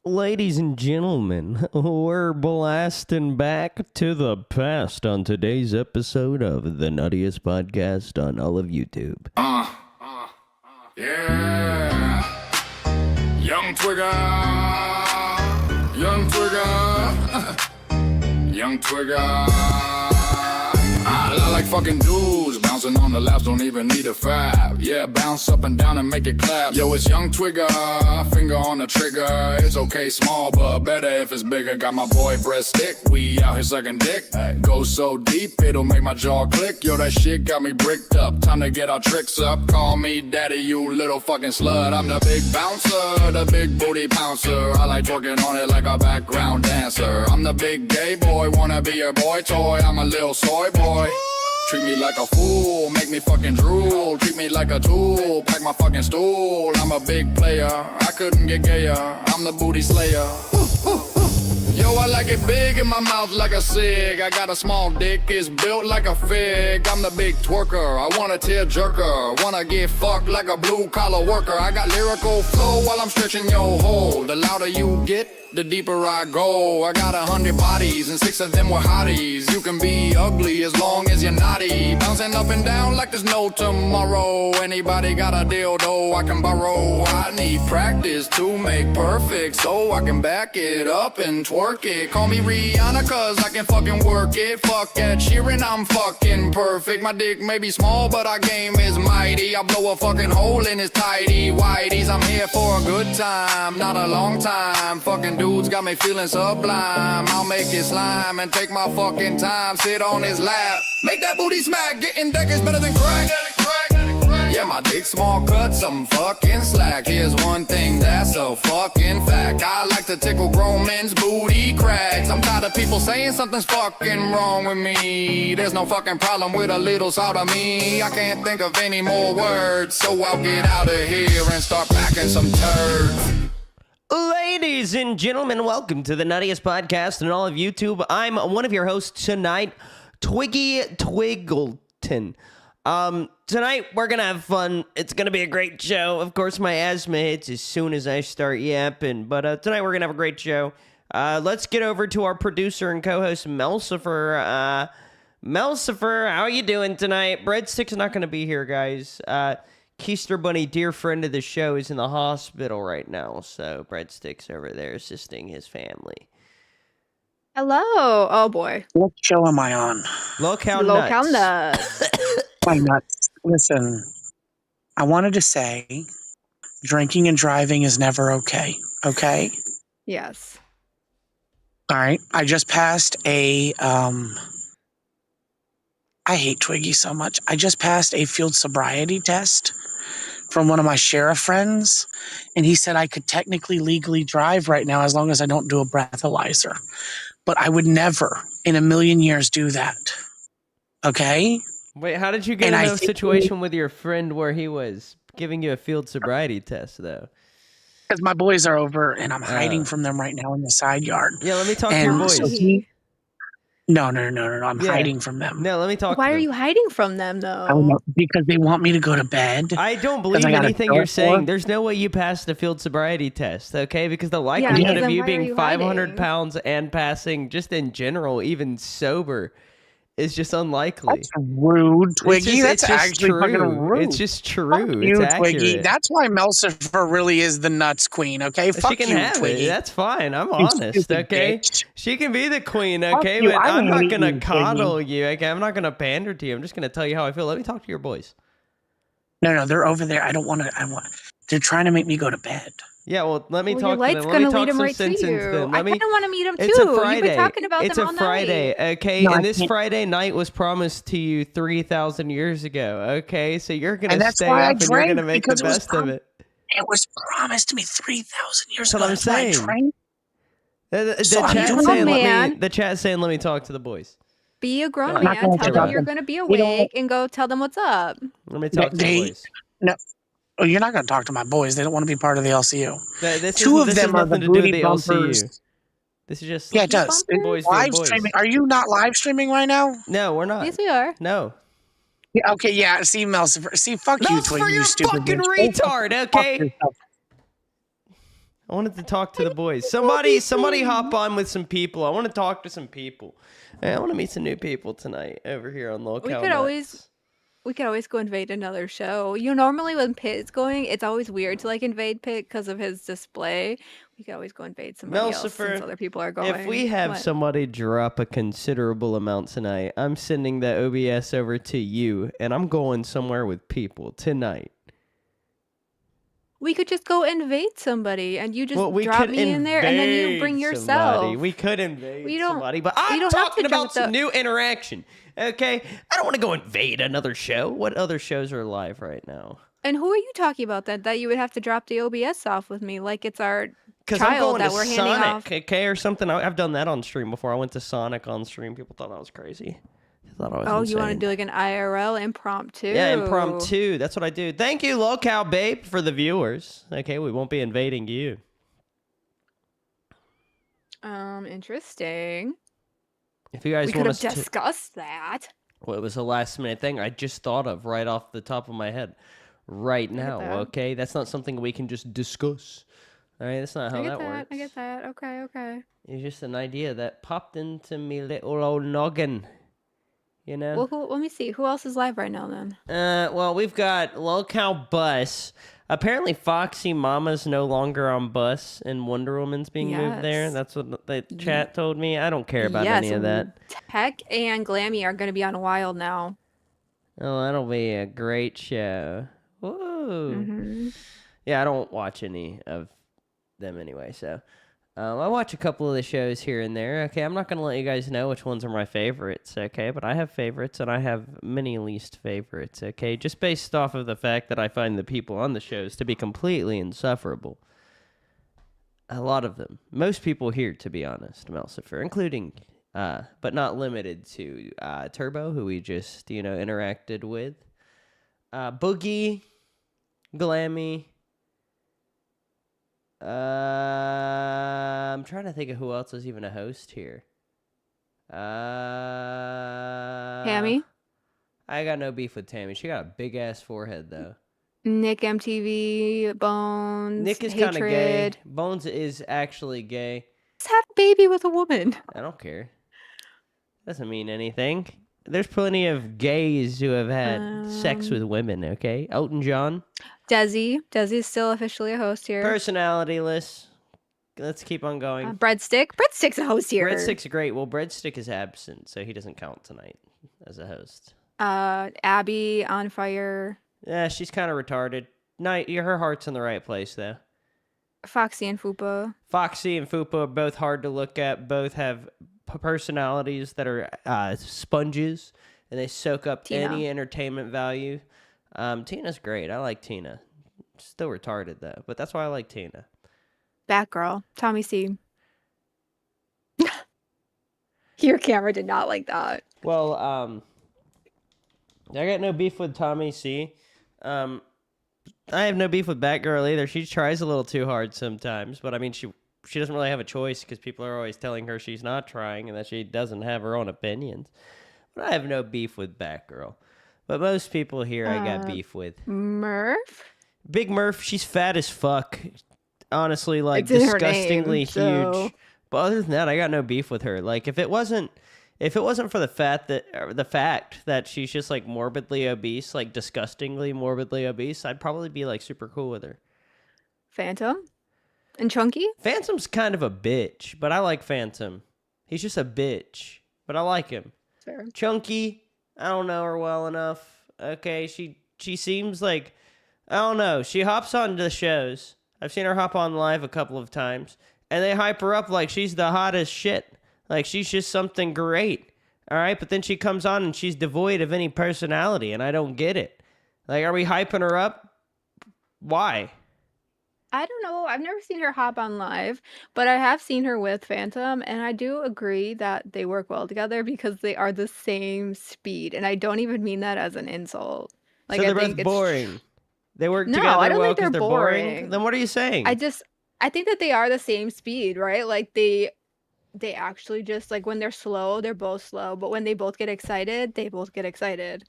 Ladies and gentlemen, we're blasting back to the past on today's episode of the Nuttiest Podcast on all of YouTube. Yeah. Young Twigger. Young Twigger. Young Twigger. I like fucking dudes. Bouncing on the laps, don't even need a fab. Yeah, bounce up and down and make it clap. Yo, it's Young Twigger. Finger on the trigger. It's okay, small, but better if it's bigger. Got my boy breast stick. We out here sucking dick. Go so deep, it'll make my jaw click. Yo, that shit got me bricked up. Time to get our tricks up. Call me daddy, you little fucking slut. I'm the big bouncer, the big booty pouncer. I like twerking on it like a background dancer. I'm the big gay boy, wanna be your boy toy. I'm a little soy boy. Treat me like a fool, make me fucking drool. Treat me like a tool, pack my fucking stool. I'm a big player, I couldn't get gayer. I'm the booty slayer. Yo, I like it big in my mouth like a cig. I got a small dick, it's built like a fig. I'm the big twerker, I want a tear jerker. Wanna get fucked like a blue collar worker. I got lyrical flow while I'm stretching your hole. The louder you get, the deeper I go. I got 100 bodies and 6 of them were hotties. You can be ugly as long as you're naughty. Bouncing up and down like there's no tomorrow. Anybody got a dildo I can borrow? I need practice to make perfect, so I can back it up and twerk it. Call me Rihanna cause I can fucking work it. Fuck Ed Sheeran, I'm fucking perfect. My dick may be small but our game is mighty. I blow a fucking hole in his tidy whities. I'm here for a good time, not a long time. Fucking dudes got me feeling sublime. I'll make it slime and take my fucking time. Sit on his lap, make that booty smack. Getting deck is better than crack. Yeah, my dick small cut, some fucking slack. Here's one thing that's a fucking fact. I like to tickle grown men's booty cracks. I'm tired of people saying something's fucking wrong with me. There's no fucking problem with a little salt of me. I can't think of any more words, so I'll get out of here and start packing some turds. Ladies and gentlemen, welcome to the Nuttiest Podcast on all of YouTube. I'm one of your hosts tonight, Twiggy Twiggleton. Tonight we're gonna have fun. It's gonna be a great show. Of course, my asthma hits as soon as I start yapping, but tonight we're gonna have a great show. Let's get over to our producer and co-host, Melcifer. Melcifer, how are you doing tonight? Breadstick's not gonna be here, guys. Keister Bunny, dear friend of the show, is in the hospital right now, so Breadstick's over there assisting his family. Hello. Oh boy. What show am I on? Look how Locale nuts. nuts. My nuts. Listen, I wanted to say drinking and driving is never okay. Okay? Yes. All right. I just passed a I hate Twiggy so much. I just passed a field sobriety test from one of my sheriff friends, and he said I could technically legally drive right now as long as I don't do a breathalyzer. But I would never in a million years do that. Okay? Wait, how did you get And into I a think situation with your friend where he was giving you a field sobriety test, though? Because my boys are over and I'm hiding from them right now in the side yard. Yeah, let me talk to your And boys. so No. I'm Yeah. hiding from them. No, let me talk Why to are them. you hiding from them I don't though? know, because they want me to go to bed. I don't believe I gotta anything go you're at saying. 4. There's no way you passed the field sobriety test, okay? Because the Yeah, likelihood of then you why are being you 500 hiding? pounds and passing, just in general, even sober, is just unlikely. That's rude, Twiggy. That's actually true. fucking rude. It's just true. Fuck you, It's Twiggy. accurate. That's why Melcifer really is the nuts queen, okay? She Fuck can you, have Twiggy. it. That's fine. I'm You honest, stupid okay? bitch. She can be the queen, Fuck okay? you. But I I'm not hate gonna you, Twiggy. coddle you, okay? I'm not gonna pander to you. I'm just gonna tell you how I feel. Let me talk to your boys. No, they're over there. I don't want to. They're trying to make me go to bed. Yeah, well, let me Well, talk your to light's them. Let me gonna talk lead them some right to sense you. into them. I Let me. kind of want to meet them too. It's a You've Friday. been talking about It's them a all Friday, night. okay? No, I And this can't. Friday night was promised to you 3,000 years ago, okay? So you're And gonna that's stay why I up and you're gonna drank, make the because it was best of it. It was promised to me 3,000 years That's what ago. I'm That's why I saying. drank. The So I'm chat's doing saying it. let me. Man. The chat's saying let me talk to the boys. Be a grown I'm not man. gonna Tell talk them you're to going to be You know- awake and go tell them what's up. Let me talk to the They- boys. Oh, you're not going to talk to my boys. They don't want to be part of the LCU. This Two is, of this them has are nothing the to do with booty the bumpers. LCU. This is just Yeah, it does. Bumpers? boys Live being boys. streaming. Are you not live streaming right now? No, we're not. Yes, we are. No. Yeah, okay, yeah. See, Melcifer. See, fuck you, That's Twiggy, for you your stupid fucking bitch. Go retard, fuck okay? yourself. I wanted to talk to the boys. Somebody hop on with some people. I want to talk to some people. Hey, I want to meet some new people tonight over here on Local. We could always go invade another show. Normally when Pitt is going, it's always weird to like invade Pitt because of his display. We could always go invade somebody else since other people are going. If we have somebody drop a considerable amount tonight, I'm sending the OBS over to you, and I'm going somewhere with people tonight. We could just go invade somebody, and you just drop me in there, and then you bring yourself. We could invade somebody, but we I'm don't have talking to about some jump new interaction, okay? I don't want to go invade another show. What other shows are live right now? And who are you talking about that you would have to drop the OBS off with me like it's our Because I'm child going that to we're handing Sonic, off? okay, or something. I've done that on stream before. I went to Sonic on stream. People thought I was crazy. They thought I was Oh, insane. you want to do like an IRL impromptu? Yeah, impromptu. That's what I do. Thank you, Local Babe, for the viewers. Okay, we won't be invading you. Interesting. If you guys We could want have us to... discussed that. Well, it was a last-minute thing I just thought of right off the top of my head right now, that. okay? That's not something we can just discuss. All right, that's not how that works. I get that. Okay. It's just an idea that popped into me little old noggin. You know? Well, let me see. Who else is live right now then? Well, we've got Local Bus. Apparently, Foxy Mama's no longer on Bus, and Wonder Woman's being moved there. Yes. That's what the chat told me. I don't care about any of that. Tech and Glammy are going to be on Wild now. Oh, that'll be a great show. Woo! Mm-hmm. Yeah, I don't watch any of them anyway, so... I watch a couple of the shows here and there. Okay, I'm not going to let you guys know which ones are my favorites, okay? But I have favorites, and I have many least favorites, okay? Just based off of the fact that I find the people on the shows to be completely insufferable. A lot of them. Most people here, to be honest, Melcifer, including, but not limited to, Turbo, who we just, interacted with. Boogie, Glammy. I'm trying to think of who else is even a host here. Tammy? I got no beef with Tammy. She got a big ass forehead though. Nick MTV, Bones, Nick is kind of gay. Hatred. Bones is actually gay. He's had a baby with a woman. I don't care. Doesn't mean anything. There's plenty of gays who have had sex with women, okay? Elton John. Desi. Desi's still officially a host here. Personality-less. Let's keep on going. Breadstick. Breadstick's a host here. Breadstick's great. Well, Breadstick is absent, so he doesn't count tonight as a host. Abby on fire. Yeah, she's kind of retarded. Her heart's in the right place, though. Foxy and Fupa. Foxy and Fupa are both hard to look at. Both have personalities that are sponges, and they soak up any entertainment value. Tina's great. I like Tina. Still retarded, though, but that's why I like Tina. Batgirl. Tommy C. Your camera did not like that. Well, I got no beef with Tommy C. I have no beef with Batgirl either. She tries a little too hard sometimes, but I mean, she doesn't really have a choice because people are always telling her she's not trying and that she doesn't have her own opinions. But I have no beef with Batgirl. But most people here I got beef with. Murph? Big Murph, she's fat as fuck. Honestly, like, It's in her disgustingly name, so- huge. But other than that, I got no beef with her. Like, if it wasn't for the fact that she's just like morbidly obese, like disgustingly morbidly obese, I'd probably be like super cool with her. Phantom? And Chunky? Phantom's kind of a bitch, but I like Phantom. He's just a bitch, but I like him. Fair. Chunky, I don't know her well enough. Okay, she seems like, I don't know. She hops on the shows. I've seen her hop on live a couple of times, and they hype her up like she's the hottest shit. Like she's just something great. All right, but then she comes on and she's devoid of any personality, and I don't get it. Like, are we hyping her up? Why? I don't know. I've never seen her hop on live, but I have seen her with Phantom, and I do agree that they work well together because they are the same speed, and I don't even mean that as an insult. Like, so they're I think both boring. They work No, together I don't well think because they're they're boring. boring. Then what are you saying? I think that they are the same speed, right? Like they actually just like when they're slow, they're both slow, but when they both get excited, they both get excited.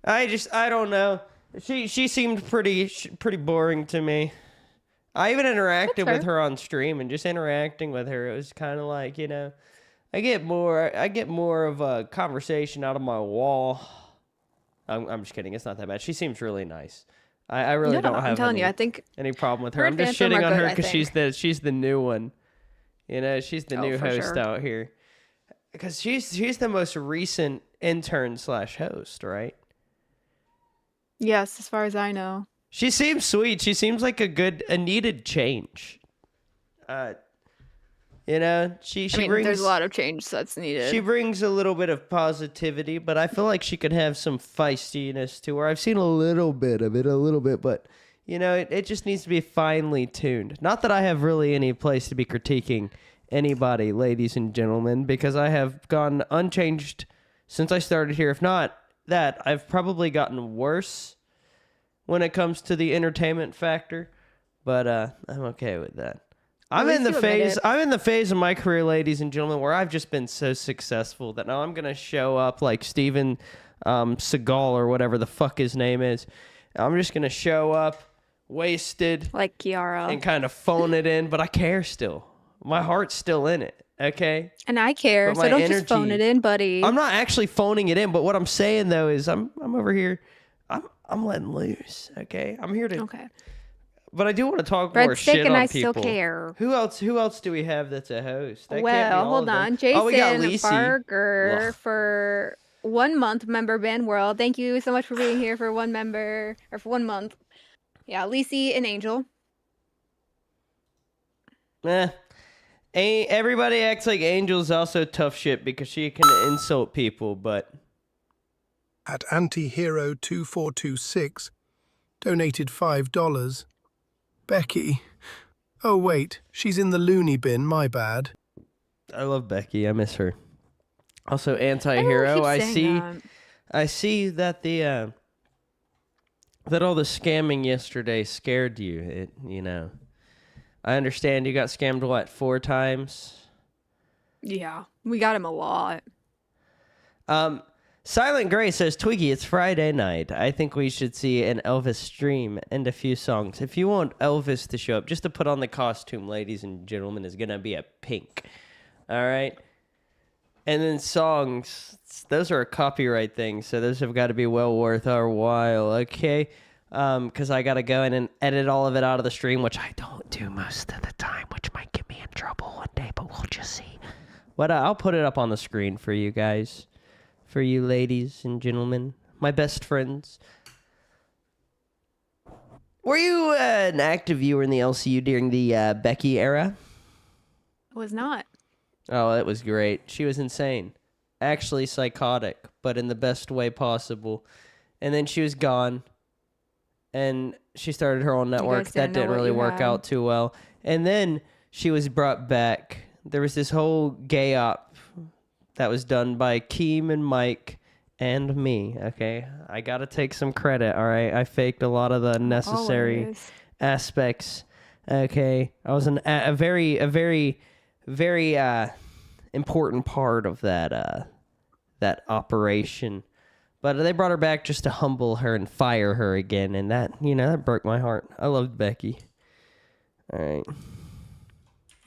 I don't know. She seemed pretty boring to me. I even interacted with fair. her on stream, and just interacting with her, it was kind of like, I get more of a conversation out of my wall. I'm just kidding. It's not that bad. She seems really nice. I really Yeah, don't I'm have telling any, you, I think any problem with her. her I'm and just Phantom shitting are on her good, I because think. she's the new one. She's the Oh, new for host sure. out here. Because she's the most recent intern / host, right? Yes, as far as I know. She seems sweet. She seems like a needed change. She I mean, brings there's a lot of change that's needed. she brings a little bit of positivity, but I feel like she could have some feistiness to her. I've seen a little bit of it, but it just needs to be finely tuned. Not that I have really any place to be critiquing anybody, ladies and gentlemen, because I have gone unchanged since I started here. If not that, I've probably gotten worse when it comes to the entertainment factor, but I'm okay with that. I'm least in the you admit phase. it. I'm in the phase of my career, ladies and gentlemen, where I've just been so successful that now I'm gonna show up like Steven Seagal or whatever the fuck his name is. I'm just gonna show up wasted Like Kiara. and kind of phone it in, but I care still. My heart's still in it. Okay. And I care, But so my don't just phone energy- it in, buddy. I'm not actually phoning it in, but what I'm saying though is I'm over here. I'm letting loose. Okay. I'm here to. Okay. But I do want to talk Breadstick more shit and on I people. still care. Who else do we have that's a host? That can't be Well, all hold of them. on. Jason Oh, we got Lacey. Barker Ugh. for 1 month, member Band World. Thank you so much for being here for for 1 month. Yeah, Lacey and Angel. Everybody acts like Angel's also tough shit because she can insult people, but At Antihero2426 donated $5. Becky. Oh wait, she's in the loony bin, my bad. I love Becky. I miss her. Also, Everyone anti-hero. keeps I saying see. that. I see that that all the scamming yesterday scared you. I understand you got scammed, what, 4 times? Yeah, we got him a lot. Silent Gray says, Twiggy, it's Friday night. I think we should see an Elvis stream and a few songs. If you want Elvis to show up, just to put on the costume, ladies and gentlemen, is going to be a pink. All right? And then songs, those are a copyright thing, so those have got to be well worth our while, okay? Because I got to go in and edit all of it out of the stream, which I don't do most of the time, which might get me in trouble one day, but we'll just see. But I'll put it up on the screen for you guys, for you ladies and gentlemen, my best friends. Were you an active viewer in the LCU during the Becky era? Was not. Oh, it was great. She was insane. Actually psychotic, but in the best way possible. And then she was gone. And she started her own network. guys That didn't know didn't what really you work had. out too well. And then she was brought back. There was this whole gay op that was done by Keem and Mike and me, okay? I got to take some credit, all right? I faked a lot of the necessary Always. aspects, okay? I was a very important part of that operation. But they brought her back just to humble her and fire her again, and that broke my heart. I loved Becky. All right.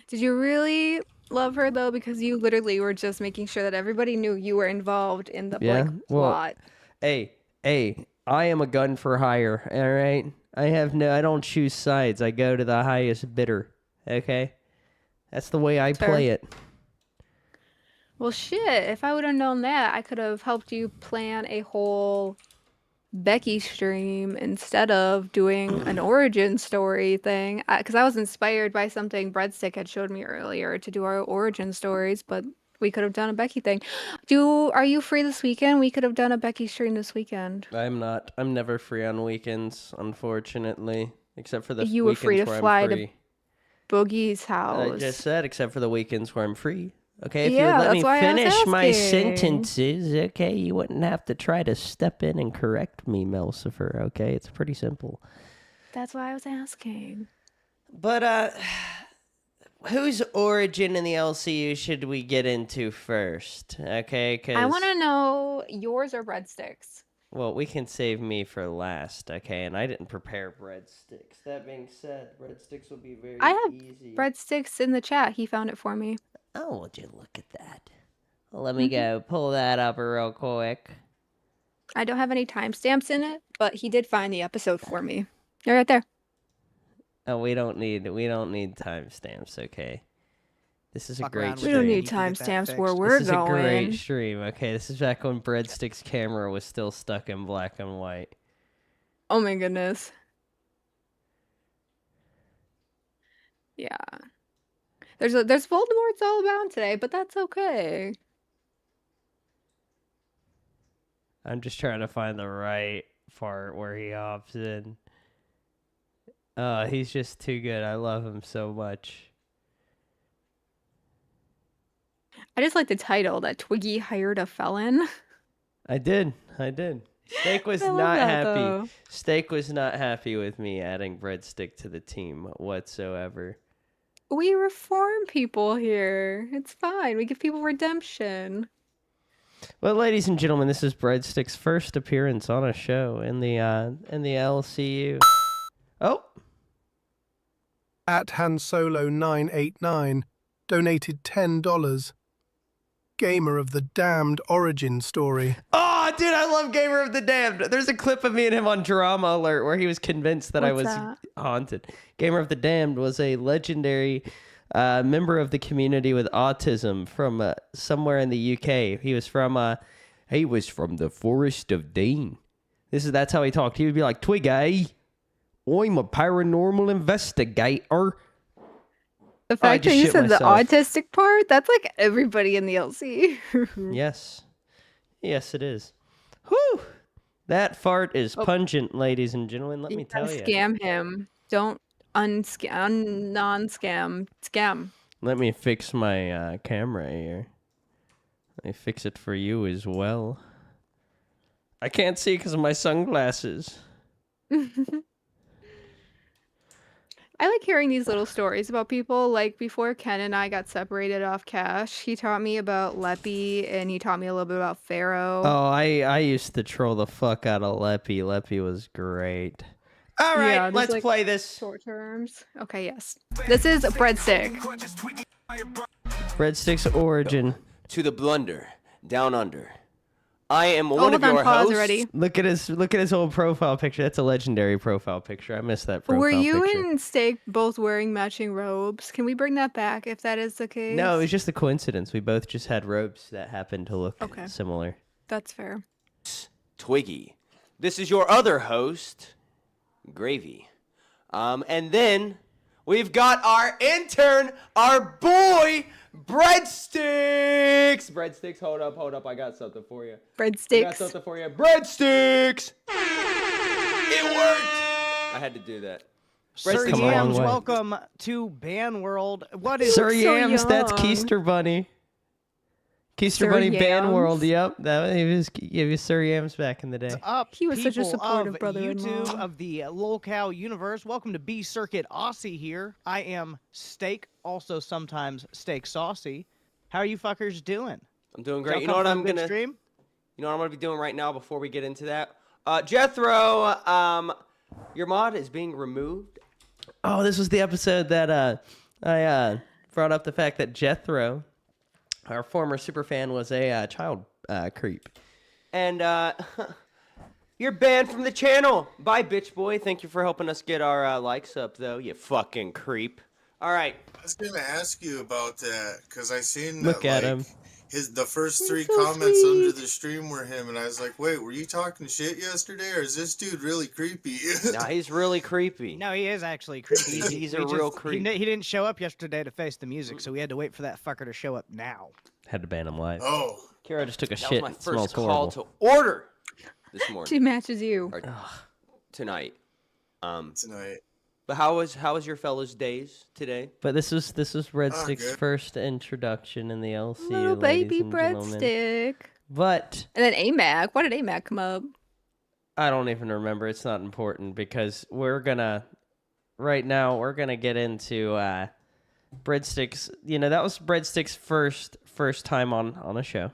Did you really love her though? Because you literally were just making sure that everybody knew you were involved in the Yeah, well, plot. Hey, I am a gun for hire, all right? I don't choose sides. I go to the highest bidder, okay? That's the way I play it. Well, shit. If I would have known that, I could have helped you plan a whole Becky stream instead of doing an origin story thing. Because I was inspired by something Breadstick had showed me earlier to do our origin stories, but we could have done a Becky thing. Are you free this weekend? We could have done a Becky stream this weekend. I'm not. I'm never free on weekends, unfortunately, except for the You were weekends free to where fly I'm to free. Boogie's house. I just said, except for the weekends where I'm free. Okay, if you Yeah, would let me that's why I was finish my asking. sentences, okay, you wouldn't have to try to step in and correct me, Melcifer, okay? It's pretty simple. That's why I was asking. But, whose origin in the LCU should we get into first? Okay, because I want to know yours or Breadsticks Well, we can save me for last, okay? And I didn't prepare breadsticks. That being said, breadsticks will be very I have easy. breadsticks in the chat. He found it for me. Oh, would you look at that? Well, let me go pull that up real quick. I don't have any timestamps in it, but he did find the episode for me. They're right there. Oh, we don't need timestamps, okay? This is a Fuck great around We with don't stream. it. need You can get that timestamps where fixed. we're This is a great going. stream, okay? This is back when Breadstick's camera was still stuck in black and white. Oh my goodness. Yeah. There's Voldemort's all about today, but that's okay. I'm just trying to find the right part where he hops in. He's just too good. I love him so much. I just like the title that Twiggy hired a felon. I did. Steak was I love not that, happy. though. Steak was not happy with me adding Breadstick to the team whatsoever. We reform people here. It's fine. We give people redemption. Well, ladies and gentlemen, this is Breadstick's first appearance on a show in the LCU. Oh, At Han Solo 989 donated $10. Gamer of the Damned origin story. oh, dude, I love Gamer of the Damned. There's a clip of me and him on Drama Alert where he was convinced that I was What's that? haunted. Gamer of the Damned was a legendary member of the community with autism from somewhere in the UK. He was from the Forest of Dean. That's how he talked. He would be like, Twiggy, I'm a paranormal investigator. The Oh, I fact that just you shit said the myself. autistic part, that's like everybody in the LC. Yes. Yes, it is. Whew. That fart is Oh. pungent, ladies and gentlemen. Let me tell you. Scam him. Don't non-scam. Scam. Let me fix my camera here. Let me fix it for you as well. I can't see because of my sunglasses. I like hearing these little stories about people. Like before Ken and I got separated off Cash, he taught me about Leppy and he taught me a little bit about Pharaoh. Oh, I used to troll the fuck out of Leppy. Leppy was great. All right, Yeah, there's, let's like, play this. Short terms. Okay, yes. This is Breadstick. Breadstick's origin. To the blunder, down under. I am one Hold of on, your pause hosts. already. Look at his old profile picture. That's a legendary profile picture. I missed that profile Were you picture. and Steak both wearing matching robes? Can we bring that back if that is the case? No, it was just a coincidence. We both just had robes that happened to look Okay. similar. That's fair. Twiggy. This is your other host, Gravy. And then we've got our intern, our boy, Breadsticks. Breadsticks, hold up. I got something for you. Breadsticks. Breadsticks. It worked. I had to do that. Sir Come a long Yams, way. welcome to Ban World. What is Sir so Yams, that's young. Keister Bunny. Keister Sir Bunny Ban Yams. World, yep. He was Sir Yams back in the day. up? He was such a people supportive of brother-in-law. YouTube of the lolcow universe. Welcome to B Circuit Aussie here. I am Steak, also sometimes Steak Saucy. How are you fuckers doing? I'm doing Y'all great. You know come what for a I'm good gonna stream? You know what I'm gonna be doing right now before we get into that? Jethro, your mod is being removed. Oh, this was the episode that I brought up the fact that Jethro, our former superfan, was a child creep. And you're banned from the channel. Bye, bitch boy. Thank you for helping us get our likes up, though, you fucking creep. All right. I was gonna ask you about that because I seen Look that, at like, him. the first three so comments under sweet. the stream were him, and I was like, wait, were you talking shit yesterday, or is this dude really creepy? Nah, he's really creepy. No, he is actually creepy. He's a real creep. He didn't show up yesterday to face the music, so we had to wait for that fucker to show up now. Had to ban him live. Oh, Kira just took a That shit. was my It smells first call horrible. to order this morning She matches you. or tonight. tonight. But how was your fellas' days today? But this was Breadstick's good. first introduction in the LC. Little baby ladies and gentlemen. Breadstick. But And then AMAC. Why did AMAC come up? I don't even remember. It's not important because right now we're gonna get into Breadsticks. You know, that was Breadsticks' first time on a show.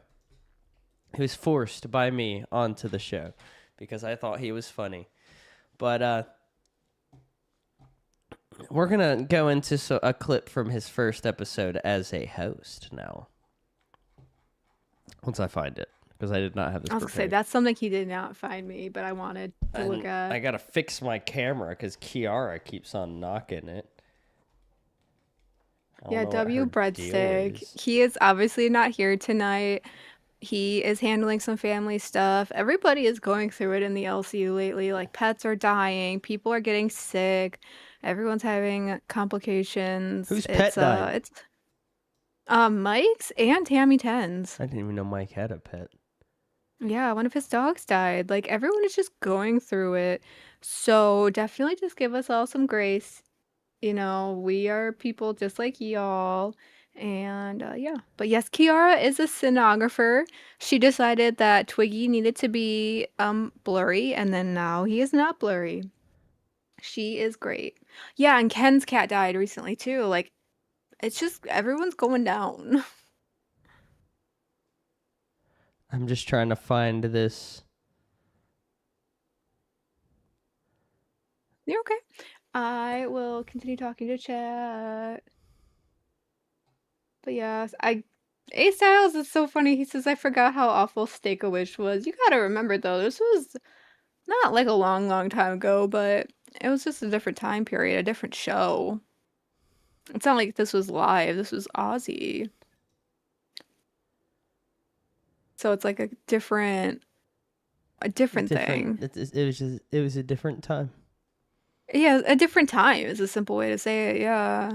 He was forced by me onto the show. because I thought he was funny. But we're going to go into a clip from his first episode as a host now. Once I find it, because I did not have this I was gonna say prepared. that's something he did not find me, but I wanted to look And at. I got to fix my camera because Kiara keeps on knocking it. I don't Yeah, know what W her deal Breadstick. is. He is obviously not here tonight. He is handling some family stuff. Everybody is going through it in the LCU lately. Like pets are dying, people are getting sick, everyone's having complications. Whose pet died? It's Mike's and Tammy Ten's. I didn't even know Mike had a pet. Yeah, one of his dogs died. Like everyone is just going through it. So definitely just give us all some grace. You know, we are people just like y'all. And yeah. But yes, Kiara is a stenographer. She decided that Twiggy needed to be blurry, and then now he is not blurry. She is great. Yeah, and Ken's cat died recently too. Like it's just everyone's going down. I'm just trying to find this. You're okay. I will continue talking to chat. But yeah, A Styles is so funny. He says, I forgot how awful Steak a Wish was. You gotta remember though, this was not like a long, long time ago, but it was just a different time period, a different show. It's not like this was live, this was Aussie. So it's like a different thing. It was a different time. Yeah, a different time is a simple way to say it, yeah.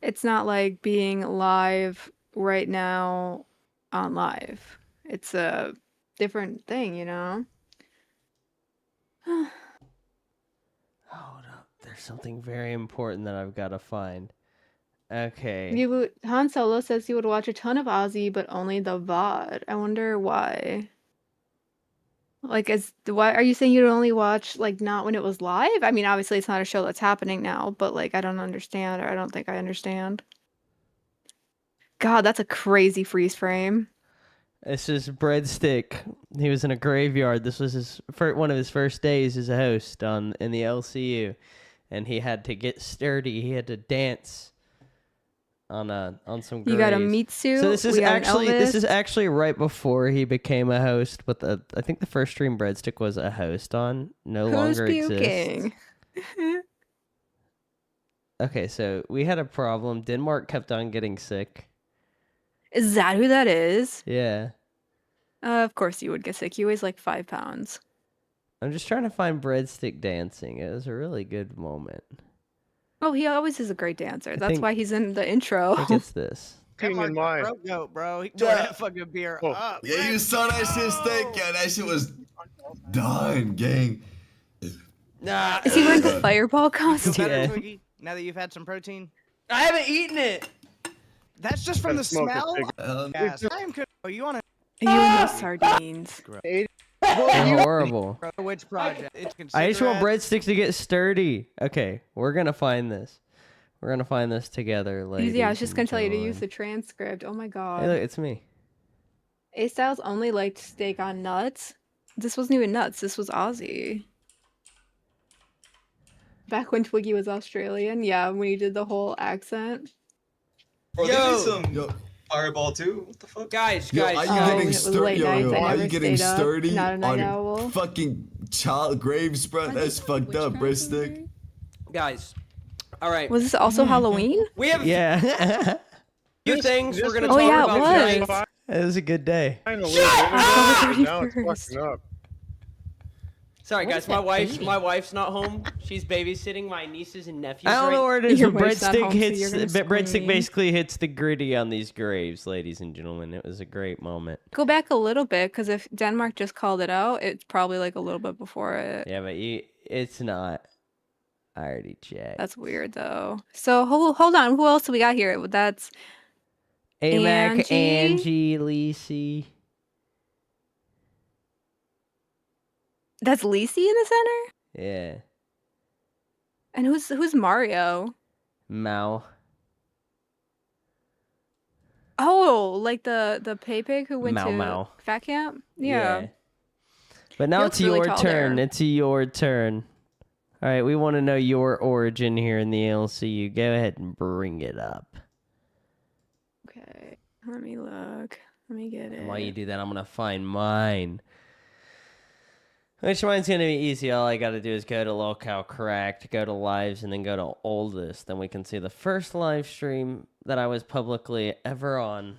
It's not like being live right now on live. It's a different thing, you know? Hold up. There's something very important that I've got to find. Okay. Han Solo says he would watch a ton of Ozzy, but only the VOD. I wonder why. Like, why are you saying you'd only watch, like, not when it was live? I mean, obviously it's not a show that's happening now, but, like, I don't understand, or I don't think I understand. God, that's a crazy freeze frame. This is Breadstick. He was in a graveyard. This was one of his first days as a host in the LCU, and he had to get sturdy. He had to dance on some graves. You got a meat suit. So this is we got an Elvis. actually right before he became a host. But I think the first stream Breadstick was a host on. No Who's longer puking? exists. Okay, so we had a problem. Denmark kept on getting sick. Is that who that is? Yeah. Of course you would get sick. He weighs like 5 pounds. I'm just trying to find Breadstick dancing. It was a really good moment. Oh, he always is a great dancer. That's think- why he's in the intro. I think it's this. That in Mark line. Goat, bro. He tore that fucking beer up. Yeah, you saw that shit, Steak. Yeah, that shit was done, gang. Nah, Is he wearing the fireball Feel costume? better, Yeah. Twiggy? Now that you've had some protein? I haven't eaten it. That's just from the smell? Yes. I am Oh, you want You and those sardines. They're horrible. to which project? It's I just want consider Breadsticks to get sturdy. Okay, we're gonna find this. We're gonna find this together, ladies. Yeah, I was just gonna and tell you to use the gentlemen. transcript. Oh my Hey, god. look, it's me. A Styles only liked steak on nuts. This wasn't even nuts. This was Aussie. Back when Twiggy was Australian, yeah, when he did the whole accent. Bro, Yo! give me some Fireball too. What the fuck? Guys, Yo, guys, are you Oh, guys. when getting it was sturdy? late nights, I Are never you getting stayed up. sturdy Not a night on owl. fucking child graves, bro? That's fucked up, Breadstick. Guys. All right. Was this also Halloween? We have a Yeah, few things we're going to Oh, talk yeah, about it was. tonight. it was a good day. October 31st. Sorry, What guys. is My that wife's not home. She's babysitting my nieces and nephews. I don't right know where it is, Your but wife's not Breadstick home, so hits. you're gonna Breadstick scream. basically hits the gritty on these graves, ladies and gentlemen. It was a great moment. Go back a little bit, because if Denmark just called it out, it's probably like a little bit before it. Yeah, but it's not. I already checked. That's weird though. So hold on, who else do we got here? That's AMAC, Angie? Angie, Lacey. Lisi in the center? Yeah, And who's Mario? Mao. Oh, like the pay pig who went Mao to Mao. fat camp? Yeah. But now He it's looks really your tall turn. there. It's your turn. All right, we want to know your origin here in the LCU. Go ahead and bring it up. Okay, let me look. Let me get it. And while you do that, I'm going to find mine. Which mine's going to be easy. All I got to do is go to Locale Cracked, go to Lives, and then go to Oldest. Then we can see the first live stream that I was publicly ever on.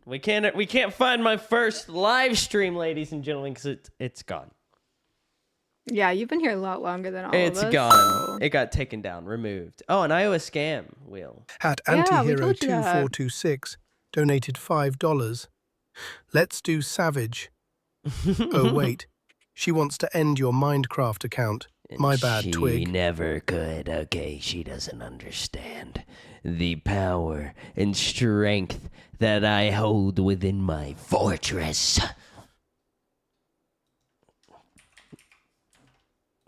We can't find my first live stream, ladies and gentlemen, because it's gone. Yeah, you've been here a lot longer than all It's of us. gone. so- It got taken down, removed. Oh, an Iowa scam wheel. At Yeah, we told you that. Antihero2426 donated $5. Let's do Savage. Oh, wait. She wants to end your Minecraft account. My bad, She Twig. never could. Okay, she doesn't understand the power and strength that I hold within my fortress.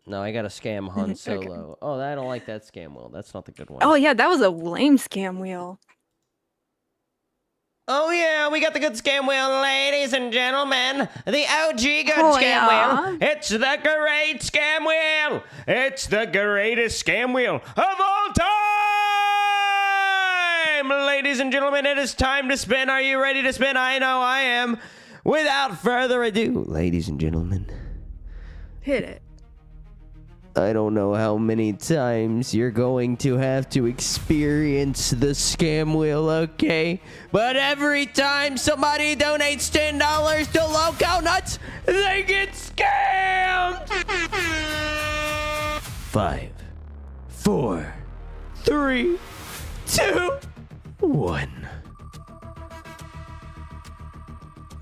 No, I gotta scam Han Okay. Solo. Oh, I don't like that scam wheel. That's not the good one. Oh yeah, that was a lame scam wheel. Oh yeah, we got the good scam wheel, ladies and gentlemen. The OG good Oh, scam yeah. wheel. It's the great scam wheel. It's the greatest scam wheel of all time. Ladies and gentlemen, it is time to spin. Are you ready to spin? I know I am. Without further ado, ladies and gentlemen, Hit it. I don't know how many times you're going to have to experience the scam wheel, okay? But every time somebody donates $10 to Loco Nuts, they get scammed! 5, 4, 3, 2, 1.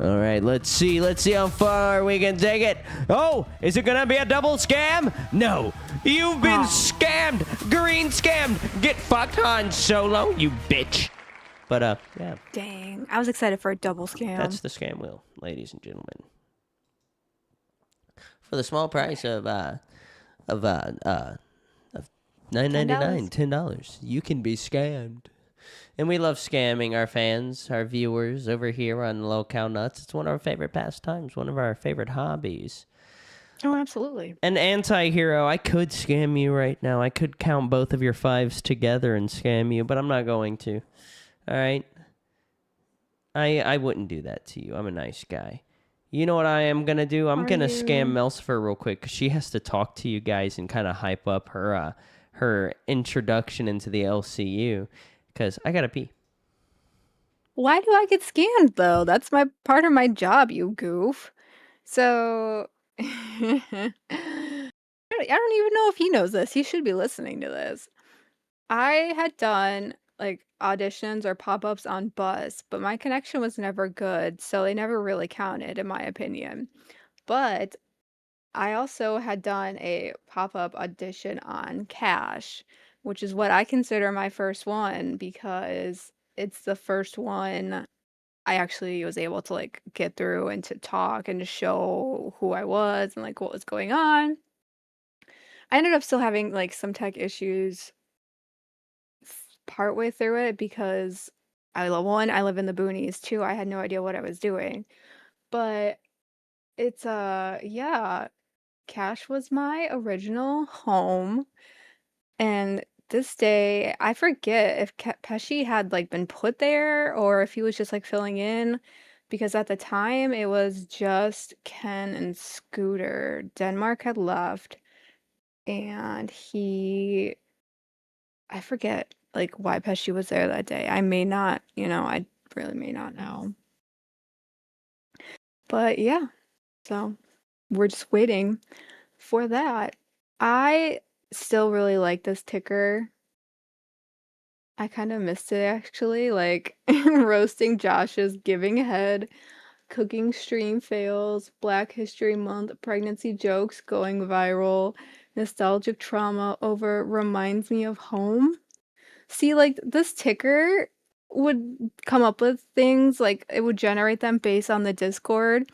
All right, let's see how far we can take it. Oh, is it gonna be a double scam? No, you've been scammed, green scammed. Get fucked, Han Solo, you bitch. But yeah, Dang, I was excited for a double scam. that's the scam wheel, ladies and gentlemen. For the small price of $9.99, $10, you can be scammed. And we love scamming our fans, our viewers over here on Locale Nuts. It's one of our favorite pastimes, one of our favorite hobbies. Oh, absolutely. An anti-hero, I could scam you right now. I could count both of your 5s together and scam you, but I'm not going to. All right? I wouldn't do that to you. I'm a nice guy. You know what I am going to do? I'm going to scam Melsifer real quick because she has to talk to you guys and kind of hype up her introduction into the LCU. Because I gotta pee. Why do I get scammed though? That's my part of my job, you goof. So I don't even know if he knows this. He should be listening to this. I had done like auditions or pop-ups on Buzz, but my connection was never good, so they never really counted in my opinion. But I also had done a pop-up audition on Cash, which is what I consider my first one because it's the first one I actually was able to like get through and to talk and to show who I was and like what was going on. I ended up still having like some tech issues partway through it because I live in the boonies. 2, I had no idea what I was doing. But it's yeah, Cash was my original home. And this day, I forget if Pesci had like been put there or if he was just like filling in, because at the time it was just Ken and Scooter. Denmark had left, and I forget like why Pesci was there that day. I may not, I really may not know. But yeah, so we're just waiting for that. I still really like this ticker. I kind of missed it actually, like roasting Josh's giving head, cooking stream fails, Black History Month pregnancy jokes going viral, nostalgic trauma over reminds me of home. See, like this ticker would come up with things, like it would generate them based on the Discord,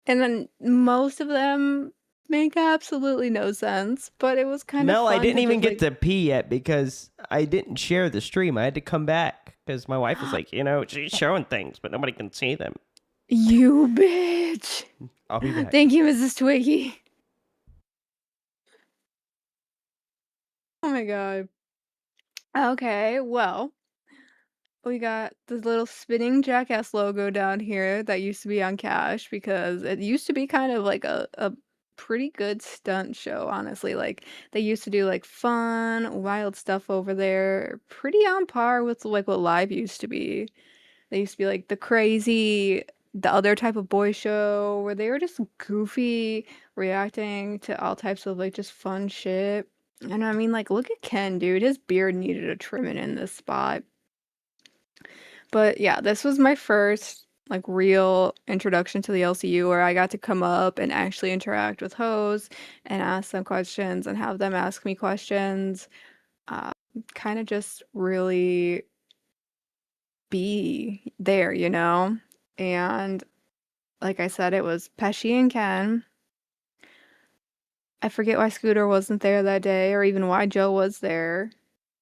and then most of them make absolutely no sense, but it was kind of Mel, I fun didn't to even just, get to pee yet because I didn't share the stream. I had to come back because my wife was like, she's showing things, but nobody can see them. You bitch. I'll be back. Thank you, Mrs. Twiggy. Oh my god. Okay, well, we got this little spinning jackass logo down here that used to be on Cash because it used to be kind of like a pretty good stunt show, honestly. Like they used to do like fun, wild stuff over there, pretty on par with like what Live used to be. They used to be like the other type of boy show where they were just goofy, reacting to all types of like just fun shit. And I mean, like, look at Ken, dude. His beard needed a trimming in this spot. But yeah, this was my first like real introduction to the LCU where I got to come up and actually interact with hoes and ask them questions and have them ask me questions. Kind of just really be there, you know? And like I said, it was Pesci and Ken. I forget why Scooter wasn't there that day or even why Joe was there.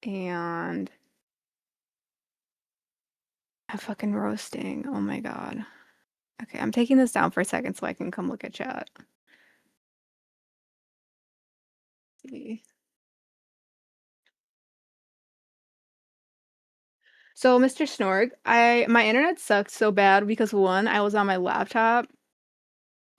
And I'm fucking roasting. Oh my god. Okay, I'm taking this down for a second so I can come look at chat. See. So, Mr. Snorg, my internet sucked so bad because one, I was on my laptop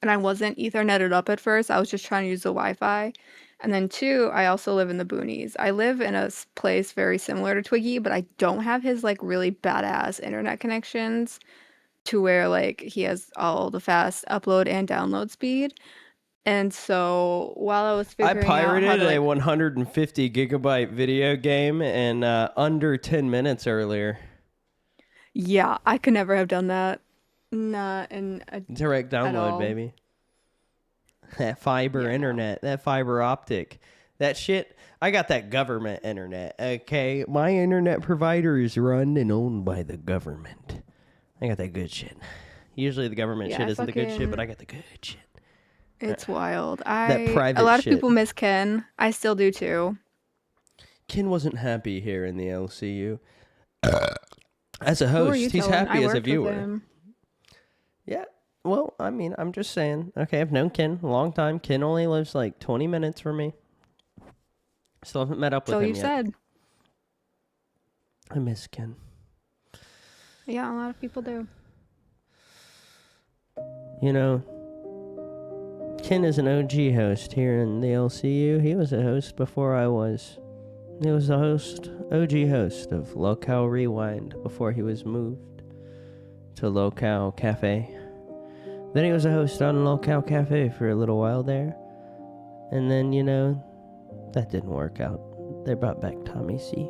and I wasn't Ethernetted up at first. I was just trying to use the Wi-Fi. And then two, I also live in the boonies. I live in a place very similar to Twiggy, but I don't have his like really badass internet connections to where like he has all the fast upload and download speed. And so while I was I figuring out how pirated to, a like, 150 gigabyte video game in under 10 minutes earlier. yeah, I could never have done that. Not in a, Direct all. download, baby. That fiber Yeah, no. internet, that fiber optic, that shit. I got that government internet, okay? My internet provider is run and owned by the government. I got that good shit. Usually the government Yeah, shit I isn't the good shit, but fucking, I got the good shit. it's wild. That A private lot of shit. people miss Ken. I still do too. Ken wasn't happy here in the LCU. As a Who are host, you he's telling? happy I as a worked with viewer. him. Yeah. Well, I mean, I'm just saying. Okay, I've known Ken a long time. Ken only lives like 20 minutes from me. Still haven't met up with So him you yet. said. I miss Ken. Yeah, a lot of people do. You know, Ken is an OG host here in the LCU. He was a host before I was. He was a host, OG host of Locale Rewind before he was moved to Locale Cafe. Then he was a host on Locale Cafe for a little while there. And then, you know, that didn't work out. They brought back Tommy C.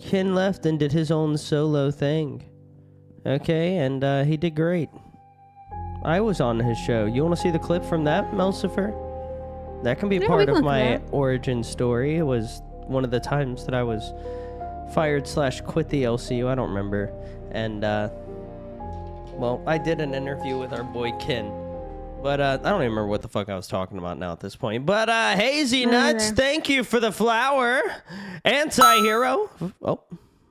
Ken left and did his own solo thing. Okay, and he did great. I was on his show. You want to see the clip from that, Melcifer? That can be Yeah, we part can of look my at that. origin story. It was one of the times that I was fired/quit the LCU. I don't remember. And, well, I did an interview with our boy Ken. But I don't even remember what the fuck I was talking about now at this point. But Hazy Nuts, Okay. thank you for the flower. Anti-hero. Oh,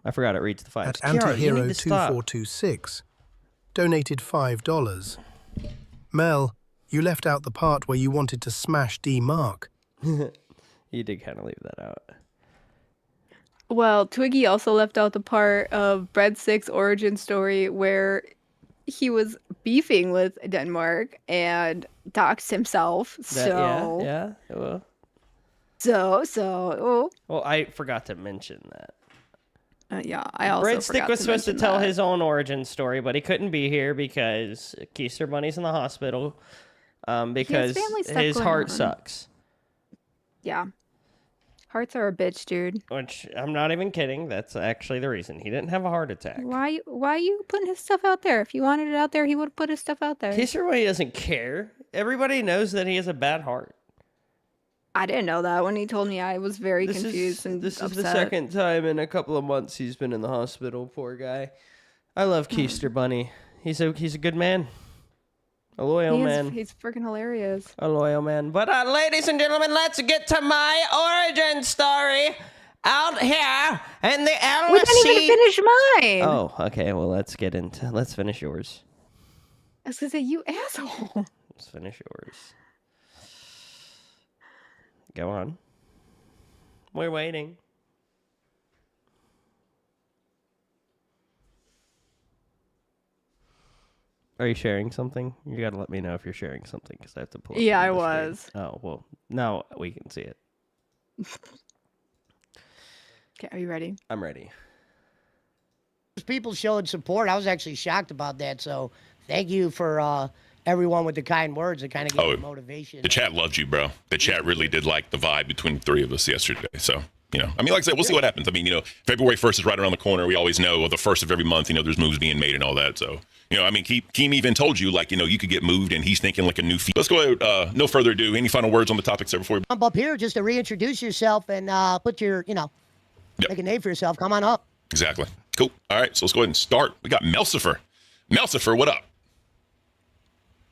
I forgot it reads the fives. At Kiara, you need to stop. Antihero2426 donated $5. Mel, you left out the part where you wanted to smash D Mark. You did kind of leave that out. Well, Twiggy also left out the part of Bread 6 origin story where he was beefing with Denmark and doxed himself. So, Yeah. Well, oh, well, I forgot to mention that. yeah, I also Breadstick forgot was to supposed to mention tell that. his own origin story, but he couldn't be here because Keister Bunny's in the hospital. Because family stuff his going heart on. sucks. Yeah. Hearts are a bitch, dude. Which I'm not even kidding. That's actually the reason. He didn't have a heart attack. Why you putting his stuff out there? If he wanted it out there, he would have put his stuff out there. Keister Bunny doesn't care. Everybody knows that he has a bad heart. I didn't know that when he told me. I was very This confused and is upset. the second time in a couple of months he's been in the hospital. Poor guy. I love Keister Bunny. He's a good man. A loyal man. He's freaking hilarious. A loyal man. But ladies and gentlemen, let's get to my origin story out here in the LSC. We didn't even finish mine. Oh, okay. Well, let's finish yours. I was gonna say, you asshole. Let's finish yours. Go on. We're waiting. Are you sharing something? You gotta let me know if you're sharing something because I have to pull up Yeah, the I screen. was. Oh, well, now we can see it. Okay, are you ready? I'm ready. People showed support. I was actually shocked about that. So thank you for everyone with the kind words that kind of gave me motivation. The chat loved you, bro. The chat really did like the vibe between the three of us yesterday. So, you know, I mean, like I said, we'll see what happens. I mean, you know, February 1st is right around the corner. We always know the first of every month, you know, there's moves being made and all that. So, you know, I mean, Keem even told you, like, you know, you could get moved and he's thinking like a new feat. Let's go ahead. No further ado. Any final words on the topic, sir, before we Jump up here just to reintroduce yourself and put your, you know, make a name for yourself. Come on up. Exactly. Cool. All right. So let's go ahead and start. We got Melcifer. Melcifer, what up?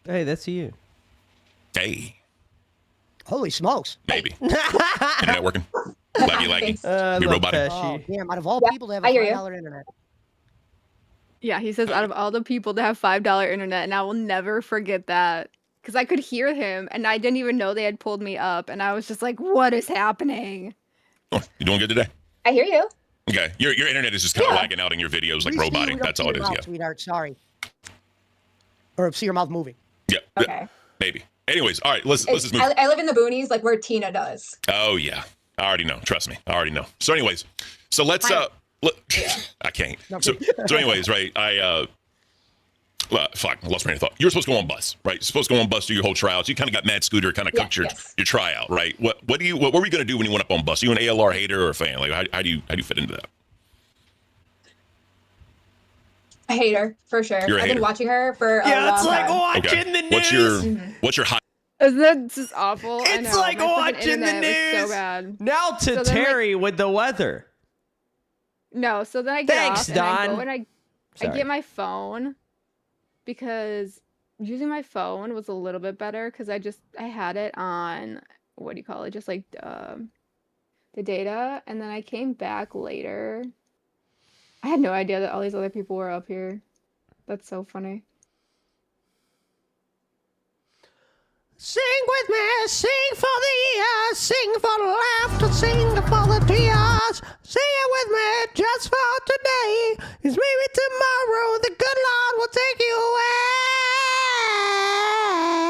Hey, that's you. Hey. Holy smokes. Maybe. Internet working? Laggy. Be robot. Oh, damn. Out of all people to have a $5 internet. Yeah, he says out of all the people to have $5 internet, and I will never forget that. Because I could hear him, and I didn't even know they had pulled me up, and I was just like, what is happening? Oh, you doing good today? I hear you. Okay. Your internet is just kind of lagging out in your videos like We see you, roboting. we don't That's see all it your is. mouth, Yeah. Sweetheart, sorry. Or see your mouth moving. Yeah. Okay. Maybe. Anyways, all right. Let's just move. I live in the boonies, like where Tina does. Oh yeah, I already know. Trust me, I already know. So, anyways, so let's I can't. So anyways, right? Fuck, I lost my train of thought. You're supposed to go on bus, right? You're supposed to go on bus, do your whole trials. You kind of got Mad Scooter, kind of cooked your tryout, right? What were you gonna do when you went up on bus? Are you an ALR hater or a fan? Like, how do you fit into that? I hate her for sure. You're a I've been hater. watching her for a Yeah, long it's like time. watching the news. What's your high? Isn't that just awful? I It's know, like my fucking watching the internet was news. so bad. Now to So then, like- Terry with the weather. No, so then I get Thanks, off and I Don. go and I Sorry. get my phone because using my phone was a little bit better because I had it on, what do you call it, just like the data, and then I came back later. I had no idea that all these other people were up here. That's so funny. Sing with me, sing for the years, sing for the laughter, sing for the tears. Sing it with me just for today. 'Cause maybe tomorrow the good Lord will take you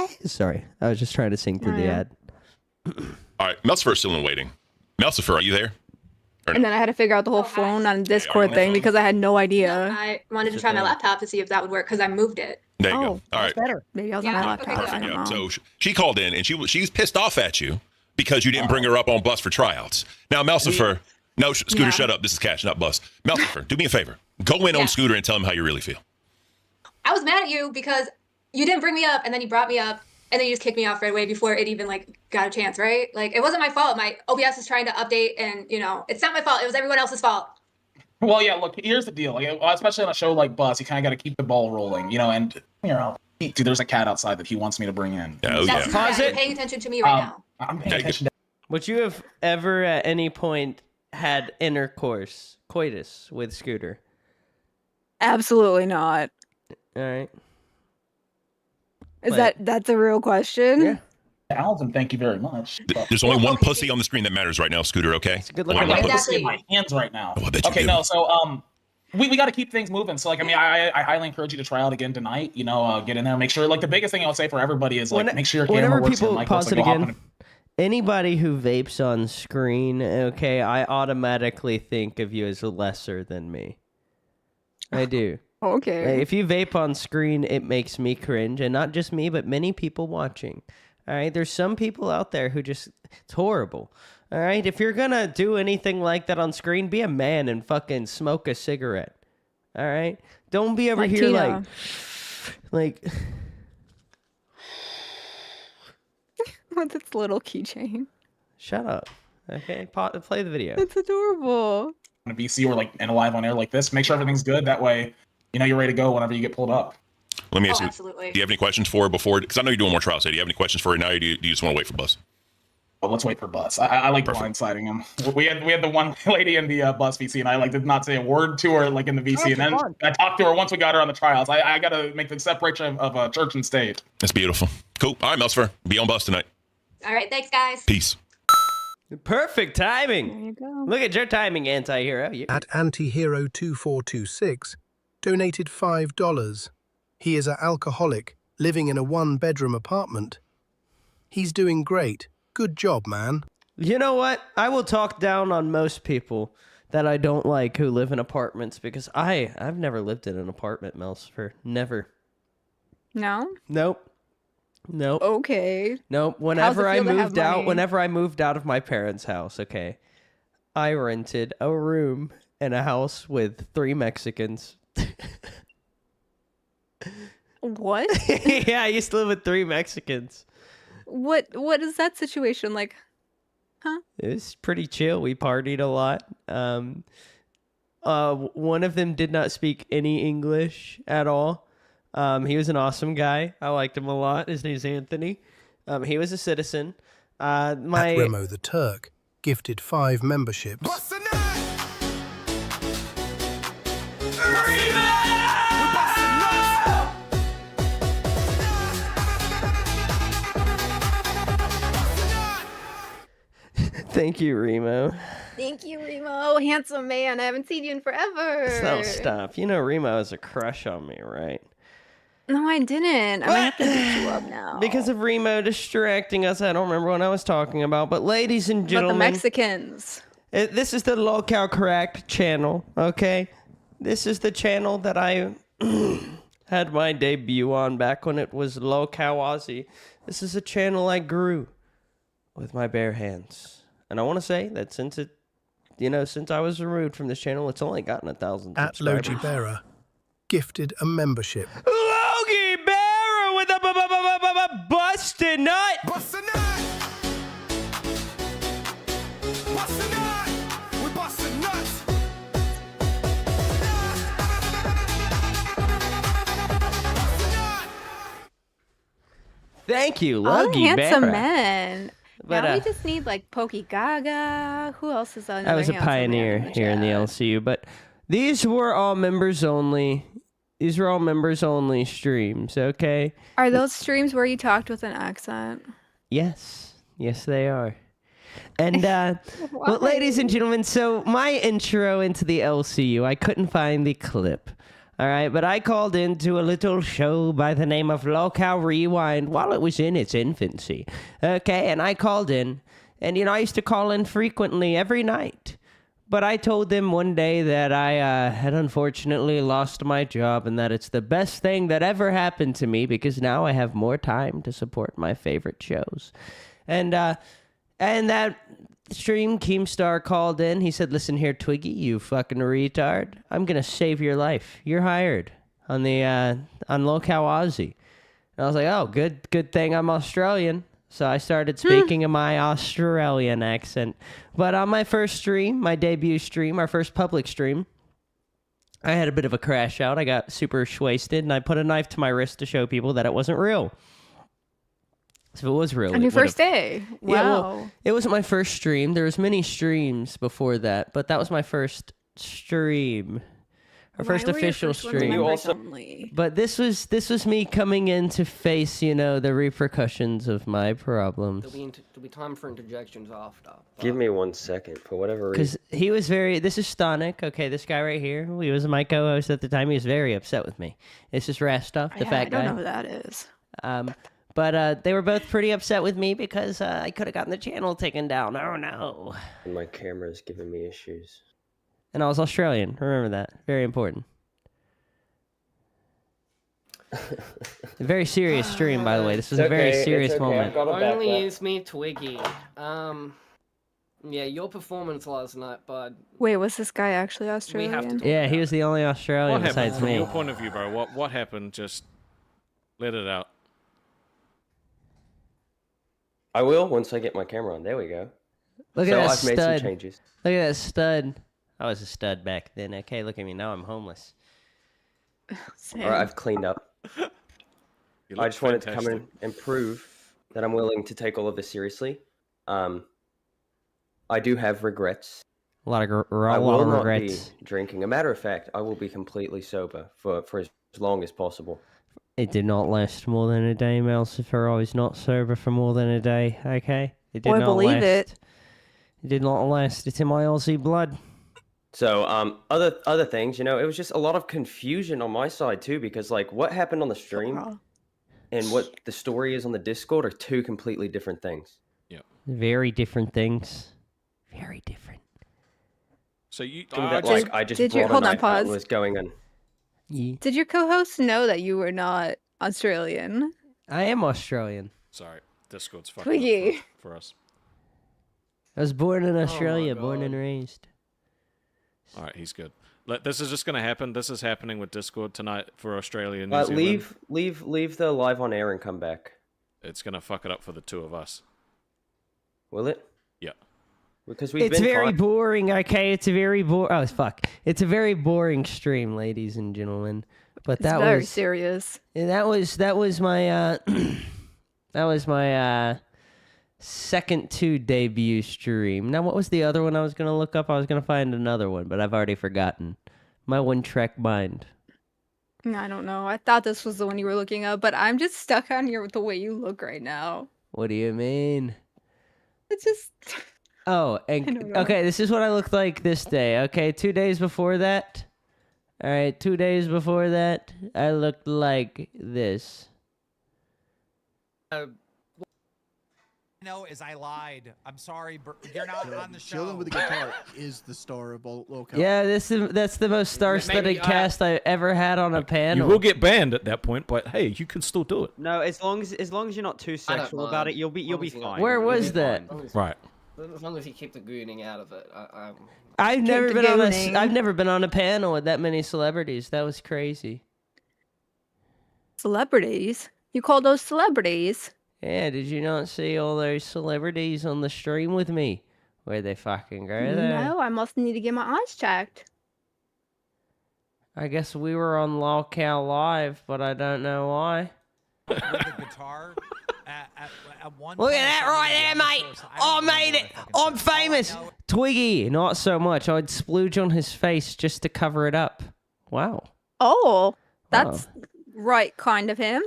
away. Sorry, I was just trying to sing through the ad. All right, Melcifer's still in waiting. Melcifer, are you there? And then I had to figure out the whole phone on Discord thing because I had no idea. I wanted to try my laptop to see if that would work because I moved it. There you go. All right. Better. Maybe I was on my laptop. I Perfect. don't Yeah. know. So she called in and she's pissed off at you because you didn't bring her up on bus for tryouts. Now, Melcifer, no, Scooter, Yeah. shut up. This is Cash, not bus. Melcifer, do me a favor. Go in on Scooter and tell him how you really feel. I was mad at you because you didn't bring me up and then you brought me up and then you just kicked me off right away before it even like got a chance, right? Like it wasn't my fault. My OBS is trying to update and you know, it's not my fault. It was everyone else's fault. Well, yeah, look, here's the deal. Like, especially on a show like Buzz, you kind of got to keep the ball rolling, you know, and, you know, dude, there's a cat outside that he wants me to bring in. Oh, That's yeah. bad. You're paying attention to me right now. I'm paying attention to Would you have ever at any point had intercourse, coitus, with Scooter? Absolutely not. All right. Is that's a real question? Yeah. Alvin, thank you very much. There's only one pussy on the screen that matters right now, Scooter, okay? Good I looking. got lady. pussy in my hands right now. Oh, I bet you Okay, do. no, so we got to keep things moving. So like, I mean, I highly encourage you to try out again tonight. You know, get in there, make sure. Like the biggest thing I would say for everybody is like, make sure your camera Whenever works. people and mic pause works, it like, go hop again, in anybody who vapes on screen, okay, I automatically think of you as lesser than me. I do. Okay. If you vape on screen, it makes me cringe, and not just me, but many people watching. All right, there's some people out there who just, it's horrible. All right, if you're gonna do anything like that on screen, be a man and fucking smoke a cigarette. All right, don't be over Like here Tina. like. With its little keychain. Shut up. Okay, play the video. It's adorable. a VC or like in a live on air like this. Make sure everything's good. That way, you know, you're ready to go whenever you get pulled up. Let me ask you, absolutely. do you have any questions for her before? Because I know you're doing more trials. So do you have any questions for her now, or do you just want to wait for Buzz? Oh, let's wait for bus. I like blindsiding him. We had the one lady in the bus VC, and I like did not say a word to her like in the VC, and then I talked to her once we got her on the trials. I got to make the separation of church and state. That's beautiful. Cool. All right, Melsifer, be on bus tonight. All right, thanks, guys. Peace. Perfect timing. There you go. Look at your timing, anti-hero. At Antihero2426 donated $5. He is an alcoholic living in a one-bedroom apartment. He's doing great. Good job, man. You know what? I will talk down on most people that I don't like who live in apartments because I've never lived in an apartment, Melsifer. Never. No? Nope. Okay. Nope. How's it feel to have money? Whenever I moved out of my parents' house, okay, I rented a room in a house with 3 Mexicans. What? Yeah, I used to live with 3 Mexicans. What is that situation like? Huh? It was pretty chill. We partied a lot. One of them did not speak any English at all. He was an awesome guy. I liked him a lot. His name's Anthony. He was a citizen. At Remo the Turk gifted 5 memberships. Thank you, Remo. Thank you, Remo. Handsome man. I haven't seen you in forever. No, stop. You know Remo has a crush on me, right? No, I didn't. I might have to beat you up now. Because of Remo distracting us. I don't remember what I was talking about. But ladies and gentlemen. But the Mexicans. This is the Local Correct channel, okay? This is the channel that I had my debut on back when it was Local Aussie. This is a channel I grew with my bare hands. And I want to say that since I was removed from this channel, it's only gotten 1,000 At subscribers. Logie Bearer gifted a membership. Logie Bearer with a busted nut. Bustin' nut! Bustin' nut! We bustin' nuts! Thank you, All Logie handsome Bearer. men. But, now we just need like Pokey Gaga. Who else is on? I was a pioneer here in the LCU, but these were all members only. These were all members only streams, okay? Are those streams where you talked with an accent? Yes. Yes, they are. And, well, ladies and gentlemen, so my intro into the LCU, I couldn't find the clip. All right, but I called into a little show by the name of Local Rewind while it was in its infancy. Okay, and I called in, and, I used to call in frequently every night. But I told them one day that I had unfortunately lost my job and that it's the best thing that ever happened to me because now I have more time to support my favorite shows. And that stream Keemstar called in. He said, "Listen here, Twiggy, you fucking retard. I'm going to save your life. You're hired on the on Local Aussie." And I was like, "Oh, good thing I'm Australian." So I started speaking in my Australian accent. But on my first stream, my debut stream, our first public stream, I had a bit of a crash out. I got super wasted, and I put a knife to my wrist to show people that it wasn't real. So it was real. On your first day? Wow. Yeah, well, it wasn't my first stream. There was many streams before that, but that was my first stream. Our first official stream. But this was me coming in to face, the repercussions of my problems. There'll be time for interjections after. Give me 1 second, for whatever reason. Because he was this is Stonic, okay, this guy right here, he was my co-host at the time, he was very upset with me. This is Rastov, the fat guy. I don't know who that is. But they were both pretty upset with me because I could have gotten the channel taken down. Oh no. And my camera's giving me issues. And I was Australian. Remember that. Very important. A very serious stream, by the way. This was a very serious moment. Only use me, Twiggy. Yeah, your performance last night, bud. Wait, was this guy actually Australian? Yeah, he was the only Australian besides me. From your point of view, bro, what happened? Just let it out. I will once I get my camera on. There we go. Look at that I've stud. made some changes. Look at that stud. I was a stud back then. Okay, look at me now. I'm homeless. All right, I've cleaned up. I just wanted to come in and prove that I'm willing to take all of this seriously. I do have regrets. A lot of I will not regrets. be drinking. A matter of fact, I will be completely sober for as long as possible. It did not last more than a day, Melcifer. I was not sober for more than a day, okay? It did Boy, not believe last. it. It did not last. It's in my Aussie blood. So, other things, you know, it was just a lot of confusion on my side too, because like what happened on the stream and what the story is on the Discord are two completely different things. Very different things. Very different. So you I just did brought hold a on, knife out pause. and was going on. Did your co-host know that you were not Australian? I am Australian. Sorry, Discord's fucking Twiggy. up for us. I was born in Australia, born and raised. All right, he's good. This is just going to happen. This is happening with Discord tonight for Australia and New Zealand. Leave the live on air and come back. It's going to fuck it up for the two of us. Will it? Yeah. Because we've It's been very fine. boring, okay? It's a very Oh, fuck. It's a very boring stream, ladies and gentlemen. But It's that very was serious. that was my that was my second to debut stream. Now, what was the other one I was going to look up? I was going to find another one, but I've already forgotten. My one-track mind. I don't know. I thought this was the one you were looking up, but I'm just stuck on the way you look right now. What do you mean? It's just... Oh, I don't and know. okay, this is what I looked like this day. Okay, 2 days before that. All right, 2 days before that, I looked like this. No, is I lied. I'm sorry, you're not on the show. Chilling with the guitar is the star of local. Yeah, that's the most star-studded cast I ever had on a You panel. will get banned at that point, but hey, you can still do it. No, as long as you're not too I don't sexual about mind. it, you'll be fine. Where You'll was be that? fine. Right. As long as you keep the gooning out of it. I've Keep never the been on gooning. I've never been on a panel with that many celebrities. That was crazy. Celebrities? You call those celebrities? Yeah, did you not see all those celebrities on the stream with me? Where they fucking go there? No, I must need to get my eyes checked. I guess we were on Lolcow Live, but I don't know why. With the guitar. At one Look point, at that right there, mate! I made it! I'm famous! Twiggy, not so much. I'd splooge on his face just to cover it up. Wow. Oh, that's right kind of him.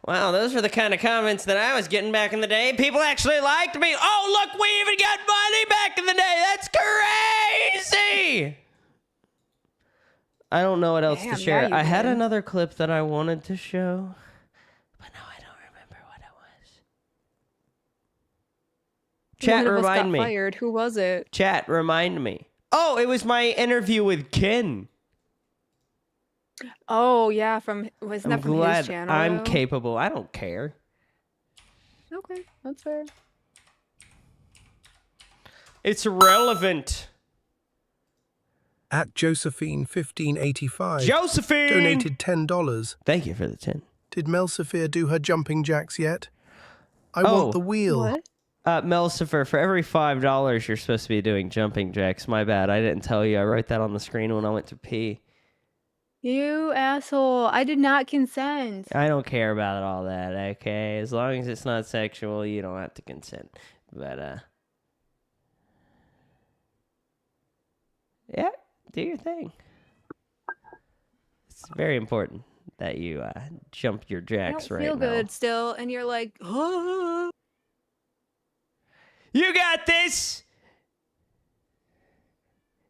Wow, those are the kind of comments that I was getting back in the day. People actually liked me. Oh, look, we even got money back in the day. That's crazy! I don't know what else Damn, to share. yeah, you I had did. another clip that I wanted to show, but now I don't remember what it was. Chat, One of us got remind me. Fired. Who was it? Chat, remind me. Oh, it was my interview with Ken. Oh yeah, wasn't I'm that from glad his channel? I'm though? capable. I don't care. Okay, that's fair. It's relevant. At Josephine1585 Josephine! donated $10. Thank you for the 10. Did Melcifer do her jumping jacks yet? I Oh. want the wheel. Melcifer, for every $5 you're supposed to be doing jumping jacks. My bad. I didn't tell you. I wrote that on the screen when I went to pee. You asshole! I did not consent. I don't care about all that, okay? As long as it's not sexual, you don't have to consent. But, yeah, do your thing. It's very important that you jump your I jacks don't right feel now. good still, and you're like, oh. You got this!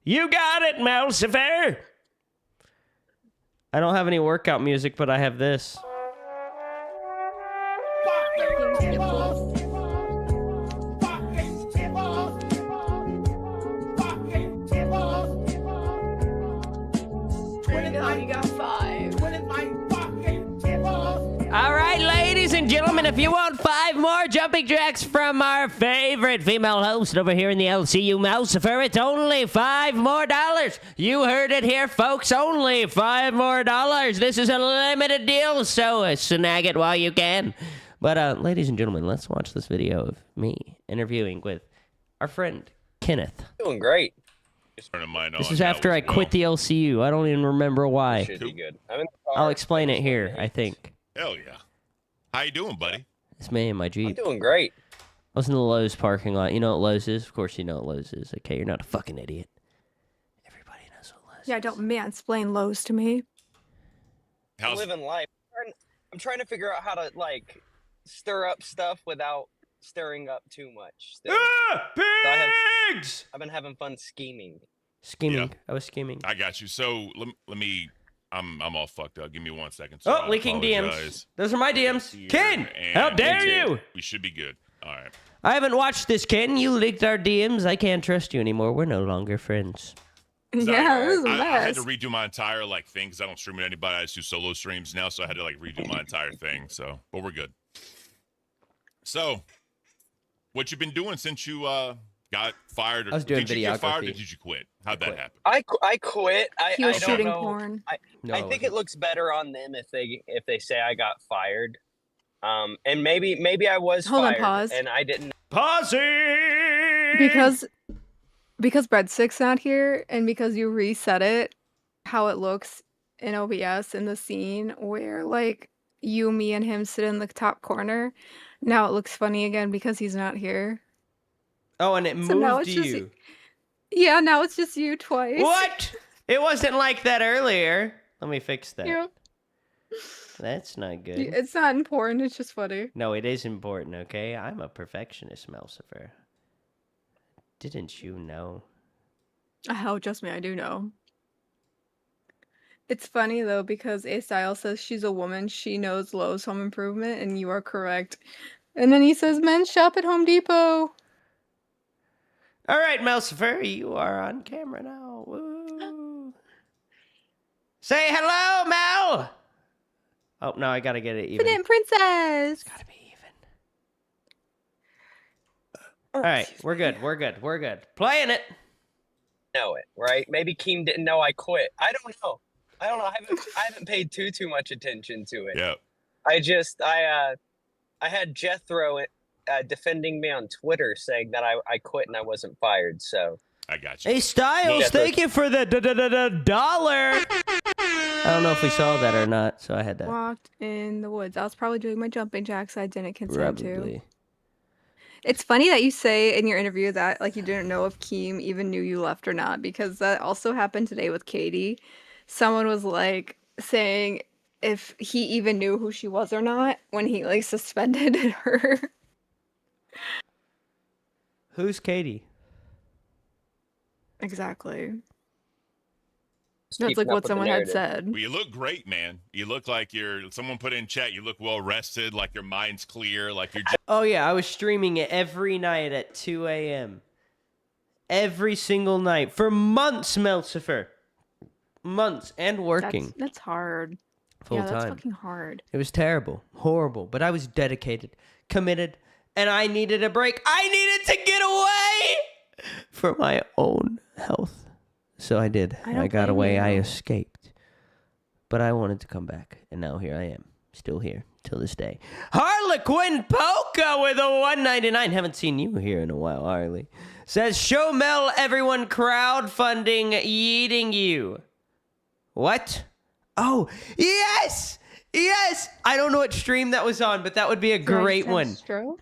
You got it, Melcifer! I don't have any workout music, but I have this. You got 5. All right, ladies and gentlemen, if you want 5 more jumping jacks from our favorite female host over here in the LCU, Melcifer, it's only $5 more. You heard it here, folks. Only $5 more. This is a limited deal, so snag it while you can. But, ladies and gentlemen, let's watch this video of me interviewing with our friend Kenneth. Doing great. This is after I quit the LCU. I don't even remember why. Should be good. I'll explain it here, I think. Hell yeah. How you doing, buddy? It's me and my I'm Jeep. doing great. I was in the Lowe's parking lot. You know what Lowe's is? Of course you know what Lowe's is. Okay, you're not a fucking idiot. Everybody knows what Lowe's Yeah, don't mansplain Lowe's to me. I'm living life. I'm trying to figure out how to like stir up stuff without stirring up too much. Still. Pigs! I've been having fun scheming. Scheming. I was scheming. I got you. So let me. I'm all fucked up. Give me 1 second. Oh, leaking DMs. Those are my DMs. Ken, how dare you? We should be good. All right. I haven't watched this, Ken. You leaked our DMs. I can't trust you anymore. We're no longer friends. Yeah, this is a I had mess. to redo my entire thing because I don't stream with anybody. I just do solo streams now, so I had to redo my entire thing. So, but we're good. So, what you been doing since you got fired? Or, I was doing did you get fired or videography. did you quit? How'd that happen? I quit. He was I don't shooting know. porn. No, I it think it looks better on them if they say I got fired. And maybe I was Hold on, fired pause. and I didn't. Pausing! Because Breadstick's not here, and because you reset it, how it looks in OBS in the scene where you, me, and him sit in the top corner. Now it looks funny again because he's not here. Oh, and it So now moved it's just- you. Yeah, now it's just you twice. What? It wasn't like that earlier. Let me fix that. Yeah. That's not good. It's not important. It's just funny. No, it is important, okay? I'm a perfectionist, Melcifer. Didn't you know? Oh, trust me, I do know. It's funny though because A-Style says she's a woman. She knows Lowe's Home Improvement, and you are correct. And then he says men shop at Home Depot. All right, Melcifer, you are on camera now. Woo. Say hello, Mel! Oh, no, I gotta get it even. Infinite Princess! Gotta be even. All right, we're good. Playing it. Know it, right? Maybe Keem didn't know I quit. I don't know. I haven't paid too much attention to it. Yeah. I had Jethro defending me on Twitter saying that I quit and I wasn't fired. So I got you. Hey, Styles, thank you for the dollar. I don't know if we saw that or not, so I had to. Walked in the woods. I was probably doing my jumping jacks I didn't consent to. Probably. It's funny that you say in your interview that you didn't know if Keem even knew you left or not, because that also happened today with Katie. Someone was saying if he even knew who she was or not when he suspended her. Who's Katie? Exactly. That's what someone had said. Well, you look great, man. You look like someone put in chat, you look well rested, like your mind's clear, like you're Oh, yeah, I was streaming it every night at 2 a.m. Every single night for months, Melcifer. Months and working. That's hard. Full yeah, that's time. fucking hard. It was terrible, horrible, but I was dedicated, committed, and I needed a break. I needed to get away for my own health. So I did. I got away. I escaped. But I wanted to come back, and now here I am, still here till this day. Harlequin Polka with a 199. Haven't seen you here in a while, Harley. Says, show Mel everyone crowdfunding yeeting you. What? Oh, yes! Yes! I don't know what stream that was on, but that would be a great one.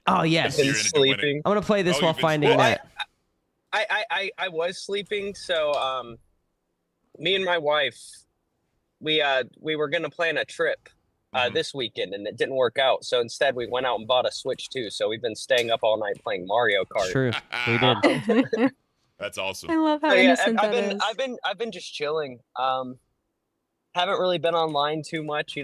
Oh, yes. I've been sleeping. I'm going to play this while finding that. I was sleeping, so me and my wife, we were gonna plan a trip this weekend, and it didn't work out. So instead, we went out and bought a Switch 2. So we've been staying up all night playing Mario Kart. True, we did. That's awesome. I love how So, innocent that is. I've been just chilling. Haven't really been online too much.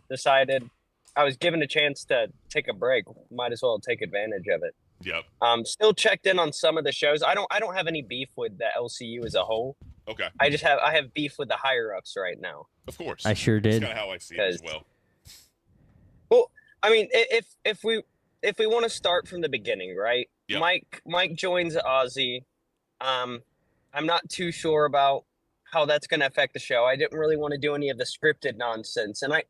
Decided I was given a chance to take a break. Might as well take advantage of it. Yep. Still checked in on some of the shows. I don't have any beef with the LCU as a whole. Okay. I have beef with the higher ups right now. Of course. I sure did. That's kind of how I see it as well. Well, I mean, if we want to start from the beginning, right? Yep. Mike joins Ozzy. I'm not too sure about how that's going to affect the show. I didn't really want to do any of the scripted nonsense, and I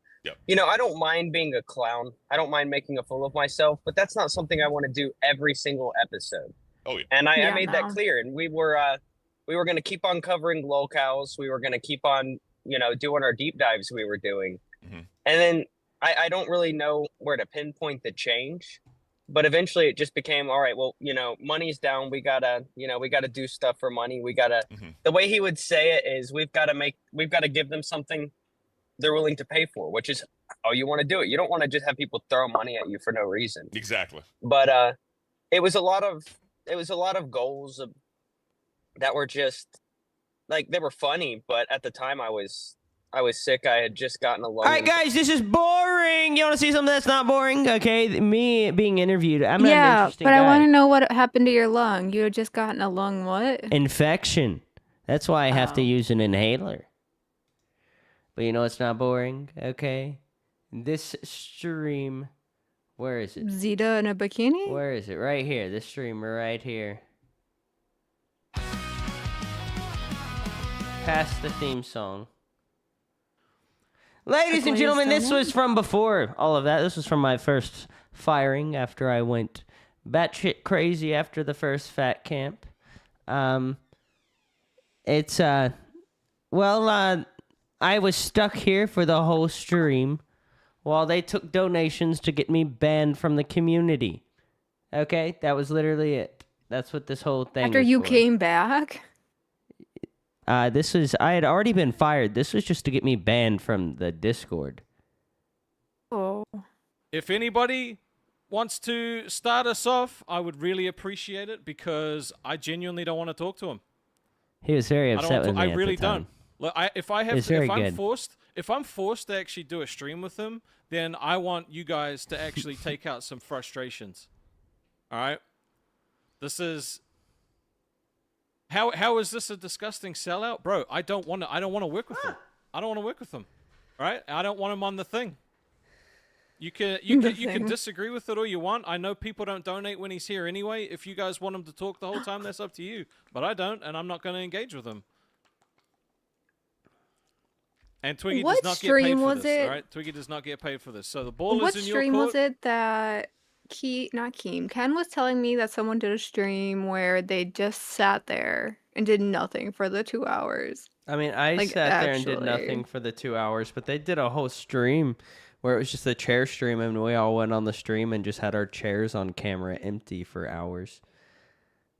don't mind being a clown. I don't mind making a fool of myself, but that's not something I want to do every single episode. Oh yeah. And I made that clear, and we were going to keep on covering locales. We were going to keep on, doing our deep dives we were doing. Mm-hmm. And then I don't really know where to pinpoint the change. But eventually it just became, all right, well, money's down. We gotta do stuff for money. We gotta, the way he would say it is we've got to give them something they're willing to pay for, which is how you want to do it. You don't want to just have people throw money at you for no reason. Exactly. But it was a lot of goals that were just like, they were funny, but at the time I was sick. I had just gotten along. All right, guys, this is boring. You want to see something that's not boring? Okay, me being interviewed. I'm not an Yeah, interesting but guy. I want to know what happened to your lung. You had just gotten a lung what? Infection. That's why I have to use an inhaler. But you know it's not boring, okay? This stream, where is it? Zeta in a bikini? Where is it? Right here. This stream right here. Past the theme song. Ladies and gentlemen, this was from before all of that. This was from my first firing after I went batshit crazy after the first fat camp. I was stuck here for the whole stream while they took donations to get me banned from the community. Okay? That was literally it. That's what this whole thing After was you for. came back? I had already been fired. This was just to get me banned from the Discord. Oh. If anybody wants to start us off, I would really appreciate it because I genuinely don't want to talk to him. He was very upset with me. I at really the time. don't. Look, if I'm forced to actually do a stream with him, then I want you guys to actually take out some frustrations. All right? This is how is this a disgusting sellout, bro? I don't want to work with him. I don't want to work with him. All right? I don't want him on the thing. You can disagree with it all you want. I know people don't donate when he's here anyway. If you guys want him to talk the whole time, that's up to you. But I don't, and I'm not going to engage with him. And Twiggy does not get paid for this, all right? Twiggy does not get paid for this. So the ball is in your court. What stream was it that Ken was telling me that someone did a stream where they just sat there and did nothing for the 2 hours? I mean, I sat there and did nothing for the 2 hours, but they did a whole stream where it was just a chair stream, and we all went on the stream and just had our chairs on camera empty for hours.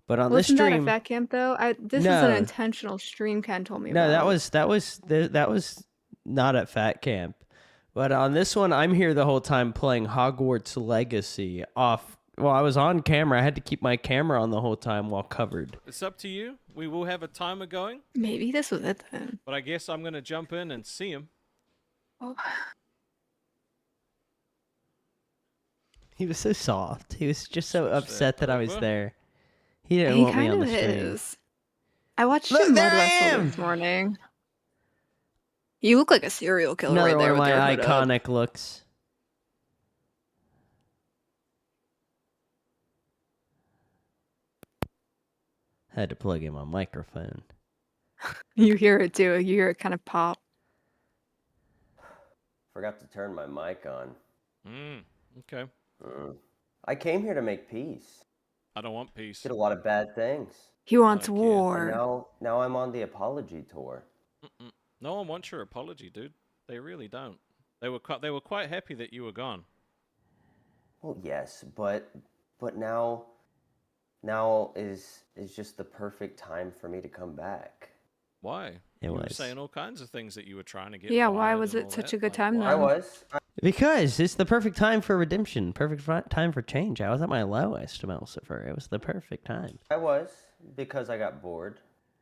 But on this stream, Wasn't that a fat camp though? This was an intentional stream. Ken told me. No, about. that was not at fat camp. But on this one, I'm here the whole time playing Hogwarts Legacy off. Well, I was on camera. I had to keep my camera on the whole time while covered. It's up to you. We will have a timer going. Maybe this was it then. But I guess I'm going to jump in and see him. Oh. He was so soft. He was just so upset that I was there. He didn't want me on the stream. I watched him Mud Wrestle this morning. You look like a serial killer Another right there one with of your my hood up. iconic looks. Had to plug in my microphone. You hear it too. You hear it kind of pop. Forgot to turn my mic on. Okay. I came here to make peace. I don't want peace. Did a lot of bad things. He wants And war. now I'm on the apology tour. No one wants your apology, dude. They really don't. They were quite happy that you were gone. Well, yes, but now is just the perfect time for me to come back. Why? It You were was. saying all kinds of things that you were trying to get. Yeah, why fired was and it all such that. a good Like, time why? then? I was. Because it's the perfect time for redemption. Perfect time for change. I was at my lowest, Melcifer. It was the perfect time. I was because I got bored,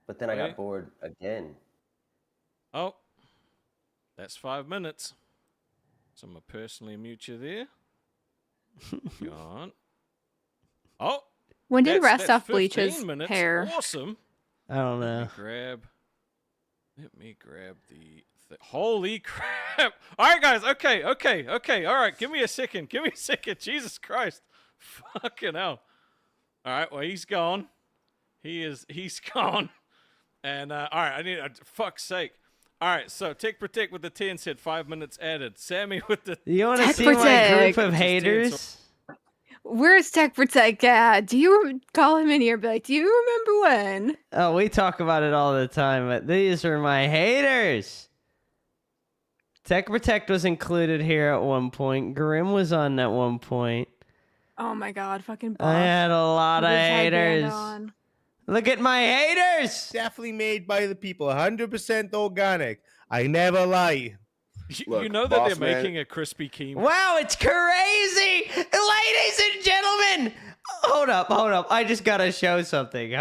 but then I Wait. got bored again. Oh, that's 5 minutes. So I'm gonna personally mute you there. Gone. Oh. When did that's Rest bleach 15 his minutes. hair? Awesome. I don't know. Let me grab the. Holy crap! All right, guys. Okay. All right, give me a second. Jesus Christ! Fucking hell! All right. Well, he's gone. He's gone. And all right, I need. Fuck's sake. All right, so Tech Protect with the 10 said 5 minutes added. Sammy with the. You want to Tech see my Protect. group of haters? Where's Tech Protect at? Do you call him in here and be like, do you remember when? Oh, we talk about it all the time, but these are my haters. Tech Protect was included here at one point. Grim was on at one point. Oh my god, fucking Buff. I had a lot of With his headband haters. on. Look at my haters. Definitely made by the people. 100% organic. I never lie. You know that they're making a crispy Keem. Wow, it's crazy! Ladies and gentlemen! Hold up. I just gotta show something.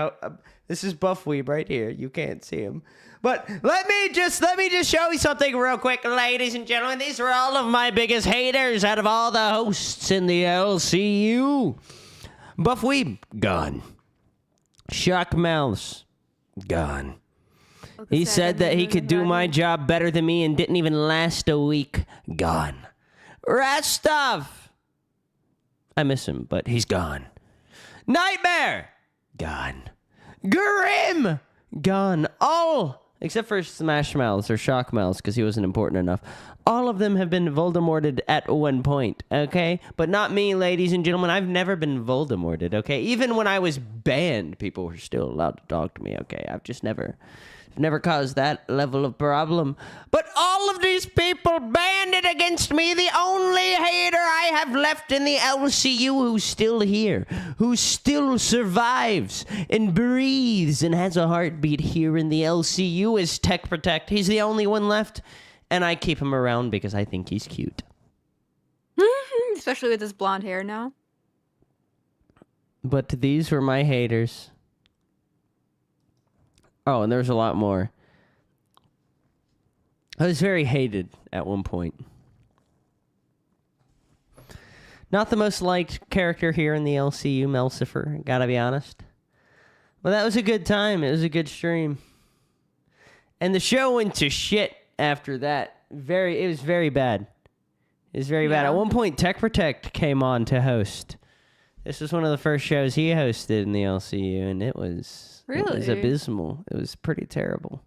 This is Buff Weeb right here. You can't see him. But let me just show you something real quick, ladies and gentlemen. These are all of my biggest haters out of all the hosts in the LCU. Buff Weeb, gone. Shock Mouths, gone. He said that he could do my job better than me and didn't even last a week. Gone. Rastov. I miss him, but he's gone. Nightmare. Gone. Grim. Gone. All, except for Smash Mouths or Shock Mouths, because he wasn't important enough. All of them have been Voldemorted at one point, okay? But not me, ladies and gentlemen. I've never been Voldemorted, okay? Even when I was banned, people were still allowed to talk to me, okay? I've just never caused that level of problem. But all of these people banded against me. The only hater I have left in the LCU who's still here, who still survives and breathes and has a heartbeat here in the LCU is Tech Protect. He's the only one left, and I keep him around because I think he's cute. Especially with his blonde hair now. But these were my haters. Oh, and there's a lot more. I was very hated at one point. Not the most liked character here in the LCU, Melcifer, gotta be honest. But that was a good time. It was a good stream. And the show went to shit after that. It was very bad. It was very bad. At one point, Tech Protect came on to host. This was one of the first shows he hosted in the LCU, and it was... It was Really? abysmal. It was pretty terrible.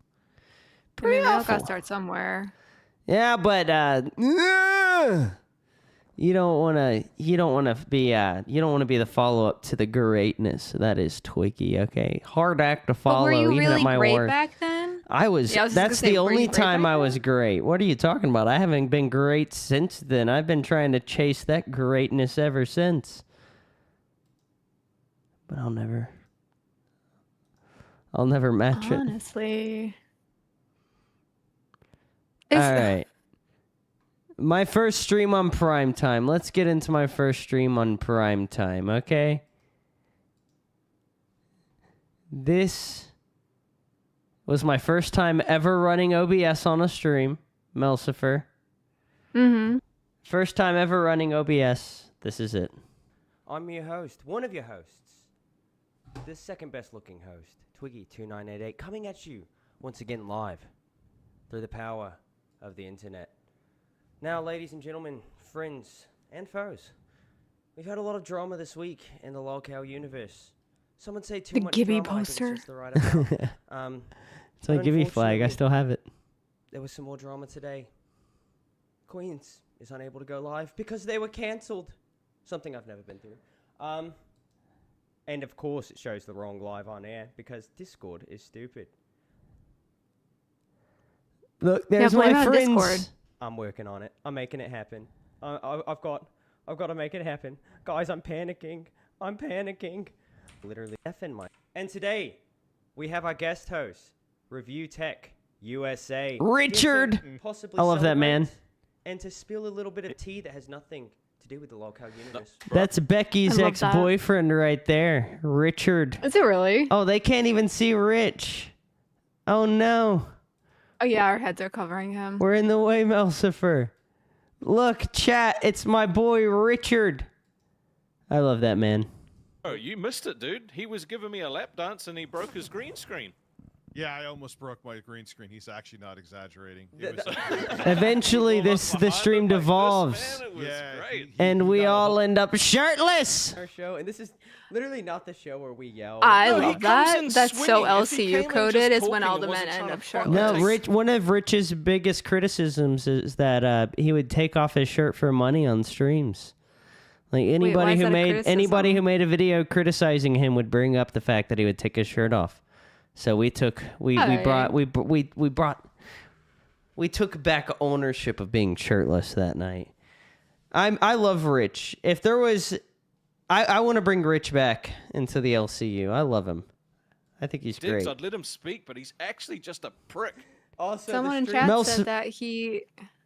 I mean, we all awful. gotta start somewhere. Yeah, but you don't want to be the follow-up to the greatness that is Twiggy, okay? Hard act to follow. But were you even really at my great worst. back then? I was. Yeah, I was just That's gonna say, the were you only great time back I was great. What are you talking about? I haven't been great since then. I've been trying to chase that greatness ever since. But I'll never match it. Honestly. All right. My first stream on Primetime. Let's get into my first stream on Primetime, okay? This was my first time ever running OBS on a stream, Melcifer. Mm-hmm. First time ever running OBS. This is it. I'm your host, one of your hosts. The second best looking host, Twiggy2988, coming at you once again live through the power of the internet. Now, ladies and gentlemen, friends and foes, we've had a lot of drama this week in the LOLcow universe. Some would say too The much Gibby drama. I think poster. it's just the right amount. It's my but Gibby flag. I unfortunately, still have it. there was some more drama today. Queens is unable to go live because they were cancelled. Something I've never been through. And of course, it shows the wrong live on air because Discord is stupid. Look, there's blame my it on friends. Discord. I'm working on it. I'm making it happen. I've got to make it happen, guys. I'm panicking. Literally effing my. And today, we have our guest host, Review Tech USA, Richard! Here to possibly I love that man. celebrate and to spill a little bit of tea that has nothing to do with the LOLcow universe. That's Becky's I love that. ex-boyfriend right there, Richard. Is it really? Oh, they can't even see Rich. Oh no. Oh yeah, our heads are covering him. We're in the way, Melcifer. Look, chat, it's my boy Richard. I love that man. Oh, you missed it, dude. He was giving me a lap dance and he broke his green screen. Yeah, I almost broke my green screen. He's actually not exaggerating. Eventually, the stream devolves, and we all end up shirtless. Our show, and this is literally not the show where we yell. I love that. That's so LCU coded. Is when all the men end up shirtless. No, Rich. One of Rich's biggest criticisms is that he would take off his shirt for money on streams. Like anybody who made a video criticizing him would bring up the fact that he would take his shirt off. So we took back ownership of being shirtless that night. I love Rich. If there was I want to bring Rich back into the LCU. I love him. I think he's Diggs, great. I'd let him speak, but he's actually just a prick. Also, Someone in chat said that he.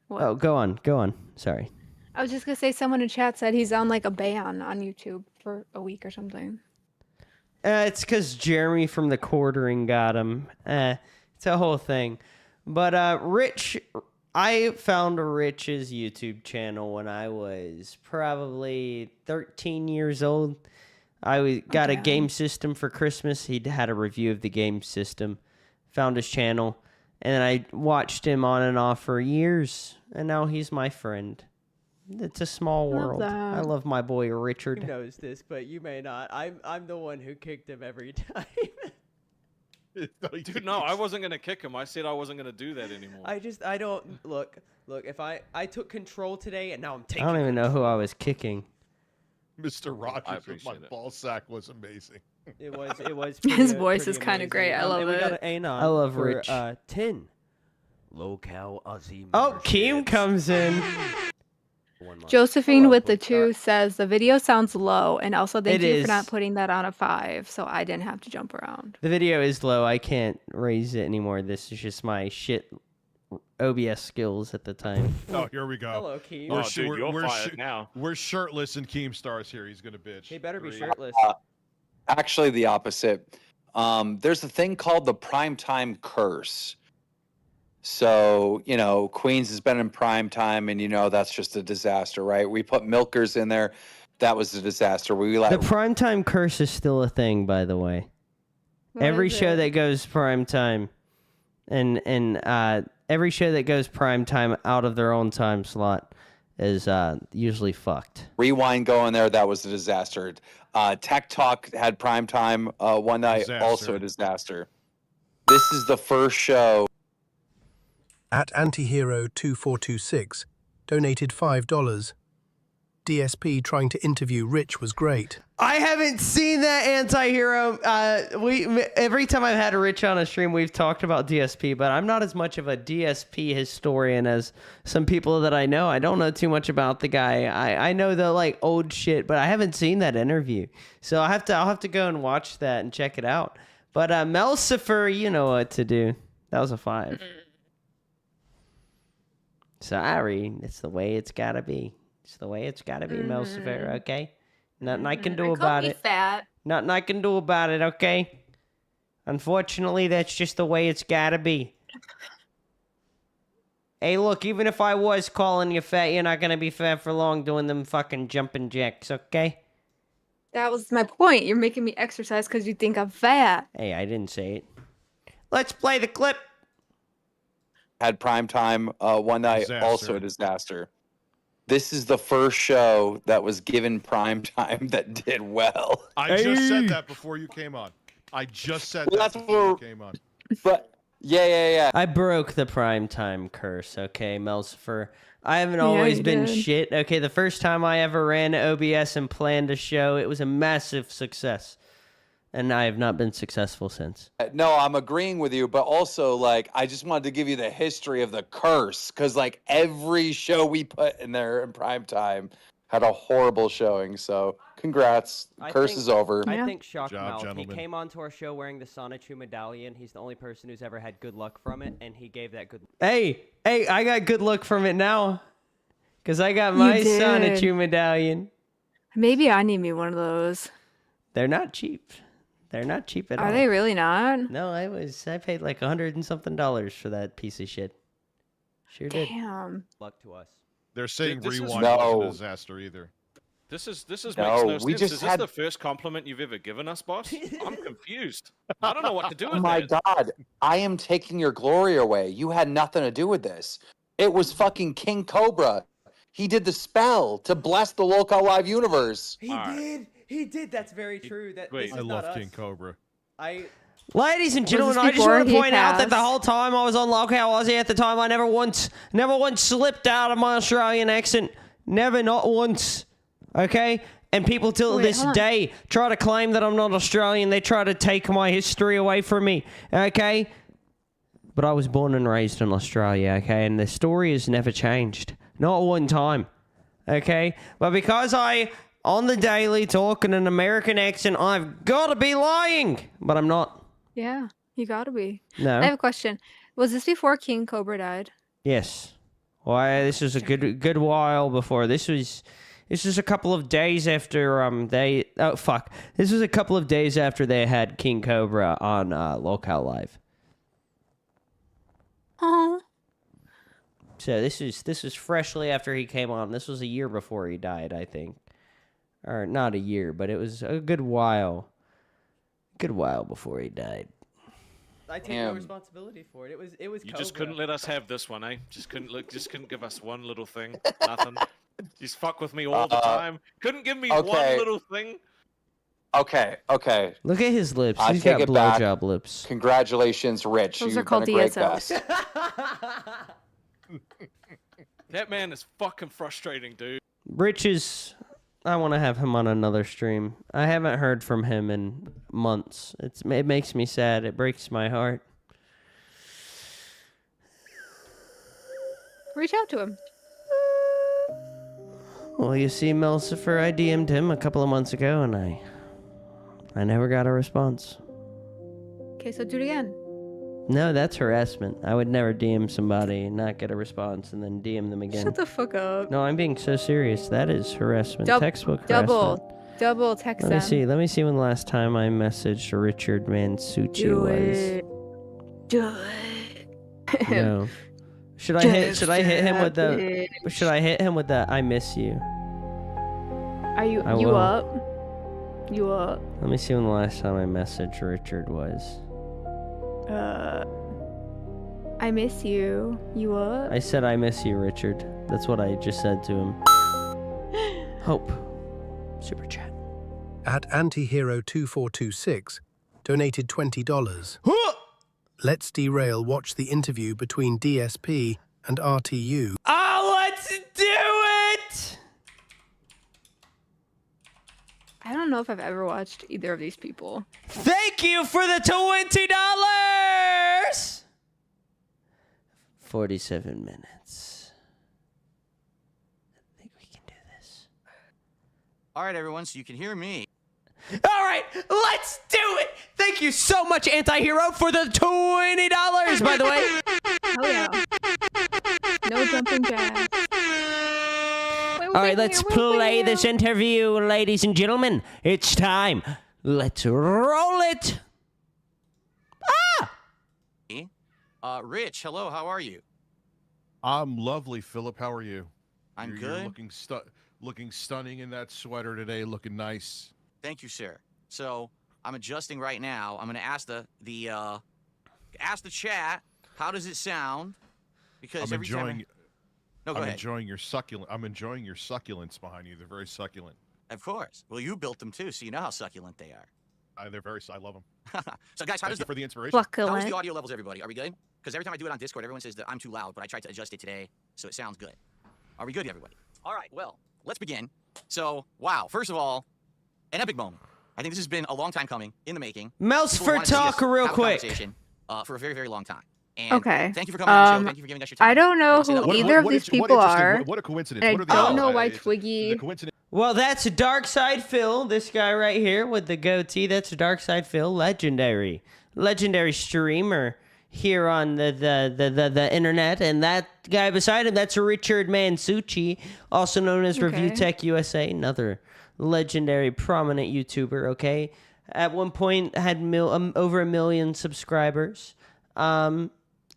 What? Oh, go on. Sorry. I was just gonna say someone in chat said he's on like a ban on YouTube for a week or something. It's because Jeremy from the quartering got him. It's a whole thing. But Rich, I found Rich's YouTube channel when I was probably 13 years old. I got a game system for Christmas. He had a review of the game system. Found his channel. And I watched him on and off for years. And now he's my friend. It's a small world. I love my boy Richard. He knows this, but you may not. I'm the one who kicked him every time. Dude, no, I wasn't gonna kick him. I said I wasn't gonna do that anymore. I don't look. If I took control today and now I'm I taking. don't even know who I was kicking. Mr. Rogers with my ball sack was amazing. It was. His voice is kind of great. I love We got it. an anon I love for, Rich. 10. Local Aussie. Oh, Keem comes in. Josephine with the 2 says the video sounds low, and also thank It you is. for not putting that on a 5, so I didn't have to jump around. The video is low. I can't raise it anymore. This is just my shit OBS skills at the time. Oh, here we go. Hello, Keem. We're, Oh, dude, you're fired now. We're shirtless and Keemstar's here. He's gonna bitch. He better be 3. shirtless. Actually, the opposite. There's a thing called the primetime curse. So, Queens has been in prime time, and that's just a disaster, right? We put milkers in there. That was a disaster. We The primetime curse is still a thing, by the way. Every show that goes primetime, and every show that goes primetime out of their own time slot is usually fucked. Rewind going there. That was a disaster. Tech Talk had prime time one night. Also a disaster. This is the first show. At Antihero2426 donated $5. DSP trying to interview Rich was great. I haven't seen that anti-hero. Every time I've had Rich on a stream, we've talked about DSP, but I'm not as much of a DSP historian as some people that I know. I don't know too much about the guy. I know the old shit, but I haven't seen that interview. So I'll have to go and watch that and check it out. But Melcifer, you know what to do. That was a 5. Sorry, it's the way it's gotta be. It's the way it's gotta be, Melcifer, okay? Nothing I can do about it. Fat. Nothing I can do about it, okay? Unfortunately, that's just the way it's gotta be. Hey, look, even if I was calling you fat, you're not gonna be fat for long doing them fucking jumping jacks, okay? That was my point. You're making me exercise because you think I'm fat. Hey, I didn't say it. Let's play the clip. Had prime time one night. Disaster. Also a disaster. This is the first show that was given prime time that did well. I just said that before you came on. I just said that before you came on. But yeah. I broke the primetime curse, okay, Melcifer. I haven't always you been did. shit. Okay, the first time I ever ran OBS and planned a show, it was a massive success. And I have not been successful since. No, I'm agreeing with you, but also I just wanted to give you the history of the curse because every show we put in there in prime time had a horrible showing. So congrats, curse is over. I think Good job, Shockmouth. He gentlemen. came onto our show wearing the Sonichu medallion. He's the only person who's ever had good luck from it, and he gave that good. Hey, I got good luck from it now. Because I got my did. Sonichu medallion. Maybe I need me one of those. They're not cheap. They're not cheap at all. Are they really not? No, I paid like $100 and something for that piece of shit. Sure did. Damn. Luck to us. They're saying Dude, this is- rewind No. wasn't a disaster either. This is No, makes no we sense. just Is this had- the first compliment you've ever given us, boss? I'm confused. I don't know what to do with Oh my that. God, I am taking your glory away. You had nothing to do with this. It was fucking King Cobra. He did the spell to bless the Local Live universe. He did. He did. That's very true. That Wait. this I is not love King us. Cobra. Ladies and Was gentlemen, this I just before want to he point out that the passed? whole time I was on Lockout Aussie at the time, I never once slipped out of my Australian accent. Never, not once. Okay? And people till Wait, this hold on. day try to claim that I'm not Australian. They try to take my history away from me. Okay? But I was born and raised in Australia, okay? And the story has never changed. Not one time. Okay? But because I on the daily talking an American accent, I've got to be lying, but I'm not. Yeah, you gotta be. No. I have a question. Was this before King Cobra died? Yes. Why? This was a good while before. This was a couple of days after they. Oh fuck! This was a couple of days after they had King Cobra on Locale Live. Oh. So this was freshly after he came on. This was a year before he died, I think, or not a year, but it was a good while. Good while before he died. I take no responsibility for it. It was. You Cobra. just couldn't let us have this one, eh? Just couldn't give us one little thing. Nothing. Just fuck with me all the time. Couldn't give me one little thing. Okay. Look at his lips. I He's take got it back. blowjob lips. Congratulations, Rich. Those You've are called been a great DSLs. guest. That man is fucking frustrating, dude. Rich is. I want to have him on another stream. I haven't heard from him in months. It makes me sad. It breaks my heart. Reach out to him. Well, you see, Melcifer, I DM'd him a couple of months ago, and I never got a response. Okay, so do it again. No, that's harassment. I would never DM somebody and not get a response and then DM them again. Shut the fuck up. No, I'm being so serious. That is harassment. Textbook harassment. Double text Let me them. see. Let me see when the last time I messaged Richard Mansucci was. Do it. No. Should I hit him with the I miss you? Are you I you will. up? You up? Let me see when the last time I messaged Richard was. I miss you. You up? I said I miss you, Richard. That's what I just said to him. Hope. Super chat. At Antihero2426 donated $20. Let's Derail watch the interview between DSP and RTU. Oh, let's do it! I don't know if I've ever watched either of these people. Thank you for the $20! 47 minutes. I think we can do this. All right, everyone, so you can hear me. All right, let's do it! Thank you so much, Anti-Hero, for the $20, by the way. Oh yeah. No jumping jacks. All right, let's play this interview, ladies and gentlemen. It's time. Let's roll it. Rich, hello, how are you? I'm lovely, Philip. How are you? I'm You're good. looking stunning in that sweater today. Looking nice. Thank you, sir. So I'm adjusting right now. I'm going to ask the chat. How does it sound? Because I'm every time enjoying. No, go I'm ahead. enjoying your succulent. I'm enjoying your succulents behind you. They're very succulent. Of course. Well, you built them too, so you know how succulent they are. They're very. I love them. So, guys, how Thank does you for the inspiration. How's Succulent. the audio levels, everybody? Are we good? Because every time I do it on Discord, everyone says that I'm too loud, but I tried to adjust it today, so it sounds good. Are we good, everybody? All right. Well, let's begin. So, wow. First of all, an epic moment. I think this has been a long time coming, in the making. Mouse People for wanted to see us talk real have a quick. conversation, for a very, very long time. And Okay. Thank you for coming on the show. Thank you for giving us your time. I don't know wanna say that who one more either time. of these people are. What a coincidence. And What I are don't they? know why It's a Twiggy. coincidence. Well, that's Darkside Phil, this guy right here with the goatee. That's Darkside Phil, legendary streamer here on the internet. And that guy beside him, that's Richard Mansucci, also known as Review Okay. Tech USA, another legendary prominent YouTuber. Okay, at one point had over 1 million subscribers, and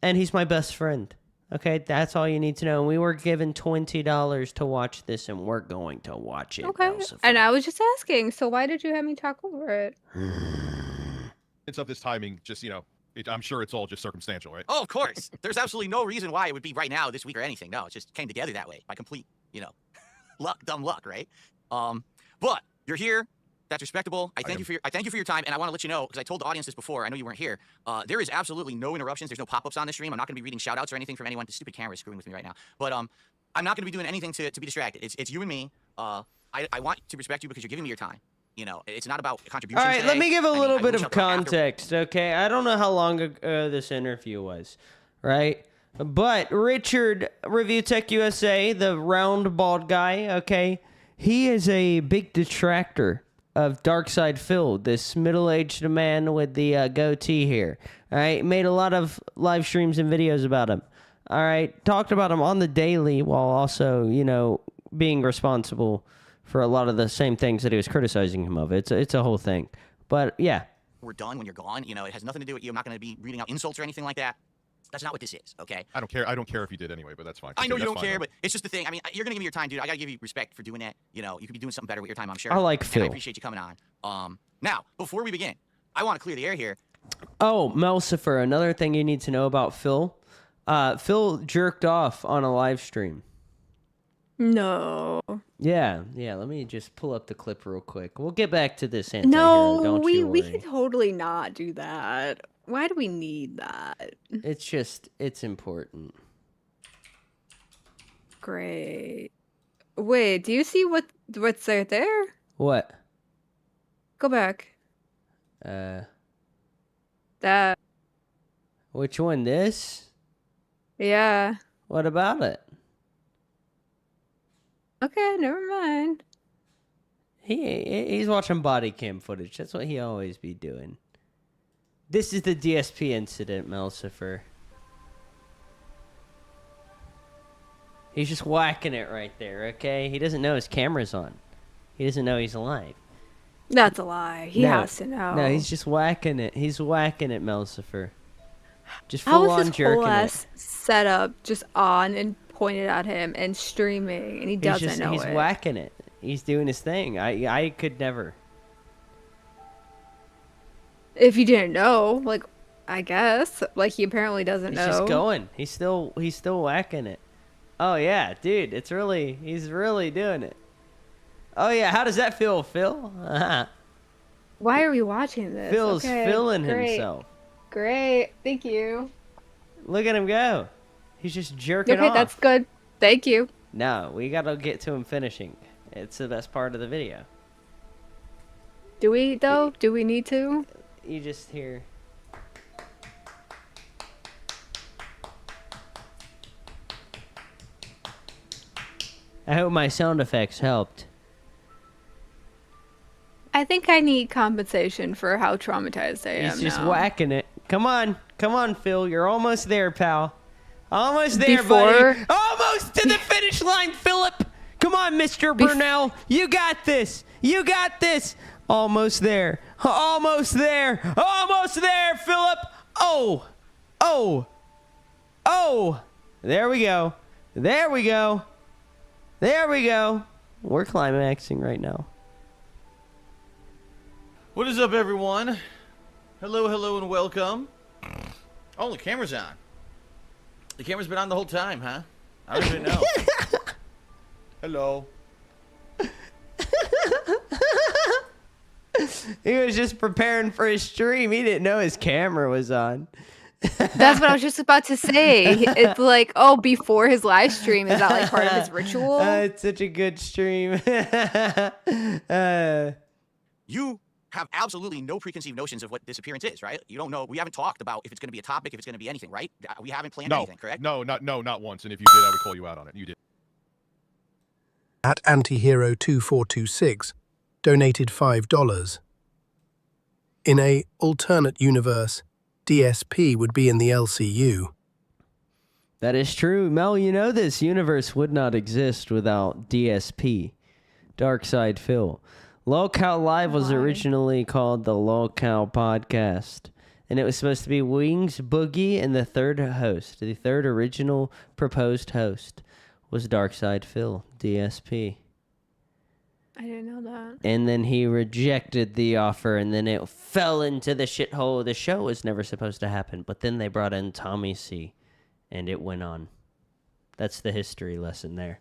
he's my best friend. Okay, that's all you need to know. And we were given $20 to watch this, and we're going to watch it. Okay. And I was just asking, so why did you have me talk over it? It's of this timing. Just I'm sure it's all just circumstantial, right? Oh, of course. There's absolutely no reason why it would be right now, this week, or anything. No, it just came together that way by complete, dumb luck, right? But you're here. That's respectable. I thank you for your time, and I want to let you know, because I told the audience this before. I know you weren't here. There is absolutely no interruptions. There's no pop-ups on the stream. I'm not going to be reading shout-outs or anything from anyone. The stupid camera is screwing with me right now. But I'm not going to be doing anything to be distracted. It's you and me. I want to respect you because you're giving me your time. It's not about contributions. All right, let me give a little bit of shall talk after. context, okay? I don't know how long ago this interview was, right? But Richard, Review Tech USA, the round bald guy, okay? he is a big detractor of Darkside Phil, this middle-aged man with the goatee here. All right, made a lot of live streams and videos about him. All right, talked about him on the daily while also, you know, being responsible for a lot of the same things that he was criticizing him of. It's a whole thing. But yeah. We're done when you're gone. You know, it has nothing to do with you. I'm not going to be reading out insults or anything like that. That's not what this is, okay? I don't care. I don't care if you did anyway, but that's fine. I know you That's don't fine, care, though. but it's just the thing. I mean, you're going to give me your time, dude. I got to give you respect for doing that. You know, you could be doing something better with your time, I'm sure. I like And Phil. I appreciate you coming on. Now, before we begin, I want to clear the air here. Oh, Melcifer, another thing you need to know about Phil. Phil jerked off on a live stream. No. Yeah, let me just pull up the clip real quick. We'll get back to this anti-hero, No, don't you we worry. can totally not do that. Why do we need that? It's important. Great. Wait, do you see what's right there? What? Go back. That. Which one? This? Yeah. What about it? Okay, never mind. He's watching body cam footage. That's what he always be doing. This is the DSP incident, Melcifer. He's just whacking it right there, okay? He doesn't know his camera's on. He doesn't know he's alive. That's a lie. He has to know. No, he's just whacking it. He's whacking it, Melcifer. Just How full is on this jerking whole it. ass setup just on and pointed at him and streaming, and he doesn't know He's it? whacking it. He's doing his thing. I could never. If you didn't know, like, I guess, like, he apparently doesn't He's know. just going. He's still whacking it. Oh yeah, dude, he's really doing it. Oh yeah, how does that feel, Phil? Why are we watching this? Phil's Okay, feeling great. himself. Great, thank you. Look at him go. He's just jerking Okay, off. that's good. Thank you. No, we gotta get to him finishing. It's the best part of the video. Do we though? Do we need to? You just hear. I hope my sound effects helped. I think I need compensation for how traumatized I am. He's just now. whacking it. Come on, Phil. You're almost there, pal. Almost there, Before- buddy. Almost to the finish line, Philip. Come on, Mr. Burnell. You got this. You got this. Almost there. Almost there. Almost there, Philip. Oh. Oh. Oh. There we go. There we go. There we go. We're climaxing right now. What is up, everyone? Hello, and welcome. Oh, the camera's on. The camera's been on the whole time, huh? I don't even know. Hello. He was just preparing for his stream. He didn't know his camera was on. That's what I was just about to say. It's like, oh, before his live stream, is that like part of his ritual? It's such a good stream. You have absolutely no preconceived notions of what this appearance is, right? You don't know. We haven't talked about if it's going to be a topic, if it's going to be anything, right? We haven't planned anything, correct? No, not once. And if you did, I would call you out on it. You did. At Antihero2426 donated $5. In a alternate universe, DSP would be in the LCU. That is true. Mel, you know this universe would not exist without DSP, Darkside Phil. Lolcow Live was originally called the Lolcow Podcast, and it was supposed to be Wings, Boogie, and the third host. The third original proposed host was Darkside Phil, DSP. I didn't know that. And then he rejected the offer, and then it fell into the shithole. The show was never supposed to happen, but then they brought in Tommy C, and it went on. That's the history lesson there.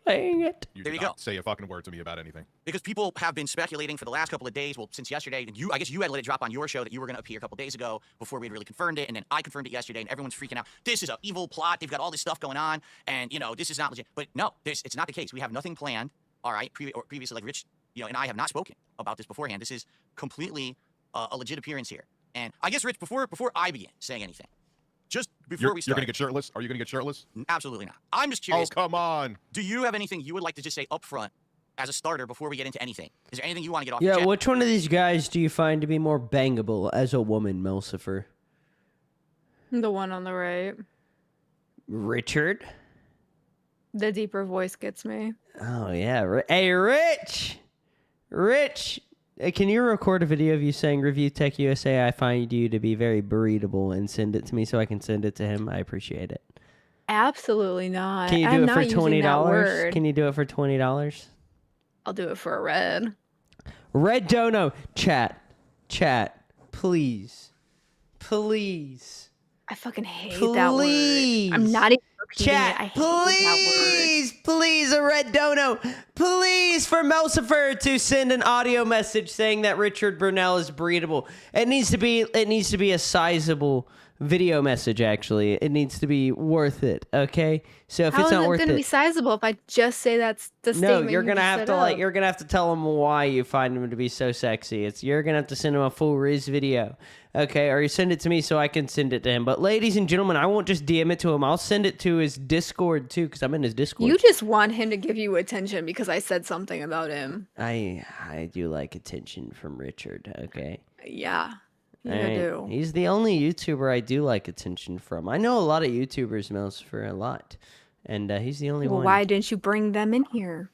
Playing it. You There did you not go. say a fucking word to me about anything. Because people have been speculating for the last couple of days, well, since yesterday, and I guess you had let it drop on your show that you were going to appear a couple days ago before we had really confirmed it, and then I confirmed it yesterday, and everyone's freaking out. This is an evil plot. They've got all this stuff going on, and, you know, this is not legit. But no, it's not the case. We have nothing planned, all right? Previously, like Rich, you know, and I have not spoken about this beforehand. This is completely a legit appearance here. And I guess, Rich, before I begin saying anything, just before we start. You're gonna get shirtless? Are you gonna get shirtless? Absolutely not. I'm just curious. Oh, come on. Do you have anything you would like to just say up front as a starter before we get into anything? Is there anything you want to get off your Yeah, chest? which one of these guys do you find to be more bangable as a woman, Melcifer? The one on the right. Richard? The deeper voice gets me. Oh, yeah. Hey, Rich! Rich! Can you record a video of you saying, Review Tech USA, I find you to be very breedable, and send it to me so I can send it to him? I appreciate it. Absolutely not. Can you do I'm it not for using $20? that word. Can you do it for $20? I'll do it for a red. Red Dono. Chat. Please. Please. I fucking hate that word. I'm not even repeating Chat, it. I hate that word. please, a red dono. Please, for Melcifer to send an audio message saying that Richard Brunel is breedable. It needs to be a sizable video message, actually. It needs to be worth it, okay? So if How it's is not it worth going to be sizable if I just say that's the statement? no, you're you gonna just have set to up? you're gonna have to tell him why you find him to be so sexy. You're gonna have to send him a full Riz video, okay? Or you send it to me so I can send it to him. But ladies and gentlemen, I won't just DM it to him. I'll send it to his Discord too, because I'm in his Discord. You just want him to give you attention because I said something about him. I do like attention from Richard, okay? Yeah, you Alright, do. He's the only YouTuber I do like attention from. I know a lot of YouTubers, Melcifer, a lot. And he's the only Well, one. why didn't you bring them in here?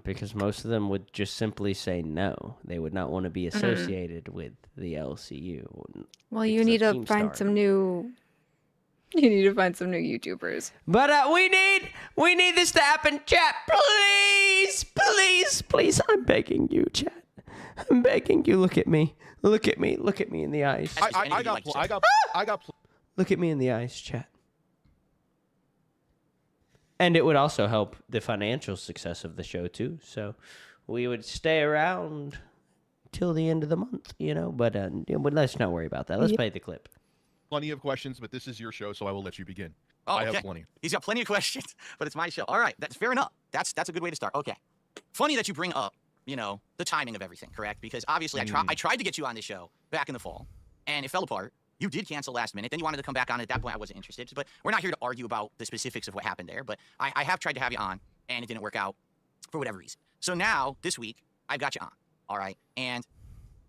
Because most of them would just simply say no. They would not want to be associated with the LCU. Well, you need to find some new. You need to find some new YouTubers. But we need this to happen, chat. Please. I'm begging you, chat. I'm begging you. Look at me. Look at me in the eyes. I got. Look at me in the eyes, chat. And it would also help the financial success of the show, too. So we would stay around till the end of the month, But let's not worry about that. Let's play the clip. Plenty of questions, but this is your show, so I will let you begin. Oh, I okay. have plenty. He's got plenty of questions, but it's my show. All right, that's fair enough. That's a good way to start. Okay. Funny that you bring up, the timing of everything, correct? Because obviously I tried to get you on this show back in the fall, and it fell apart. You did cancel last minute. Then you wanted to come back on. At that point, I wasn't interested. But we're not here to argue about the specifics of what happened there. But I have tried to have you on, and it didn't work out for whatever reason. So now, this week, I've got you on, all right? And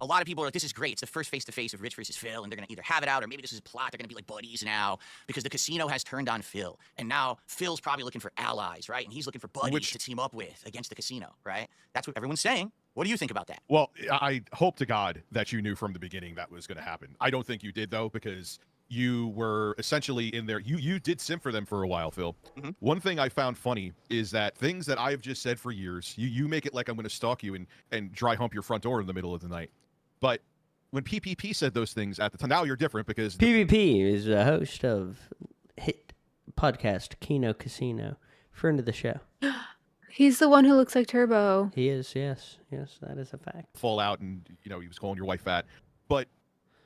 a lot of people are like, this is great. It's the first face-to-face of Rich versus Phil, and they're going to either have it out, or maybe this is a plot. They're going to be like buddies now because the casino has turned on Phil. And now Phil's probably looking for allies, right? And he's looking for buddies to team up with against the casino, right? That's what everyone's saying. What do you think about that? Well, I hope to God that you knew from the beginning that was going to happen. I don't think you did, though, because you were essentially in there. You did simp for them for a while, Phil. Mm-hmm. One thing I found funny is that things that I've just said for years, you make it like I'm going to stalk you and dry hump your front door in the middle of the night. But when PPP said those things at the time, now you're different because PPP is a host of hit podcast Kino Casino, friend of the show. He's the one who looks like Turbo. He is, yes, that is a fact. Fallout, and he was calling your wife fat. But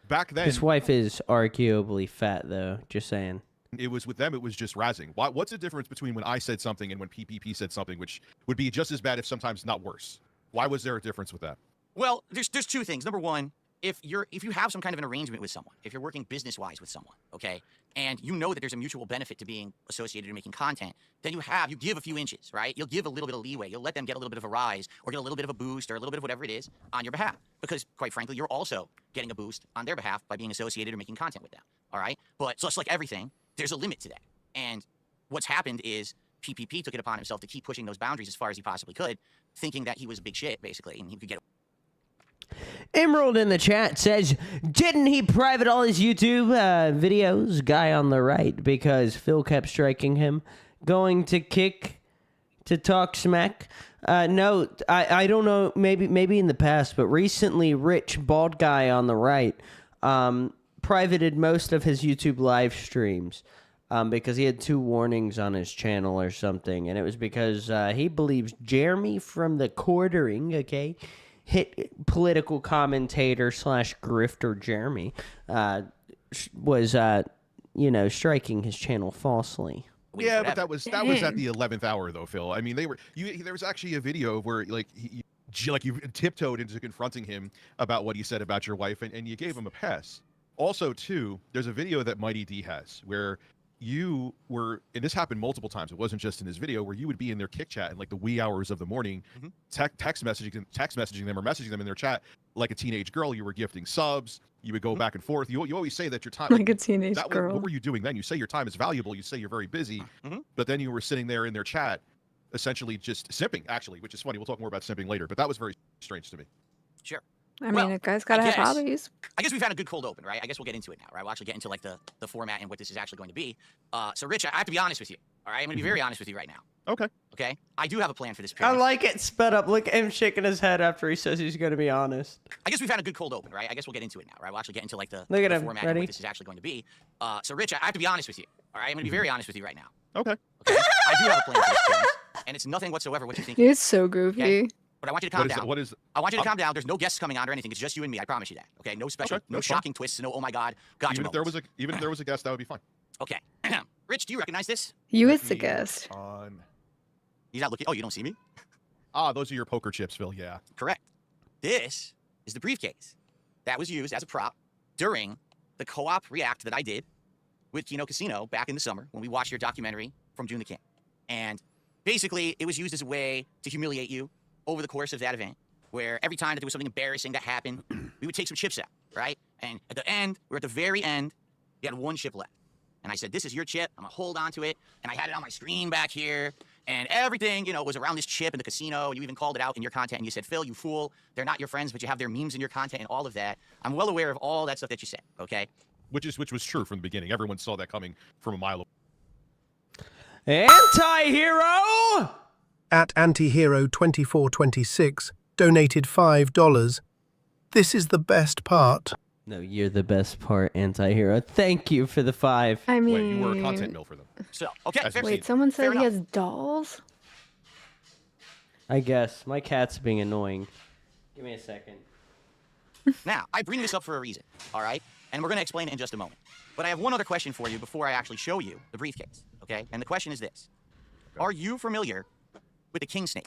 back then, his wife is arguably fat, though. Just saying. It was with them. It was just razzing. What's the difference between when I said something and when PPP said something, which would be just as bad, if sometimes not worse? Why was there a difference with that? Well, there's two things. Number one, if you have some kind of an arrangement with someone, if you're working business-wise with someone, okay, and you know that there's a mutual benefit to being associated and making content, then you give a few inches, right? You'll give a little bit of leeway. You'll let them get a little bit of a rise or get a little bit of a boost or a little bit of whatever it is on your behalf. Because, quite frankly, you're also getting a boost on their behalf by being associated or making content with them, all right? But just like everything, there's a limit to that. And what's happened is PPP took it upon himself to keep pushing those boundaries as far as he possibly could, thinking that he was big shit, basically, and he could get Emerald in the chat says, didn't he private all his YouTube videos? Guy on the right, because Phil kept striking him. Going to kick to talk smack? No, I don't know. Maybe in the past, but recently, Rich, bald guy on the right, privated most of his YouTube live streams because he had 2 warnings on his channel or something, and it was because he believes Jeremy from the Quartering, okay, hit political commentator / grifter Jeremy was striking his channel falsely. Yeah, but that was at the 11th hour though, Phil. I mean, there was actually a video where you tiptoed into confronting him about what he said about your wife, and you gave him a pass. Also, too, there's a video that Mighty D has where you were, and this happened multiple times. It wasn't just in his video, where you would be in their kick chat in like the wee hours of the morning, text messaging them or messaging them in their chat like a teenage girl. You were gifting subs. You would go back and forth. You always say that your time, like a teenage girl. What were you doing then? You say your time is valuable. You say you're very busy, but then you were sitting there in their chat, essentially just simping. Actually, which is funny. We'll talk more about simping later, but that was very strange to me. Sure. I mean, a guy's got to have hobbies. I guess we've had a good cold open, right? I guess we'll get into it now, right? We'll actually get into like the format and what this is actually going to be. So, Rich, I have to be honest with you. All right, I'm going to be very honest with you right now. Okay. Okay. I do have a plan for this I period. like it sped up. Look at him shaking his head after he says he's going to be honest. I guess we've had a good cold open, right? I guess we'll get into it now, right? We'll actually get into like the Look at him. format Ready? and what this is actually going to be. So, Rich, I have to be honest with you. All right, I'm going to be very honest with you right now. Okay. Okay. I do have a plan for this period, and it's nothing whatsoever what you think. It's so goofy. Okay? But I want you to calm down. What is? I want you to calm down. There's no guests coming on or anything. It's just you and me. I promise you that. Okay. No special, no shocking twists. No. Oh my God. Gotcha. Even if there was a guest, that would be fine. Okay. Rich, do you recognize this? You is the guest. He's not looking. Oh, you don't see me? Ah, those are your poker chips, Phil. Yeah. Correct. This is the briefcase that was used as a prop during the co-op react that I did with Kino Casino back in the summer when we watched your documentary from June the King. And basically, it was used as a way to humiliate you over the course of that event, where every time that there was something embarrassing that happened, we would take some chips out, right? And at the end, we're at the very end, you had one chip left. And I said, this is your chip. I'm going to hold on to it. And I had it on my screen back here. And everything, was around this chip in the casino. You even called it out in your content. And you said, Phil, you fool. They're not your friends, but you have their memes in your content and all of that. I'm well aware of all that stuff that you said, okay? Which was true from the beginning. Everyone saw that coming from a mile away. Anti-hero! At Antihero2426 donated $5. This is the best part. No, you're the best part, Anti-hero. Thank you for the 5. I mean, you were a content mill for them. So, okay. Wait, someone said he has dolls? I guess. My cat's being annoying. Give me a second. Now, I bring this up for a reason, all right? And we're going to explain it in just a moment. But I have one other question for you before I actually show you the briefcase, okay? And the question is this. Are you familiar with the king snake?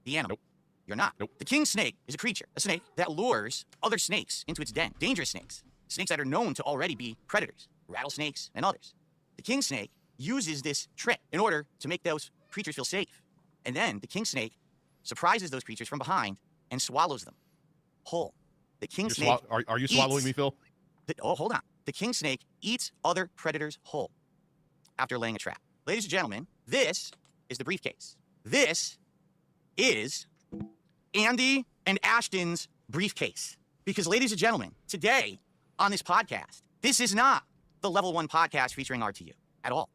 The animal. Nope. You're not. Nope. The king snake is a creature, a snake that lures other snakes into its den. Dangerous snakes. Snakes that are known to already be predators. Rattlesnakes and others. The king snake uses this trick in order to make those creatures feel safe. And then the king snake surprises those creatures from behind and swallows them whole. The king snake. Are you swallowing me, Phil? Hold on. The king snake eats other predators whole after laying a trap. Ladies and gentlemen, this is the briefcase. This is Andy and Ashton's briefcase. Because, ladies and gentlemen, today on this podcast, this is not the Level 1 podcast featuring RTU at all.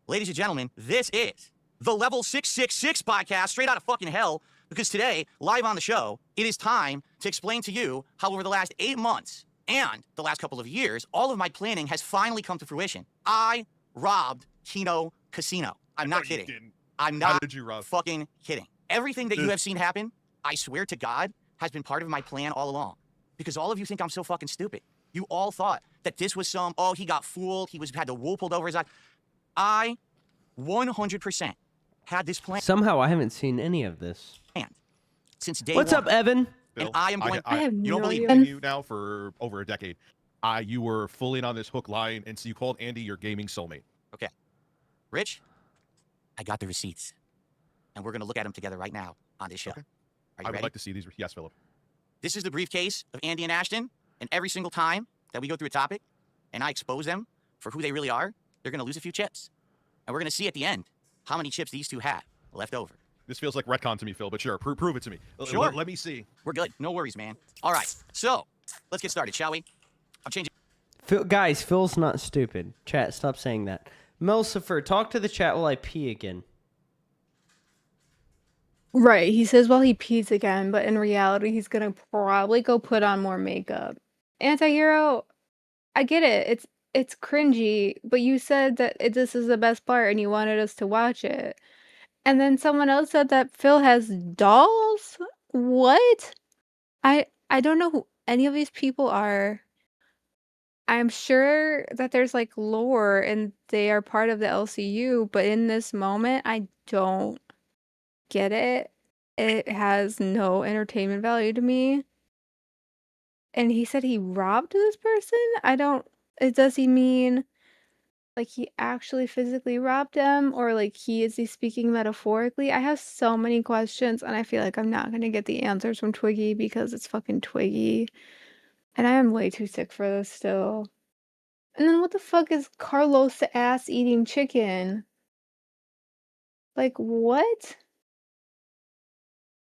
Ladies and gentlemen, this is the Level 666 podcast straight out of fucking hell. Because today, live on the show, it is time to explain to you how over the last 8 months and the last couple of years, all of my planning has finally come to fruition. I robbed Kino Casino. I'm not kidding. I'm not fucking kidding. Everything that you have seen happen, I swear to God, has been part of my plan all along. Because all of you think I'm so fucking stupid. You all thought that this was he got fooled. He had the wool pulled over his eye. I 100% had this plan. Somehow I haven't seen any of this. Since day What's one. up, Evan? And I am going. I have you don't no believe idea. in you now for over a decade. You were full in on this hook line, and so you called Andy your gaming soulmate. Okay. Rich, I got the receipts. And we're going to look at them together right now on this show. Okay. Are you I would ready? like to see these. Yes, Philip. This is the briefcase of Andy and Ashton. And every single time that we go through a topic and I expose them for who they really are, they're going to lose a few chips. And we're going to see at the end how many chips these two have left over. This feels like retcon to me, Phil, but sure, prove it to me. Sure. Let me see. We're good. No worries, man. All right. So let's get started, shall we? I'm changing. Guys, Phil's not stupid. Chat, stop saying that. Melsifer, talk to the chat while I pee again. Right, he says while he pees again, but in reality, he's gonna probably go put on more makeup. Anti-hero, I get it. It's cringy, but you said that this is the best part and you wanted us to watch it. And then someone else said that Phil has dolls? What? I don't know who any of these people are. I'm sure that there's like lore and they are part of the LCU, but in this moment, I don't get it. It has no entertainment value to me. And he said he robbed this person? I don't does he mean like he actually physically robbed them, or like is he speaking metaphorically? I have so many questions and I feel like I'm not gonna get the answers from Twiggy because it's fucking Twiggy. And I am way too sick for this still. And then what the fuck is Carlos the ass eating chicken? Like what?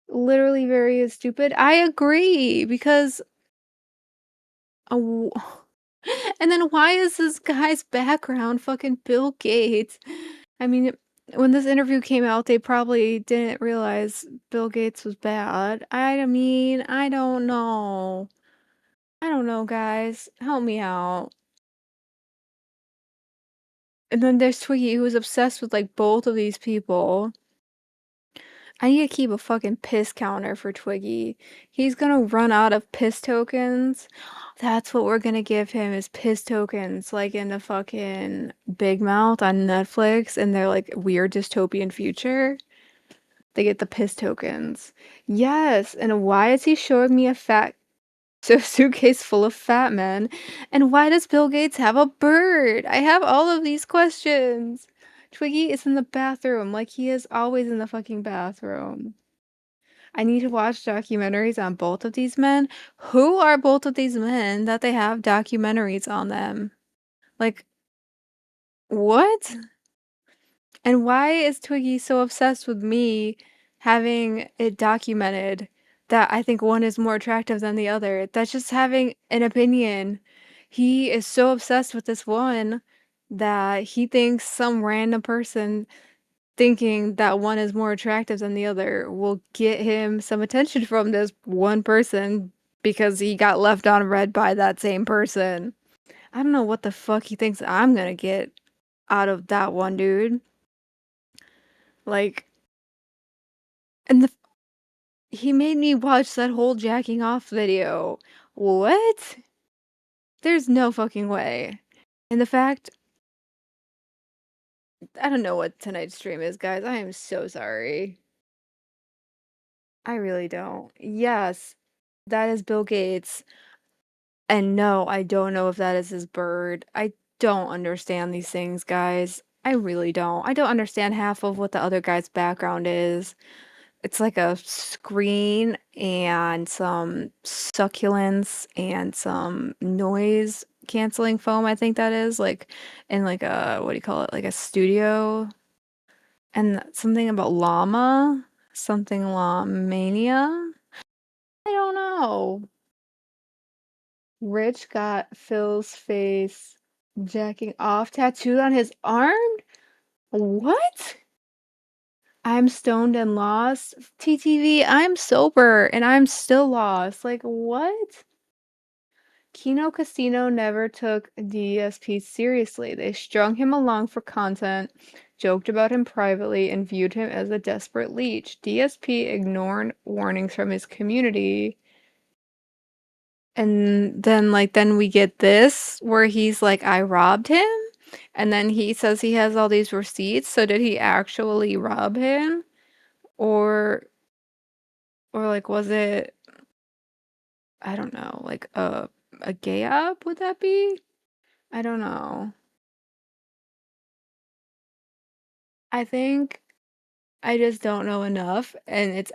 Literally very stupid. I agree because and then why is this guy's background fucking Bill Gates? I mean, when this interview came out, they probably didn't realize Bill Gates was bad. I mean, I don't know. I don't know, guys. Help me out. And then there's Twiggy, who was obsessed with like both of these people. I need to keep a fucking piss counter for Twiggy. He's gonna run out of piss tokens. That's what we're gonna give him is piss tokens, like in the fucking Big Mouth on Netflix in their like weird dystopian future. They get the piss tokens. Yes, and why is he showing me a suitcase full of fat men? And why does Bill Gates have a bird? I have all of these questions. Twiggy is in the bathroom, like he is always in the fucking bathroom. I need to watch documentaries on both of these men. Who are both of these men that they have documentaries on them? Like, what? And why is Twiggy so obsessed with me having it documented that I think one is more attractive than the other? That's just having an opinion. He is so obsessed with this one that he thinks some random person thinking that one is more attractive than the other will get him some attention from this one person because he got left on red by that same person. I don't know what the fuck he thinks I'm gonna get out of that one dude. Like, and he made me watch that whole jacking off video. What? There's no fucking way. And the fact, I don't know what tonight's stream is, guys. I am so sorry. I really don't. Yes, that is Bill Gates. And no, I don't know if that is his bird. I don't understand these things, guys. I really don't. I don't understand half of what the other guy's background is. It's like a screen and some succulents and some noise canceling foam, I think that is, like in like a, what do you call it? Like a studio. And something about llama, something llama-mania. I don't know. Rich got Phil's face jacking off tattooed on his arm? What? I'm stoned and lost. TTV, I'm sober and I'm still lost. Like, what? Kino Casino never took DSP seriously. They strung him along for content, joked about him privately, and viewed him as a desperate leech. DSP ignored warnings from his community. And then, then we get this, where he's like, I robbed him? And then he says he has all these receipts, so did he actually rob him? Or like, was it, I don't know, like a gay up, would that be? I don't know. I think I just don't know enough, and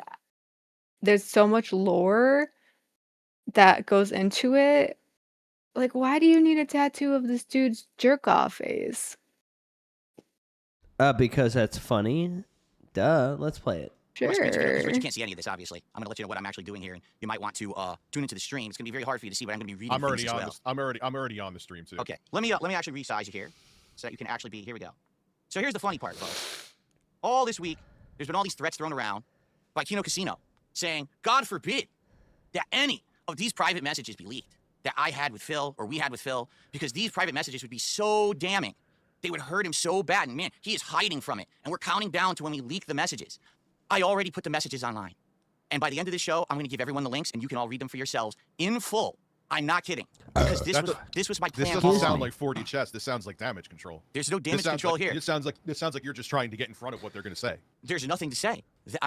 there's so much lore that goes into it. Like, why do you need a tattoo of this dude's jerk-off face? Because that's funny. Duh, let's play it. Sure. Rich, you can't see any of this, obviously. I'm going to let you know what I'm actually doing here, and you might want to tune into the stream. It's going to be very hard for you to see, but I'm going to be reading things as well. I'm already on the stream too. Okay, let me actually resize you here, so that you can actually be. Here we go. So here's the funny part, folks. All this week, there's been all these threats thrown around by Kino Casino, saying, God forbid that any of these private messages be leaked that I had with Phil or we had with Phil, because these private messages would be so damning. They would hurt him so bad, and man, he is hiding from it, and we're counting down to when we leak the messages. I already put the messages online. And by the end of the show, I'm going to give everyone the links, and you can all read them for yourselves in full. I'm not kidding. Because this was my plan. This doesn't sound like 4D chess. This sounds like damage control. There's no damage control here. This sounds like you're just trying to get in front of what they're going to say. There's nothing to say.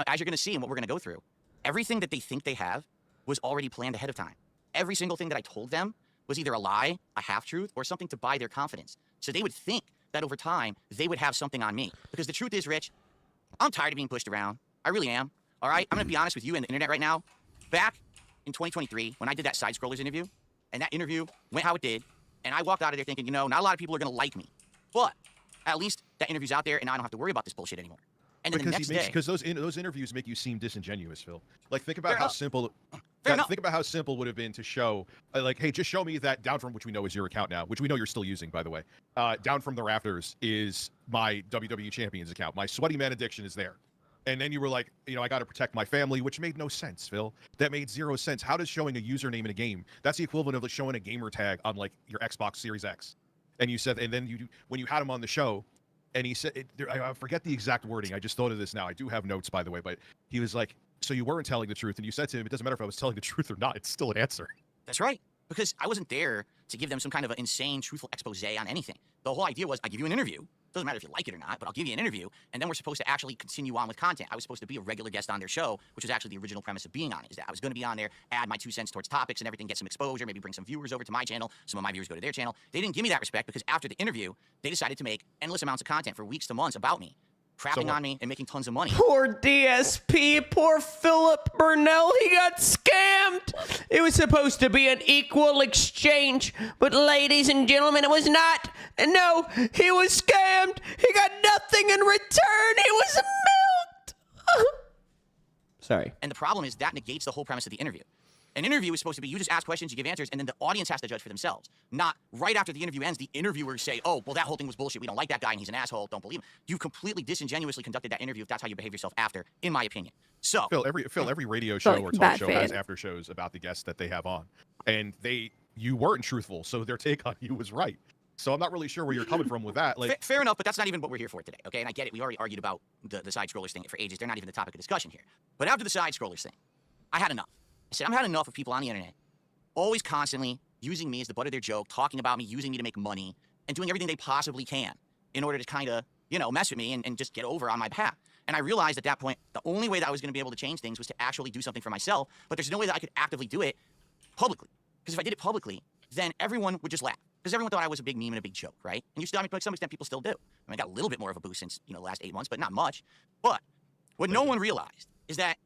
As you're going to see and what we're going to go through, everything that they think they have was already planned ahead of time. every single thing that I told them was either a lie, a half-truth, or something to buy their confidence. So they would think that over time, they would have something on me. Because the truth is, Rich, I'm tired of being pushed around. I really am. All right? I'm going to be honest with you and the internet right now. Back in 2023, when I did that Side Scrollers interview, and that interview went how it did, and I walked out of there thinking, not a lot of people are going to like me. But at least that interview's out there, and I don't have to worry about this bullshit anymore. And then the next day, because those interviews make you seem disingenuous, Phil. Like, think about how simple. Think about how simple it would have been to show, like, hey, just show me that Down From, which we know is your account now, which we know you're still using, by the way. Down From the Rafters is my WWE Champions account. My Sweaty Man Addiction is there. And then you were like, I got to protect my family, which made no sense, Phil. That made zero sense. How does showing a username in a game? That's the equivalent of like showing a gamer tag on like your Xbox Series X. And you said, and then when you had him on the show, and he said, I forget the exact wording. I just thought of this now. I do have notes, by the way, but he was like, so you weren't telling the truth. And you said to him, it doesn't matter if I was telling the truth or not. It's still an answer. That's right. Because I wasn't there to give them some kind of an insane, truthful expose on anything. The whole idea was I give you an interview. Doesn't matter if you like it or not, but I'll give you an interview, and then we're supposed to actually continue on with content. I was supposed to be a regular guest on their show, which was actually the original premise of being on it, is that I was going to be on there, add my 2 cents towards topics and everything, get some exposure, maybe bring some viewers over to my channel, some of my viewers go to their channel. They didn't give me that respect because after the interview, they decided to make endless amounts of content for weeks to months about me, crapping on me and making tons of money. Poor DSP, poor Philip Burnell, he got scammed. It was supposed to be an equal exchange, but ladies and gentlemen, it was not. And no, he was scammed. He got nothing in return. He was milked. Sorry. And the problem is that negates the whole premise of the interview. An interview is supposed to be you just ask questions, you give answers, and then the audience has to judge for themselves. Not right after the interview ends, the interviewers say, oh, well, that whole thing was bullshit. We don't like that guy, and he's an asshole. Don't believe him. You completely disingenuously conducted that interview if that's how you behave yourself after, in my opinion. So, Phil, every radio show or talk show has after shows about the guests that they have on. And you weren't truthful, so their take on you was right. So I'm not really sure where you're coming from with that. Like, fair enough, but that's not even what we're here for today, okay? And I get it. We already argued about the Side Scrollers thing for ages. They're not even the topic of discussion here. But after the Side Scrollers thing, I had enough. I said, I've had enough of people on the internet always constantly using me as the butt of their joke, talking about me, using me to make money, and doing everything they possibly can in order to kind of, mess with me and just get over on my path. And I realized at that point, the only way that I was going to be able to change things was to actually do something for myself, but there's no way that I could actively do it publicly. Because if I did it publicly, then everyone would just laugh. Because everyone thought I was a big meme and a big joke, right? And to some extent, people still do. I got a little bit more of a boost since, the last 8 months, but not much. But what no one realized is that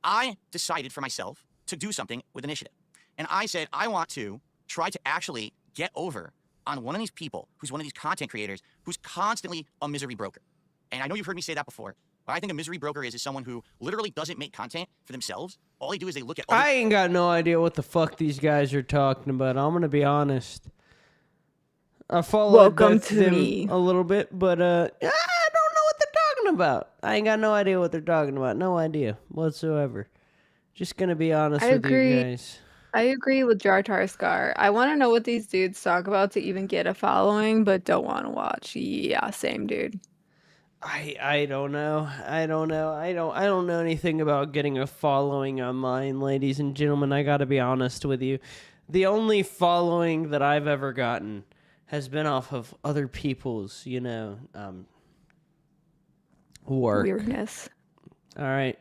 I decided for myself to do something with initiative. And I said, I want to try to actually get over on one of these people who's one of these content creators who's constantly a misery broker. And I know you've heard me say that before. What I think a misery broker is someone who literally doesn't make content for themselves. All they do is they look at I ain't got no idea what the fuck these guys are talking about. I'm going to be honest. I followed them a little bit, but I don't know what they're talking about. I ain't got no idea what they're talking about. No idea whatsoever. Just going to be honest with you guys. I agree with Jartar Scar. I want to know what these dudes talk about to even get a following, but don't want to watch. Yeah, same dude. I don't know. I don't know anything about getting a following online, ladies and gentlemen. I got to be honest with you. The only following that I've ever gotten has been off of other people's, work. Weirdness. All right.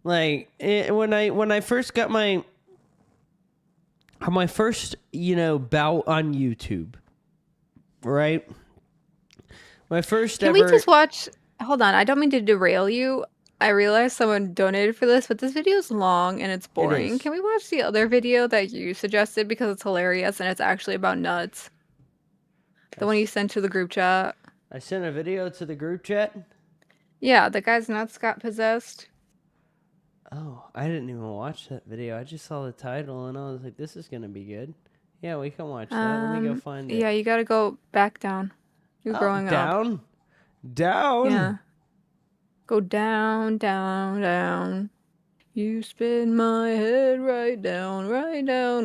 Like when I first got my first, bout on YouTube, right? My first Can we just watch? Hold on, I don't mean to derail you. I realize someone donated for this, but this video is long and it's boring. Can we watch the other video that you suggested because it's hilarious and it's actually about nuts? The one you sent to the group chat. I sent a video to the group chat? Yeah, the guy's nuts got possessed. Oh, I didn't even watch that video. I just saw the title and I was like, this is going to be good. Yeah, we can watch that. Let me go find it. Yeah, you got to go back down. You're growing down? up. Down? Yeah. Go down, down, down. You spin my head right down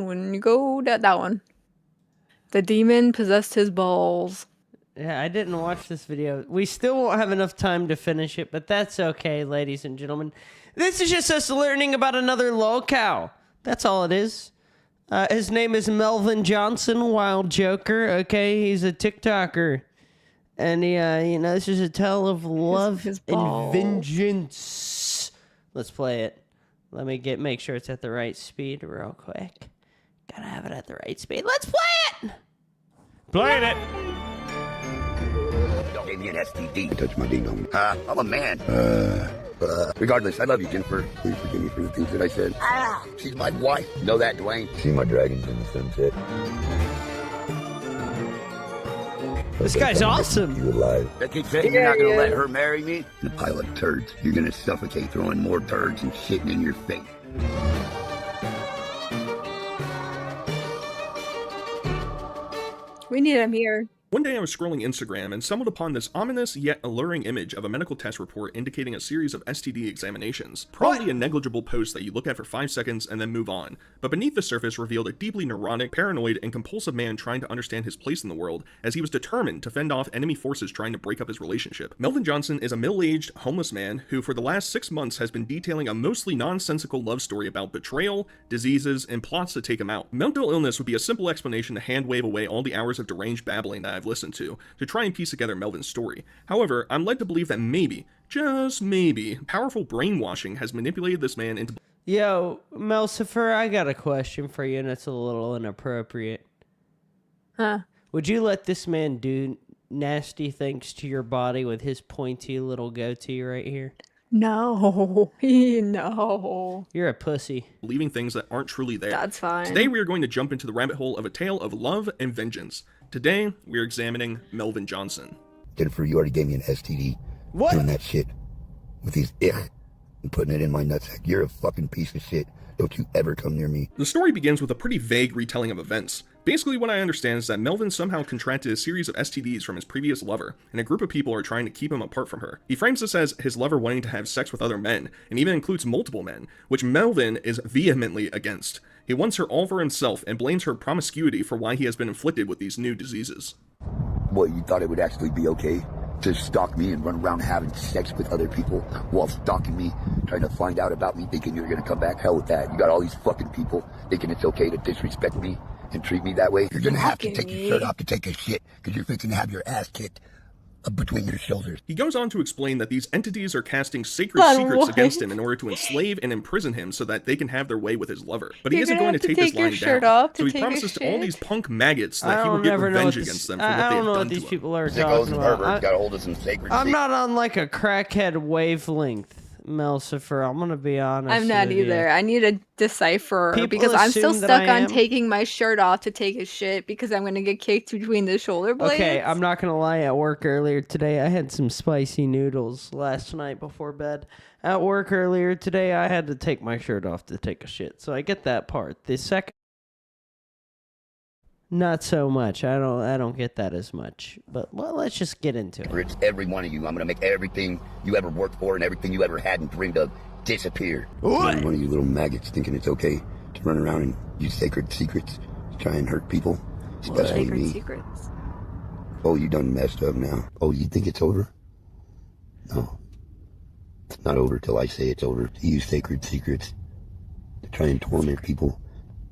when you go down. That one. The demon possessed his balls. Yeah, I didn't watch this video. We still won't have enough time to finish it, but that's okay, ladies and gentlemen. This is just us learning about another lolcow. That's all it is. His name is Melvin Johnson, Wild Joker. Okay, he's a TikToker. And this is a tale of love and vengeance. Let's play it. Let me make sure it's at the right speed real quick. Gotta have it at the right speed. Let's play it! Playing it. Don't give me an STD. Touch my ding-dong. I'm a man. Regardless, I love you, Jennifer. Please forgive me for the things that I said. She's my wife. You know that, Dwayne? See my dragons in the sunset. This guy's awesome. You alive? I keep saying you're not gonna let her marry me. In a pile of turds. You're gonna suffocate throwing more turds and shitting in your face. We need him here. One day I was scrolling Instagram and stumbled upon this ominous yet alluring image of a medical test report indicating a series of STD examinations. Probably a negligible post that you look at for 5 seconds and then move on. But beneath the surface revealed a deeply neurotic, paranoid, and compulsive man trying to understand his place in the world as he was determined to fend off enemy forces trying to break up his relationship. Melvin Johnson is a middle-aged, homeless man who for the last 6 months has been detailing a mostly nonsensical love story about betrayal, diseases, and plots to take him out. Mental illness would be a simple explanation to hand-wave away all the hours of deranged babbling that I've listened to try and piece together Melvin's story. However, I'm led to believe that maybe, just maybe, powerful brainwashing has manipulated this man into... Yo, Melcifer, I got a question for you, and it's a little inappropriate. Huh? Would you let this man do nasty things to your body with his pointy little goatee right here? No. No. You're a pussy. Believing things that aren't truly there. That's fine. Today we are going to jump into the rabbit hole of a tale of love and vengeance. Today, we are examining Melvin Johnson. Jennifer, you already gave me an STD. What? Doing that shit with these and putting it in my nutsack. You're a fucking piece of shit. Don't you ever come near me. The story begins with a pretty vague retelling of events. Basically, what I understand is that Melvin somehow contracted a series of STDs from his previous lover, and a group of people are trying to keep him apart from her. He frames this as his lover wanting to have sex with other men, and even includes multiple men, which Melvin is vehemently against. He wants her all for himself and blames her promiscuity for why he has been inflicted with these new diseases. What, you thought it would actually be okay to stalk me and run around having sex with other people while stalking me, trying to find out about me, thinking you're gonna come back? Hell with that. You got all these fucking people thinking it's okay to disrespect me and treat me that way. You're gonna have to take your shirt off to take a shit, because you're fixing to have your ass kicked between your shoulders. He goes on to explain that these entities are casting sacred secrets against him in order to enslave and imprison him so that they can have their way with his lover. But he isn't going to take this lying down. So he promises to all these punk maggots that he will get revenge against them for what they have done to him. I don't know what these people are talking about. Got a hold of some sacred I'm not on like a crackhead wavelength, Melcifer. I'm gonna be honest. I'm not with either. you. I need a decipherer People because I'm still assume that stuck I on am. taking my shirt off to take a shit because I'm gonna get kicked between the shoulder blades. Okay, I'm not gonna lie. At work earlier today, I had some spicy noodles last night before bed. At work earlier today, I had to take my shirt off to take a shit. So I get that part. The second, not so much. I don't get that as much. But well, let's just get into it. It's every one of you. I'm gonna make everything you ever worked for and everything you ever had and dreamed of disappear. What? Every one of you little maggots thinking it's okay to run around and use sacred secrets to try and hurt people, especially Sacred me. secrets. Oh, you done messed up now. Oh, you think it's over? No. It's not over till I say it's over. To use sacred secrets to try and torment people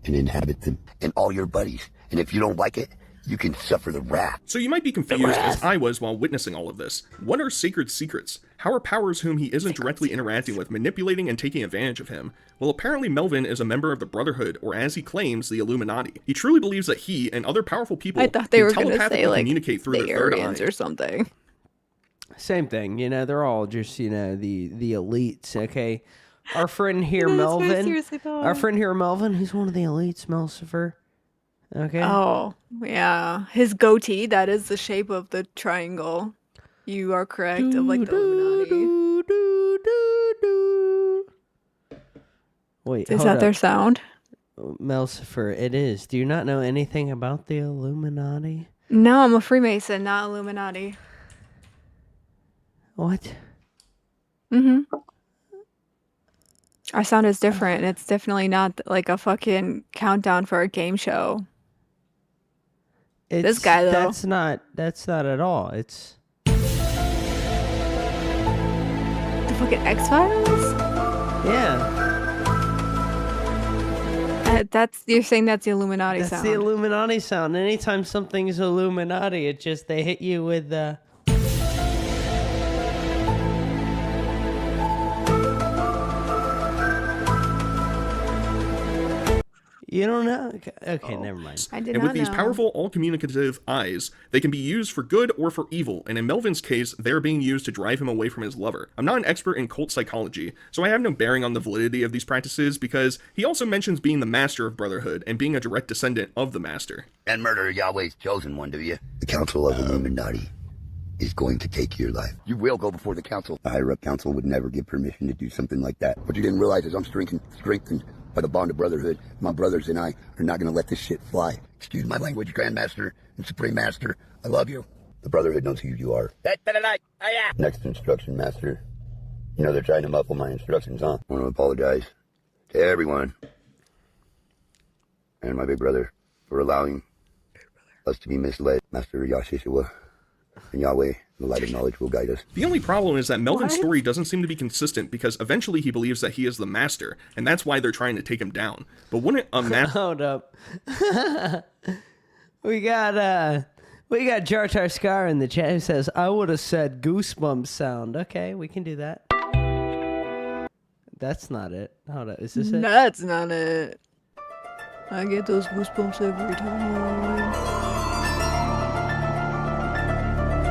and inhabit them and all your buddies. And if you don't like it, you can suffer the wrath. So you might be confused, as I was while witnessing all of this. What are sacred secrets? How are powers whom he isn't directly interacting with manipulating and taking advantage of him? Well, apparently Melvin is a member of the Brotherhood, or as he claims, the Illuminati. He truly believes that he and other powerful people I thought they can were gonna telepathically say like communicate through the their third Aryans eye. or something. Same thing, you know. They're all just, you know, the elites. Okay, our friend here, That's what I Melvin. seriously thought. Our friend here, Melvin. He's one of the elites, Melcifer. Okay. Oh, yeah. His goatee, that is the shape of the triangle. You are correct, of like the Illuminati. Wait, Is hold that their up. sound? Melcifer, it is. Do you not know anything about the Illuminati? No, I'm a Freemason, not Illuminati. What? Mm-hmm. Our sound is different. It's definitely not like a fucking countdown for a game show. This guy, though. That's not at all. It's The fucking X-Files? yeah. You're saying that's the Illuminati That's sound. the Illuminati sound. Anytime something's Illuminati, it just they hit you with the. You don't know? Okay, never mind. I did And not with these know. powerful, all-communicative eyes, they can be used for good or for evil, and in Melvin's case, they're being used to drive him away from his lover. I'm not an expert in cult psychology, so I have no bearing on the validity of these practices, because he also mentions being the master of Brotherhood and being a direct descendant of the master. And murder Yahweh's chosen one, do you? The Council of Illuminati is going to take your life. You will go before the council. The higher-up council would never give permission to do something like that. What you didn't realize is I'm strengthened by the bond of brotherhood. My brothers and I are not going to let this shit fly. Excuse my language, Grandmaster and Supreme Master. I love you. The Brotherhood knows who you are. Next instruction, Master. You know they're trying to muffle my instructions, huh? I want to apologize to everyone and my big brother for allowing us to be misled. Master Yahshua and Yahweh, the light of knowledge, will guide us. The only problem is that Melvin's story doesn't seem to be consistent, because eventually he believes that he is the master, and that's why they're trying to take him down. But wouldn't a master... Hold up. we got Jar Tar Scar in the chat who says, I would have said goosebumps sound. Okay, we can do that. That's not it. Hold up, is this it? That's not it. I get those goosebumps every time.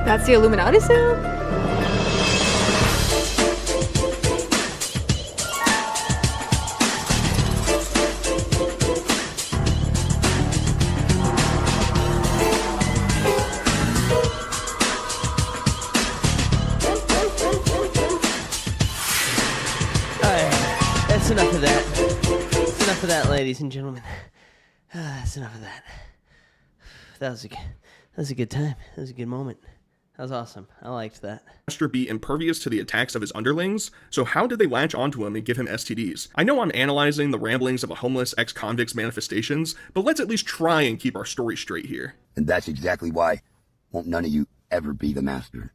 That's the Illuminati sound? That's enough of that. That's enough of that, ladies and gentlemen. That's enough of that. That was a good time. That was a good moment. That was awesome. I liked that. Master be impervious to the attacks of his underlings, so how did they latch onto him and give him STDs? I know I'm analyzing the ramblings of a homeless ex-convict's manifestations, but let's at least try and keep our story straight here. And that's exactly why won't none of you ever be the master.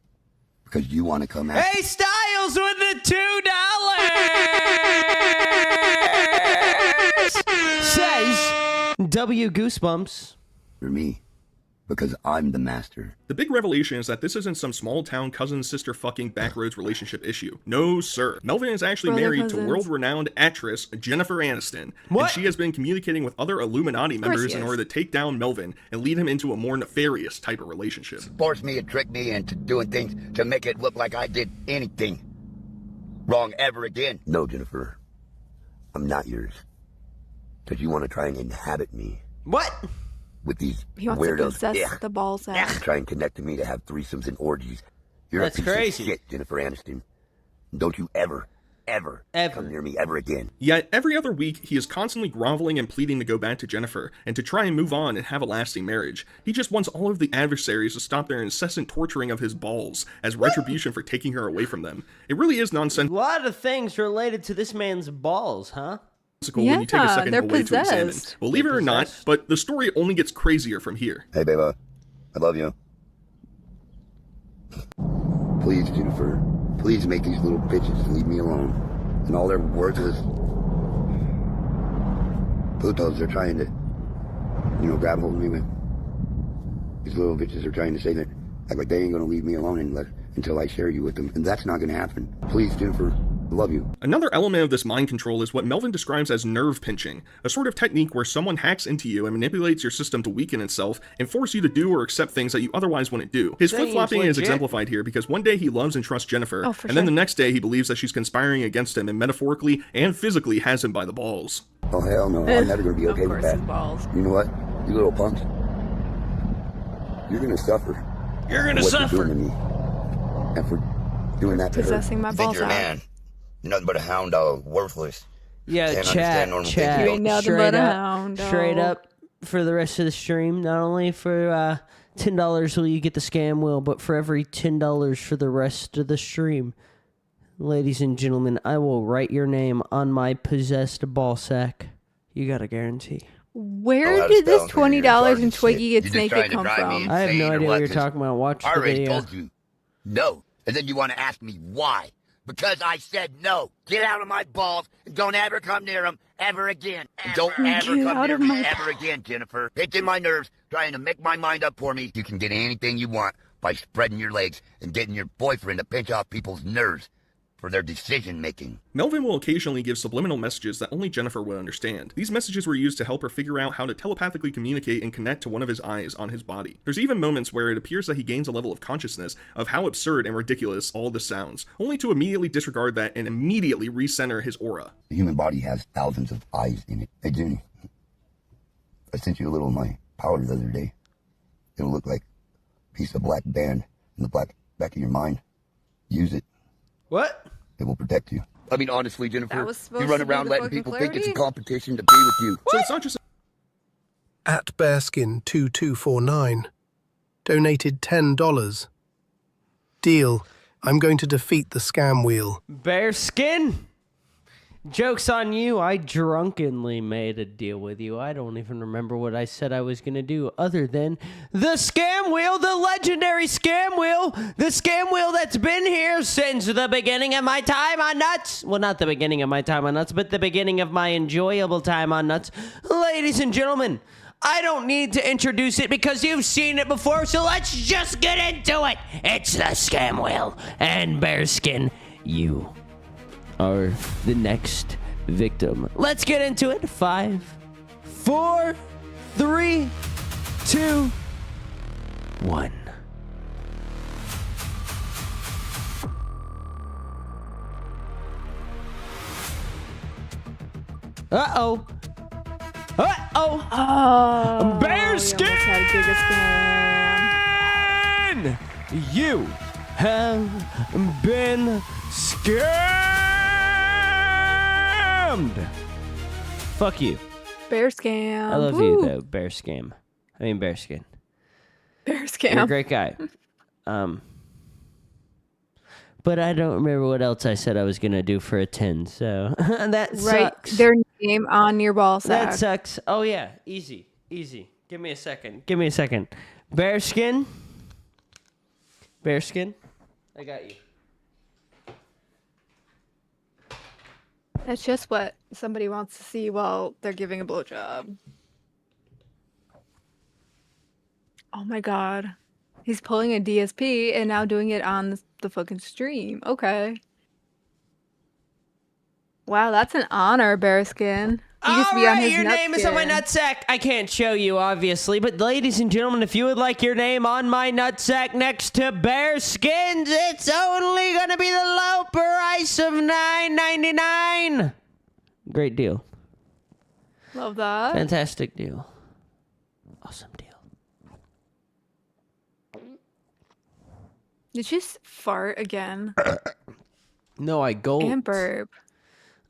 Because you want to come after... Hey, Styles with the $2! Says W Goosebumps. For me. Because I'm the master. The big revelation is that this isn't some small-town cousin-sister fucking backroads relationship issue. No, sir. Melvin is actually married to world-renowned actress Jennifer Aniston. What? And she has been communicating with other Illuminati members in order to take down Melvin and lead him into a more nefarious type of relationship. Force me and trick me into doing things to make it look like I did anything wrong ever again. No, Jennifer. I'm not yours. Because you want to try and inhabit me. What? With these He wants weirdos. to possess the ball sack. Try and connect to me to have threesomes and orgies. You're That's a piece crazy. of shit, Jennifer Aniston. Don't you ever come near me ever again. Yet, every other week, he is constantly groveling and pleading to go back to Jennifer, and to try and move on and have a lasting marriage. He just wants all of the adversaries to stop their incessant torturing of his balls, as retribution for taking her away from them. It really is nonsensical. A lot of things related to this man's balls, huh? When you take a second they're away to examine. possessed. Well, believe it or not, but the story only gets crazier from here. Hey, babe, I love you. Please, Jennifer, please make these little bitches leave me alone. And all their worthless putos they're trying to, grab hold of me with. These little bitches are trying to say that, act like they ain't gonna leave me alone until I share you with them. And that's not gonna happen. Please, Jennifer, I love you. Another element of this mind control is what Melvin describes as nerve pinching, a sort of technique where someone hacks into you and manipulates your system to weaken itself and force you to do or accept things that you otherwise wouldn't do. His Seems flip-flopping is legit. exemplified here because one day he loves and trusts Jennifer, Oh, for and then sure. the next day he believes that she's conspiring against him and metaphorically and physically has him by the balls. Oh, hell no, I'm never gonna be okay with that. Balls. You know what? You little punks. You're gonna suffer. You're for gonna what suffer. You're doing to me. And for doing that to her. Possessing my You think balls you're a out. man. You're nothing but a hound dog, worthless. Yeah, Can't chat, understand normal chat. thinking. You ain't nothing straight but a up, hound straight dog. up for the rest of the stream. Not only for $10 will you get the scam wheel, but for every $10 for the rest of the stream. Ladies and gentlemen, I will write your name on my possessed ball sack. You got a guarantee. Where did this $20 and Twiggy gets naked come from? I have no insane or idea what what? you're talking about. Watch I the already video. told you. No. And then you want to ask me why. Because I said no. Get out of my balls and don't ever come near them ever again. And don't ever Get come out near of me my ever again, Jennifer. Pinching my nerves, trying to make my mind up for me. You can get anything you want by spreading your legs and getting your boyfriend to pinch off people's nerves. for their decision making. Melvin will occasionally give subliminal messages that only Jennifer would understand. These messages were used to help her figure out how to telepathically communicate and connect to one of his eyes on his body. There's even moments where it appears that he gains a level of consciousness of how absurd and ridiculous all this sounds, only to immediately disregard that and immediately recenter his aura. The human body has thousands of eyes in it. Hey, Jenny, I sent you a little of my powder the other day. It'll look like a piece of black band in the back of your mind. Use it. What? It will protect you. I mean, honestly, Jennifer, That was supposed you run to be around the letting fucking people think it's a clarity? competition to be with you. So it's not just At Bearskin2249 donated $10. Deal. I'm going to defeat the scam wheel. Bearskin? Joke's on you. I drunkenly made a deal with you. I don't even remember what I said I was going to do other than the scam wheel, the legendary scam wheel, the scam wheel that's been here since the beginning of my time on Nuts. Well, not the beginning of my time on Nuts, but the beginning of my enjoyable time on Nuts. Ladies and gentlemen, I don't need to introduce it because you've seen it before, so let's just get into it. It's the scam wheel, and Bearskin, you are the next victim. Let's get into it. 5, 4, 3, 2, 1. Uh-oh. Uh-oh. Oh, Bearskin! we almost had a Giga scam. You have been scammed. Fuck you. Bear scam. I love you though, Bearskin. Bearskin. Bear scam. You're a great guy. But I don't remember what else I said I was gonna do for a 10. So that Write sucks. their name on your ball sack. That sucks. Oh yeah, easy. Give me a second. Bearskin. I got you. That's just what somebody wants to see while they're giving a blowjob. Oh my god. He's pulling a DSP and now doing it on the fucking stream. Okay. Wow, that's an honor, Bearskin. You used to be on his your name is on my nutsack. I can't show you, obviously, but ladies and gentlemen, if you would like your name on my nutsack next to Bearskins, it's only gonna be the low price of $9.99. Great deal. Love that. Fantastic deal. Awesome deal. Did you just fart again? No, I go. And burp.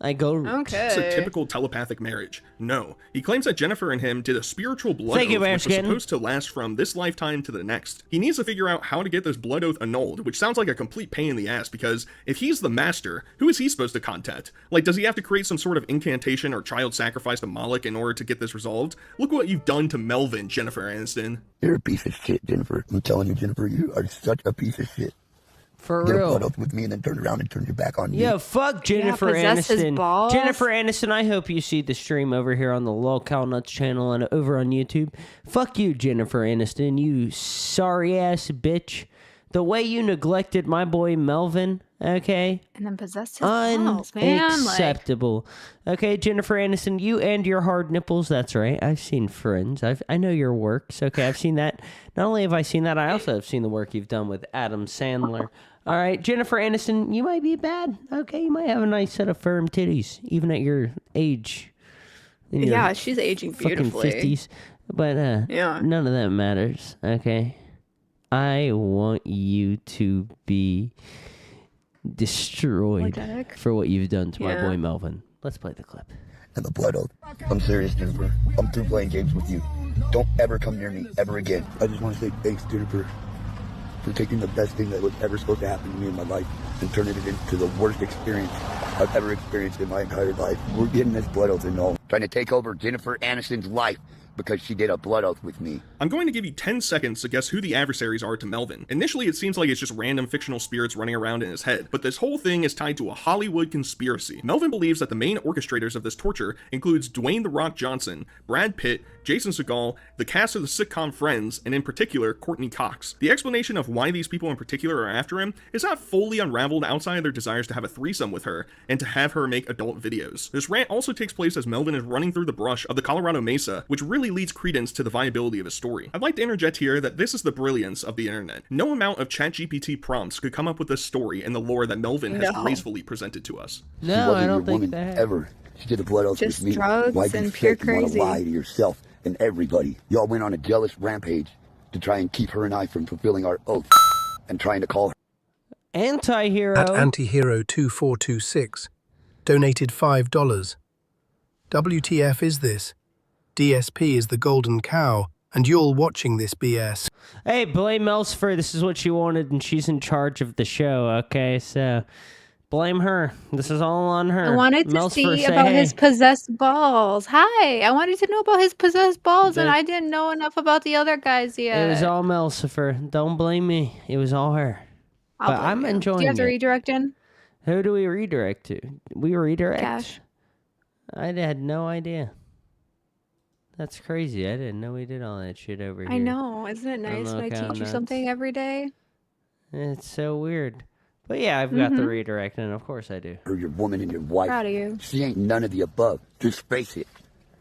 I go. Okay. It's a typical telepathic marriage. No. He claims that Jennifer and him did a spiritual blood Thank you, oath which was Bearskin. supposed to last from this lifetime to the next. He needs to figure out how to get this blood oath annulled, which sounds like a complete pain in the ass because if he's the master, who is he supposed to contact? Like, does he have to create some sort of incantation or child sacrifice to Moloch in order to get this resolved? Look what you've done to Melvin, Jennifer Aniston. You're a piece of shit, Jennifer. I'm telling you, Jennifer, you are such a piece of shit. For Get real. a blood oath with me and then turn around and turn your back on me. Yeah, fuck Jennifer possess his Aniston. balls. Jennifer Aniston, I hope you see the stream over here on the Lolcow Nuts channel and over on YouTube. Fuck you, Jennifer Aniston, you sorry-ass bitch. The way you neglected my boy Melvin, okay? And then possessed his balls, man. Like, Unacceptable. Okay, Jennifer Aniston, you and your hard nipples, that's right. I've seen Friends. I know your works, okay? I've seen that. Not only have I seen that, I also have seen the work you've done with Adam Sandler. All right, Jennifer Aniston, you might be bad. Okay, you might have a nice set of firm titties, even at your age. In your yeah, she's aging fucking beautifully. 50s. But Yeah. none of that matters, okay? I want you to be destroyed Organic? for what you've done to my Yeah. boy Melvin. Let's play the clip. And the blood oath. I'm serious, Jennifer. I'm through playing games with you. Don't ever come near me ever again. I just want to say thanks, Jennifer, for taking the best thing that was ever supposed to happen to me in my life and turning it into the worst experience I've ever experienced in my entire life. We're getting this blood oath and all. Trying to take over Jennifer Aniston's life. because she did a blood oath with me. I'm going to give you 10 seconds to guess who the adversaries are to Melvin. Initially, it seems like it's just random fictional spirits running around in his head, but this whole thing is tied to a Hollywood conspiracy. Melvin believes that the main orchestrators of this torture includes Dwayne "The Rock" Johnson, Brad Pitt, Jason Segel, the cast of the sitcom Friends, and in particular, Courtney Cox. The explanation of why these people in particular are after him is not fully unraveled outside of their desires to have a threesome with her and to have her make adult videos. This rant also takes place as Melvin is running through the brush of the Colorado Mesa, which really leads credence to the viability of his story. I'd like to interject here that this is the brilliance of the internet. No amount of ChatGPT prompts could come up with this story and the lore that Melvin has gracefully presented to us. She wasn't your woman ever. She did a blood oath with me. Drugs Why be and fake pure and want to crazy. lie to yourself and everybody? Y'all went on a jealous rampage to try and keep her and I from fulfilling our oath and trying to call her. Antihero. At Antihero2426 donated $5. WTF is this? DSP is the golden cow, and you're watching this BS. Hey, blame Melsifer. This is what she wanted, and she's in charge of the show, okay? So, blame her. This is all on her. I wanted to Melsifer, see say about hey. his possessed balls. Hi, I wanted to know about his possessed balls, and The- I didn't know enough about the other guys yet. It was all Melsifer. Don't blame me. It was all her. I'll But blame I'm you. enjoying Do you have to it. redirect in? Who do we redirect to? We redirect? Cash. I had no idea. That's crazy. I didn't know we did all that shit over here. I know. Isn't it nice when I Lookout teach you Nuts. something every day? It's so weird. But yeah, I've got the Mhm. redirect, and of course I do. Or your woman and your wife. Proud of you. She ain't none of the above. Just face it.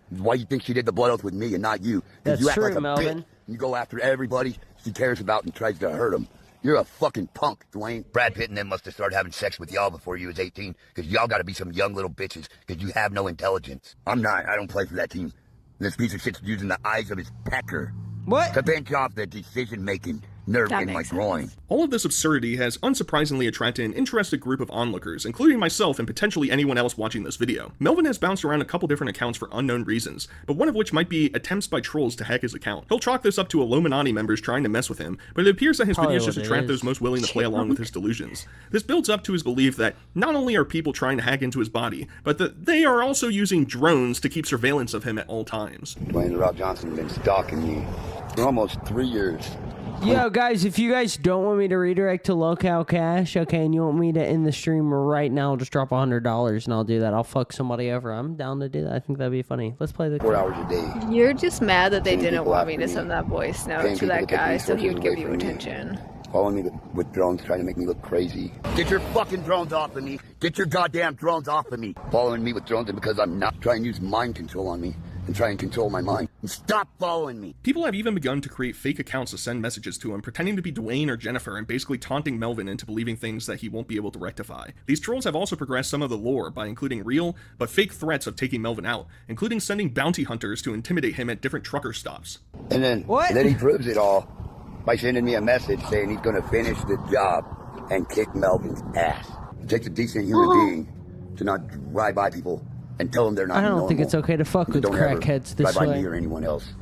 Why you think she did the blood oath with me and not you? 'Cause That's you act true, like a Melvin. bitch. You go after everybody she cares about and tries to hurt them. You're a fucking punk, Dwayne. Brad Pitt and them must have started having sex with y'all before you was 18, because y'all gotta be some young little bitches, because you have no intelligence. I'm not. I don't play for that team. This piece of shit's using the eyes of his pecker. What? To bench off the decision-making nerve That in my makes groin. All of this absurdity has unsurprisingly attracted an interested group of onlookers, including myself and potentially anyone else watching this video. Melvin has bounced around a couple different accounts for unknown reasons, but one of which might be attempts by trolls to hack his account. He'll chalk this up to Illuminati members trying to mess with him, but it appears that his Probably videos just what it attract is. those most willing to play along with his delusions. This builds up to his belief that not only are people trying to hack into his body, but that they are also using drones to keep surveillance of him at all times. Dwayne "The Rock" Johnson has been stalking me for almost 3 years. Yo, guys, if you guys don't want me to redirect to Locale Cash, okay, and you want me to end the stream right now, just drop $100 and I'll do that. I'll fuck somebody over. I'm down to do that. I think that'd be funny. Let's play the 4 hours a day. You're just mad that they Paying didn't people want me after to me. send that voice note Paying to people that to take guy so he resources would give away you from me. attention. Following me with drones, trying to make me look crazy. Get your fucking drones off of me. Get your goddamn drones off of me. Following me with drones, and because I'm not trying to use mind control on me and try and control my mind. And stop following me. People have even begun to create fake accounts to send messages to him, pretending to be Dwayne or Jennifer and basically taunting Melvin into believing things that he won't be able to rectify. These trolls have also progressed some of the lore by including real but fake threats of taking Melvin out, including sending bounty hunters to intimidate him at different trucker stops. And then, he proves it all by sending me a message saying he's going to finish the job and kick Melvin's ass. It takes a decent human being to not drive by people and tell them they're not I don't normal. think it's okay to fuck with Don't ever crackheads drive this by way. me or anyone else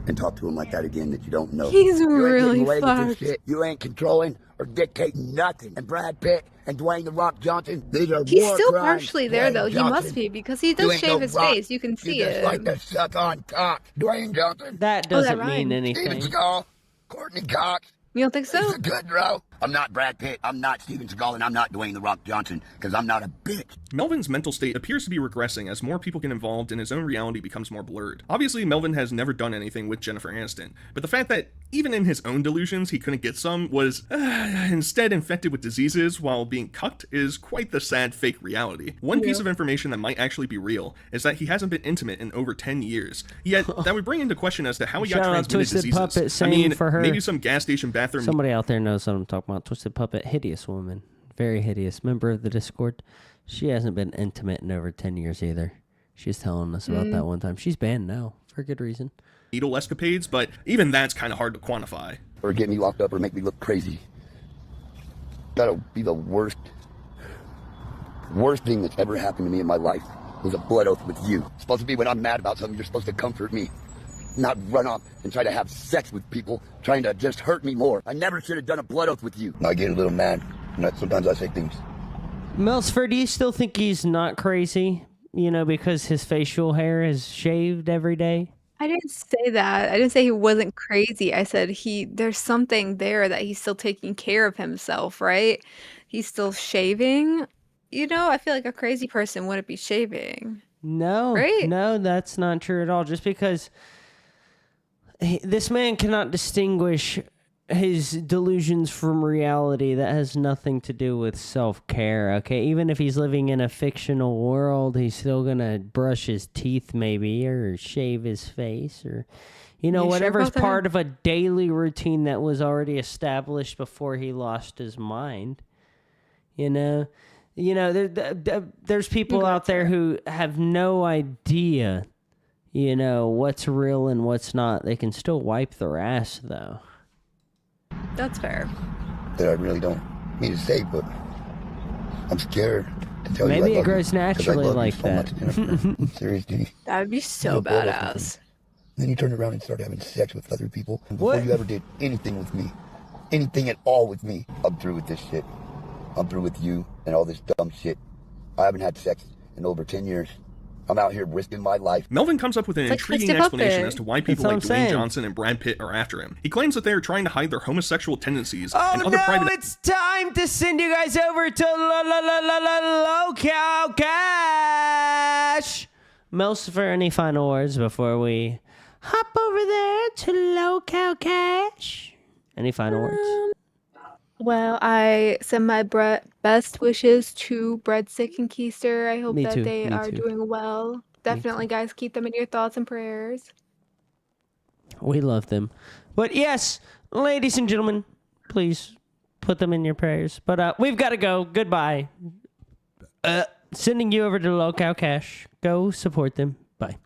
and talk to them like that again that you don't know. He's You ain't really getting away with this fucked. shit. You ain't controlling or dictating nothing. And Brad Pitt and Dwayne "The Rock" Johnson, these are He's war still crimes. partially there, Dwayne though. He Johnson, must be, because he you does ain't shave no his rock. face. You can see you just it. like to suck on cock. Dwayne Johnson. That Oh, that doesn't mean rhymed. anything. Steven Seagal, Courtney Cox. You don't think so? He's a good bro. I'm not Brad Pitt. I'm not Steven Seagal, and I'm not Dwayne "The Rock" Johnson, because I'm not a bitch. Melvin's mental state appears to be regressing as more people get involved and his own reality becomes more blurred. Obviously, Melvin has never done anything with Jennifer Aniston, but the fact that even in his own delusions he couldn't get some was instead infected with diseases while being cucked is quite the sad fake reality. One piece of information that might actually be real is that he hasn't been intimate in over 10 years. Yet that would bring into question as to how he got Shout out transmitted Twisted diseases. Puppet I saying mean, for her. maybe some gas station bathroom. Somebody out there knows what I'm talking about. Twisted Puppet, hideous woman. Very hideous. Member of the Discord. She hasn't been intimate in over 10 years either. She's telling us about that one time. She's banned now for good reason. Needle escapades, but even that's kind of hard to quantify. Or get me locked up or make me look crazy. That'll be the worst thing that's ever happened to me in my life was a blood oath with you. It's supposed to be when I'm mad about something, you're supposed to comfort me. Not run off and try to have sex with people, trying to just hurt me more. I never should have done a blood oath with you. I get a little mad, and sometimes I say things. Melsford, do you still think he's not crazy? You know, because his facial hair is shaved every day? I didn't say that. I didn't say he wasn't crazy. I said there's something there that he's still taking care of himself, right? He's still shaving. You know, I feel like a crazy person wouldn't be shaving. No, Right? no, that's not true at all. Just because this man cannot distinguish his delusions from reality, that has nothing to do with self-care, okay? Even if he's living in a fictional world, he's still gonna brush his teeth maybe, or shave his face, or, you know, You sure whatever's about that? part of a daily routine that was already established before he lost his mind. You know, there's people out there who have no idea, you know, what's real and what's not. They can still wipe their ass, though. That's fair. That I really don't mean to say, but I'm scared to tell you I Maybe it love grows you, 'cause I naturally love you like so that. much, Jennifer. Seriously. That would be so You broke up with badass. him. Then you turned around and started having sex with other people. And before What? you ever did anything with me, anything at all with me, I'm through with this shit. I'm through with you and all this dumb shit. I haven't had sex in over 10 years. I'm out here risking my life. Melvin comes up with an It's like intriguing Christy explanation Puppet. as to why That's people what like I'm Dwayne saying. Johnson and Brad Pitt are after him. He claims that they are trying to hide their homosexual tendencies Oh and other no, private it's time to send you guys over to Local Cash. Most for any final words before we hop over there to Local Cash. Any final words? Well, I send my best wishes to Breadstick and Keister. I hope Me that too, they me are too. doing well. Definitely, guys, keep them in your thoughts and prayers. We love them. But yes, ladies and gentlemen, please put them in your prayers. But we've got to go. Goodbye. Sending you over to Local Cash. Go support them. Bye.